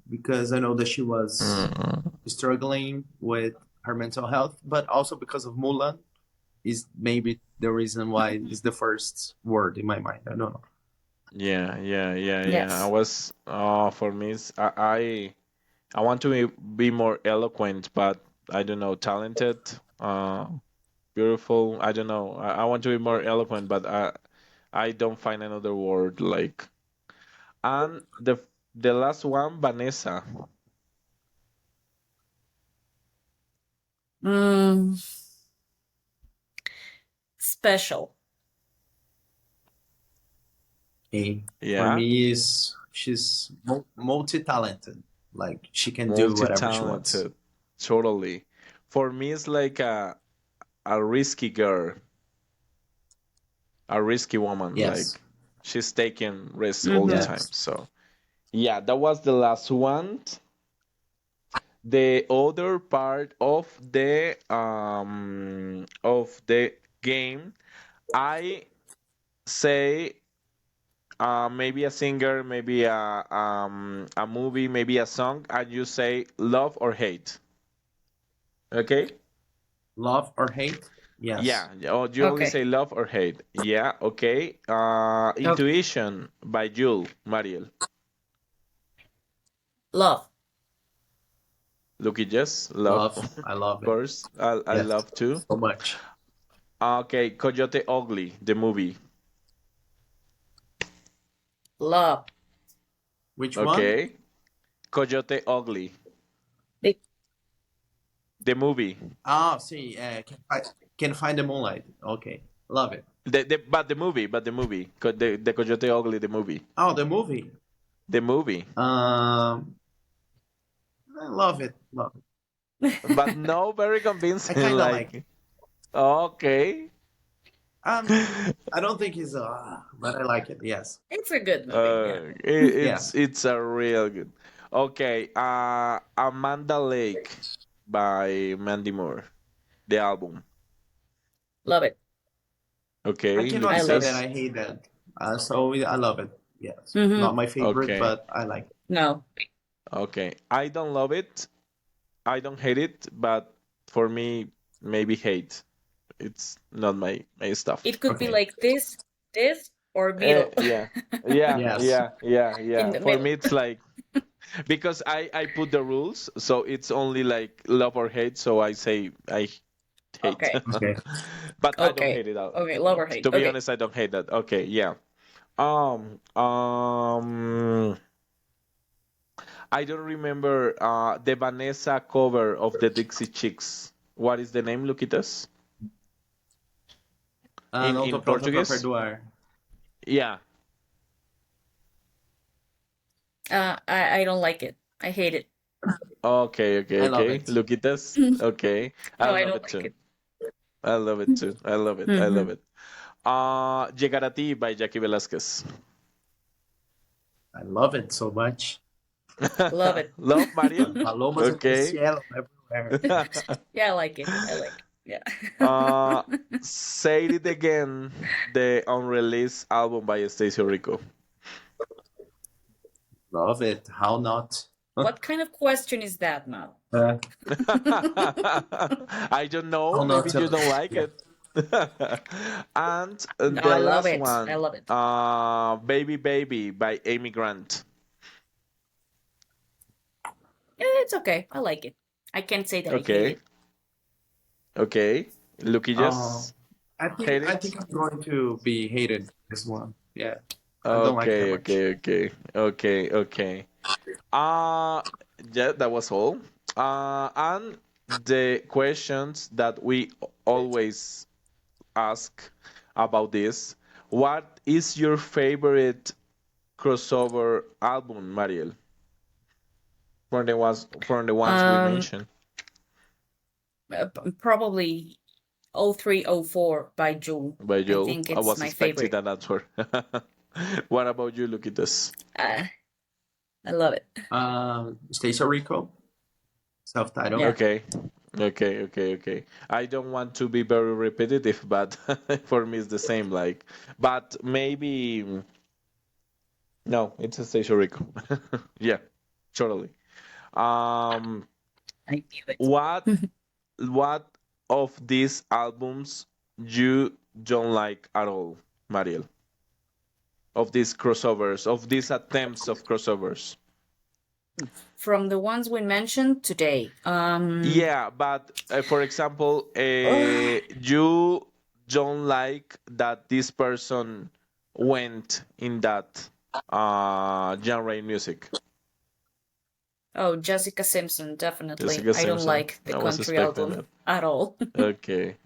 [SPEAKER 3] because I know that she was
[SPEAKER 4] Mm,
[SPEAKER 3] struggling with her mental health, but also because of Mulan is maybe the reason why it's the first word in my mind. I don't know.
[SPEAKER 4] yeah, yeah, yeah, yeah. I
[SPEAKER 2] Yes.
[SPEAKER 4] was, for me, I want to be more eloquent, but I don't know, talented, beautiful. I don't know. I want to be more eloquent, but I don't find another word like. And the last one, Vanessa.
[SPEAKER 2] Mm, special.
[SPEAKER 3] Okay. For
[SPEAKER 4] Yeah,
[SPEAKER 3] me, is she's multi-talented. Like she can do whatever she wants.
[SPEAKER 4] multi-talented, totally. For me, it's like a risky girl, a risky woman.
[SPEAKER 3] Yes.
[SPEAKER 4] Like she's taking risks all the
[SPEAKER 2] Mm-hmm.
[SPEAKER 4] time.
[SPEAKER 3] Yes.
[SPEAKER 4] So yeah, that was the last one. The other part of the game, I say maybe a singer, maybe a movie, maybe a song, and you say love or hate. Okay?
[SPEAKER 3] Love or hate? Yes.
[SPEAKER 4] Yeah. Oh, you only
[SPEAKER 2] Okay.
[SPEAKER 4] say love or hate. Yeah. Okay.
[SPEAKER 2] Okay.
[SPEAKER 4] Intuition by Jule Mariel.
[SPEAKER 2] Love.
[SPEAKER 4] Look at just love,
[SPEAKER 3] Love.
[SPEAKER 4] of
[SPEAKER 3] I love it.
[SPEAKER 4] course. I
[SPEAKER 3] Yes.
[SPEAKER 4] love too.
[SPEAKER 3] So much.
[SPEAKER 4] Okay, Coyote Ugly, the movie.
[SPEAKER 2] Love.
[SPEAKER 3] Which one?
[SPEAKER 4] Okay. Coyote Ugly.
[SPEAKER 2] Be-
[SPEAKER 4] The movie.
[SPEAKER 3] Ah, see, can find the moonlight. Okay, love it.
[SPEAKER 4] But the movie. The Coyote Ugly, the movie.
[SPEAKER 3] Oh, the movie.
[SPEAKER 4] The movie.
[SPEAKER 3] I love it. Love it.
[SPEAKER 4] But no, very
[SPEAKER 3] I
[SPEAKER 4] convincing.
[SPEAKER 3] kind of like it.
[SPEAKER 4] Okay.
[SPEAKER 3] I don't think it's but I like it. Yes.
[SPEAKER 2] It's a good movie. Yeah.
[SPEAKER 3] Yeah.
[SPEAKER 4] It's a real good. Okay, Amanda Lake by Mandy Moore, the album.
[SPEAKER 2] Love it.
[SPEAKER 4] Okay,
[SPEAKER 3] I cannot
[SPEAKER 2] I
[SPEAKER 3] say
[SPEAKER 2] love
[SPEAKER 3] that
[SPEAKER 4] Lucas.
[SPEAKER 3] I hate that. So I love it. Yes.
[SPEAKER 2] Hmm.
[SPEAKER 3] Not my favorite,
[SPEAKER 4] Okay,
[SPEAKER 3] but I like it.
[SPEAKER 2] No,
[SPEAKER 4] okay. I don't love it. I don't hate it, but for me, maybe hate. It's not my stuff.
[SPEAKER 2] it could be
[SPEAKER 3] Okay.
[SPEAKER 2] like this, or middle.
[SPEAKER 4] Yeah, yeah,
[SPEAKER 3] Yes.
[SPEAKER 2] In
[SPEAKER 4] yeah.
[SPEAKER 2] the
[SPEAKER 4] For
[SPEAKER 2] middle.
[SPEAKER 4] me, it's like because I put the rules, so it's only like love or hate. So I say I hate,
[SPEAKER 2] Okay.
[SPEAKER 3] Okay.
[SPEAKER 4] but I don't
[SPEAKER 2] Okay.
[SPEAKER 4] hate it out.
[SPEAKER 2] Okay. Love or hate.
[SPEAKER 4] To be
[SPEAKER 2] Okay.
[SPEAKER 4] honest, I don't hate that. Okay, yeah. Um, um, I don't remember the Vanessa cover of the Dixie Chicks. What is the name, Luquitas?
[SPEAKER 3] Não
[SPEAKER 4] In
[SPEAKER 3] tô pronta pra
[SPEAKER 4] Portuguese?
[SPEAKER 3] perdoar.
[SPEAKER 4] Yeah.
[SPEAKER 2] I don't like it. I hate it.
[SPEAKER 4] Okay, okay,
[SPEAKER 3] I love
[SPEAKER 4] okay.
[SPEAKER 3] it.
[SPEAKER 4] Luquitas. Okay. I
[SPEAKER 2] No, I
[SPEAKER 4] love
[SPEAKER 2] don't
[SPEAKER 4] it
[SPEAKER 2] like
[SPEAKER 4] too.
[SPEAKER 2] it.
[SPEAKER 4] I love it too. I love it. I love
[SPEAKER 2] Hmm.
[SPEAKER 4] it. Llegar a ti by Jackie Velasquez.
[SPEAKER 3] I love it so much.
[SPEAKER 2] Love it.
[SPEAKER 4] Love Mario.
[SPEAKER 3] Palomas en el
[SPEAKER 4] Okay.
[SPEAKER 3] cielo everywhere.
[SPEAKER 2] Yeah, I like it. I like it. Yeah.
[SPEAKER 4] Say It Again, the unreleased album by Stacey Rico.
[SPEAKER 3] Love it. How not?
[SPEAKER 2] What kind of question is that now?
[SPEAKER 4] I don't know.
[SPEAKER 3] How not
[SPEAKER 4] Maybe you
[SPEAKER 3] to?
[SPEAKER 4] don't like
[SPEAKER 3] Yeah.
[SPEAKER 4] it. And
[SPEAKER 2] No,
[SPEAKER 4] the
[SPEAKER 2] I love
[SPEAKER 4] last
[SPEAKER 2] it. I
[SPEAKER 4] one,
[SPEAKER 2] love it.
[SPEAKER 4] Baby Baby by Amy Grant.
[SPEAKER 2] It's okay. I like it. I can't say that I hate
[SPEAKER 4] Okay.
[SPEAKER 2] it.
[SPEAKER 4] Okay. Lucky
[SPEAKER 3] Oh,
[SPEAKER 4] just hate
[SPEAKER 3] I
[SPEAKER 4] it.
[SPEAKER 3] think I'm going to be hated this one. Yeah. I don't like that
[SPEAKER 4] Okay,
[SPEAKER 3] much.
[SPEAKER 4] okay. Uh yeah, that was all. And the questions that we always ask about this. What is your favorite crossover album, Mariel? From the ones we
[SPEAKER 2] Um,
[SPEAKER 4] mentioned
[SPEAKER 2] Probably 0304 by Jewel.
[SPEAKER 4] by
[SPEAKER 2] I
[SPEAKER 4] Joel.
[SPEAKER 2] think
[SPEAKER 4] I
[SPEAKER 2] it's
[SPEAKER 4] was
[SPEAKER 2] my
[SPEAKER 4] expecting
[SPEAKER 2] favorite.
[SPEAKER 4] that answer. What about you, Luquitas?
[SPEAKER 2] Uh, I love it.
[SPEAKER 3] Stacey Rico, self-titled.
[SPEAKER 2] Yeah.
[SPEAKER 4] Okay. I don't want to be very repetitive, but for me it's the same. Like, but maybe no, it's a Station Rico. Yeah, totally. Um,
[SPEAKER 2] I knew it.
[SPEAKER 4] what of these albums you don't like at all, Mariel? Of these crossovers, of these attempts of crossovers?
[SPEAKER 2] From the ones we mentioned today.
[SPEAKER 4] Yeah, but for example, you don't like that this person went in that genre in music.
[SPEAKER 2] Oh, Jessica Simpson, definitely.
[SPEAKER 4] Jessica
[SPEAKER 2] I don't
[SPEAKER 4] Simpson.
[SPEAKER 2] like the
[SPEAKER 4] I was
[SPEAKER 2] country
[SPEAKER 4] expecting
[SPEAKER 2] album at all.
[SPEAKER 4] Okay.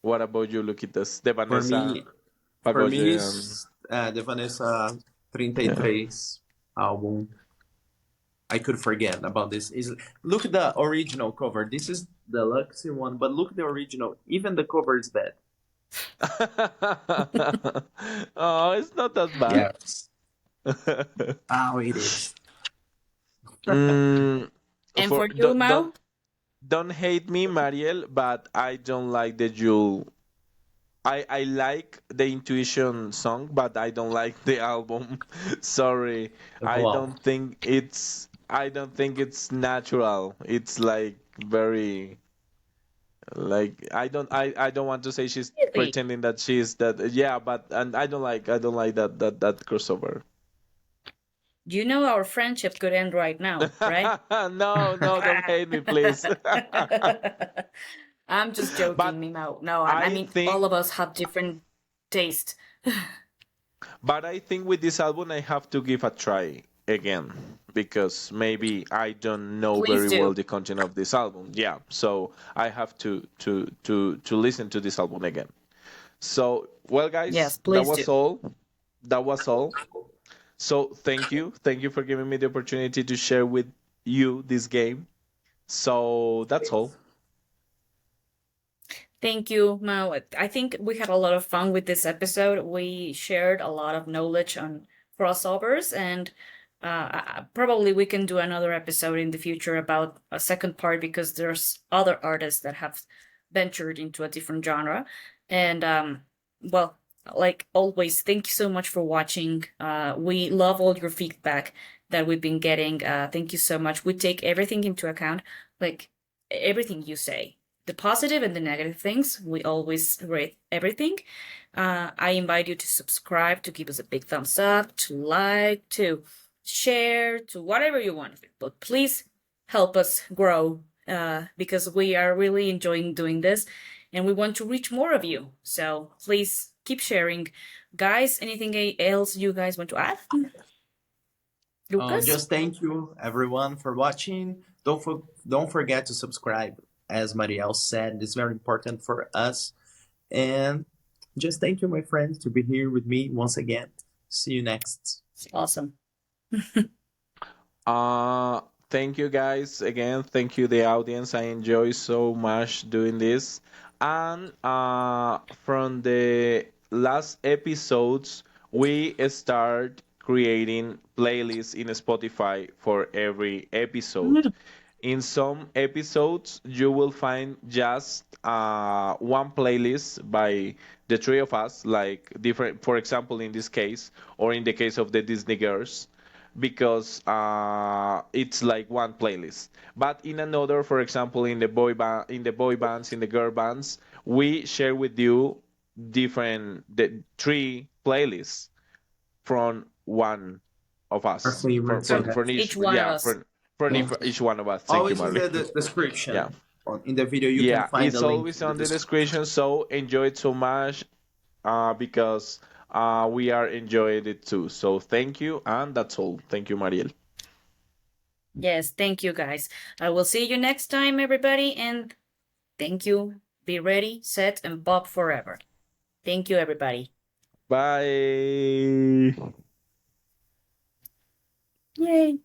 [SPEAKER 4] What about you, Luquitas? The
[SPEAKER 3] For
[SPEAKER 4] Vanessa
[SPEAKER 3] me, for me,
[SPEAKER 4] Pagode and
[SPEAKER 3] is the Vanessa 33 album. I could forget about this. Look at the original cover. This is the luxury one, but look at the original. Even the cover is bad.
[SPEAKER 4] Oh, it's not that bad.
[SPEAKER 3] Yes. Oh, it is.
[SPEAKER 4] Mm,
[SPEAKER 2] And
[SPEAKER 4] for
[SPEAKER 2] for you, Mao?
[SPEAKER 4] don't hate me, Mariel, but I don't like the Jewel. I like the Intuition song, but I don't like the album. Sorry.
[SPEAKER 3] Wow.
[SPEAKER 4] I don't think it's natural. It's like very like I don't want to say she's
[SPEAKER 2] Really?
[SPEAKER 4] pretending that she's that yeah, but and I don't like that crossover.
[SPEAKER 2] You know our friendship could end right now, right?
[SPEAKER 4] No, don't hate me, please.
[SPEAKER 2] I'm just joking,
[SPEAKER 4] But
[SPEAKER 2] Mimao. No, I
[SPEAKER 4] I
[SPEAKER 2] mean,
[SPEAKER 4] think
[SPEAKER 2] all of us have different taste.
[SPEAKER 4] But I think with this album I have to give a try again because maybe I don't know
[SPEAKER 2] Please
[SPEAKER 4] very well
[SPEAKER 2] do.
[SPEAKER 4] the content of this album. Yeah, so I have to listen to this album again. So, well,
[SPEAKER 2] Yes,
[SPEAKER 4] guys, that
[SPEAKER 2] please do.
[SPEAKER 4] was all. That was all. So, thank you for giving me the opportunity to share with you this game. So that's all.
[SPEAKER 2] Thank you, Mo. I think we had a lot of fun with this episode. We shared a lot of knowledge on crossovers, and probably we can do another episode in the future about a second part because there's other artists that have ventured into a different genre. And well, like always, thank you so much for watching. We love all your feedback that we've been getting. Thank you so much. We take everything into account, like everything you say, the positive and the negative things. We always rate everything. I invite you to subscribe, to give us a big thumbs up, to like, to share, to whatever you want. But please help us grow because we are really enjoying doing this and we want to reach more of you. So please keep sharing. Guys, anything else you guys want to add? Lucas?
[SPEAKER 3] Just thank you everyone for watching. Don't forget to subscribe. As Marielle said, it's very important for us. And just thank you, my friends, to be here with me once again. See you next.
[SPEAKER 2] Awesome.
[SPEAKER 4] Thank you guys again. Thank you the audience. I enjoy so much doing this. And from the last episodes, we start creating playlists in Spotify for every episode. In some episodes, you will find just one playlist by the three of us, like different, for example, in this case, or in the case of the Disney Girls, because it's like one playlist. But in another, for example, in the boy bands, in the girl bands, we share with you the three playlists from one of
[SPEAKER 3] Our
[SPEAKER 4] us,
[SPEAKER 3] favorites.
[SPEAKER 2] From
[SPEAKER 4] from each,
[SPEAKER 2] each one of
[SPEAKER 4] yeah,
[SPEAKER 2] us.
[SPEAKER 4] from
[SPEAKER 3] Yeah.
[SPEAKER 4] each one of us. Thank you,
[SPEAKER 3] Always in
[SPEAKER 4] Marley.
[SPEAKER 3] the
[SPEAKER 4] Yeah.
[SPEAKER 3] description. In the video, you can
[SPEAKER 4] Yeah,
[SPEAKER 3] find
[SPEAKER 4] it's
[SPEAKER 3] the link
[SPEAKER 4] always
[SPEAKER 3] in the
[SPEAKER 4] on the
[SPEAKER 3] description.
[SPEAKER 4] description, so enjoy it so much because we are enjoying it too. So thank you, and that's all. Thank you, Mariel.
[SPEAKER 2] Yes, thank you guys. I will see you next time, everybody, and thank you. Be ready, set, and bob forever. Thank you, everybody.
[SPEAKER 4] Bye.
[SPEAKER 2] Yay.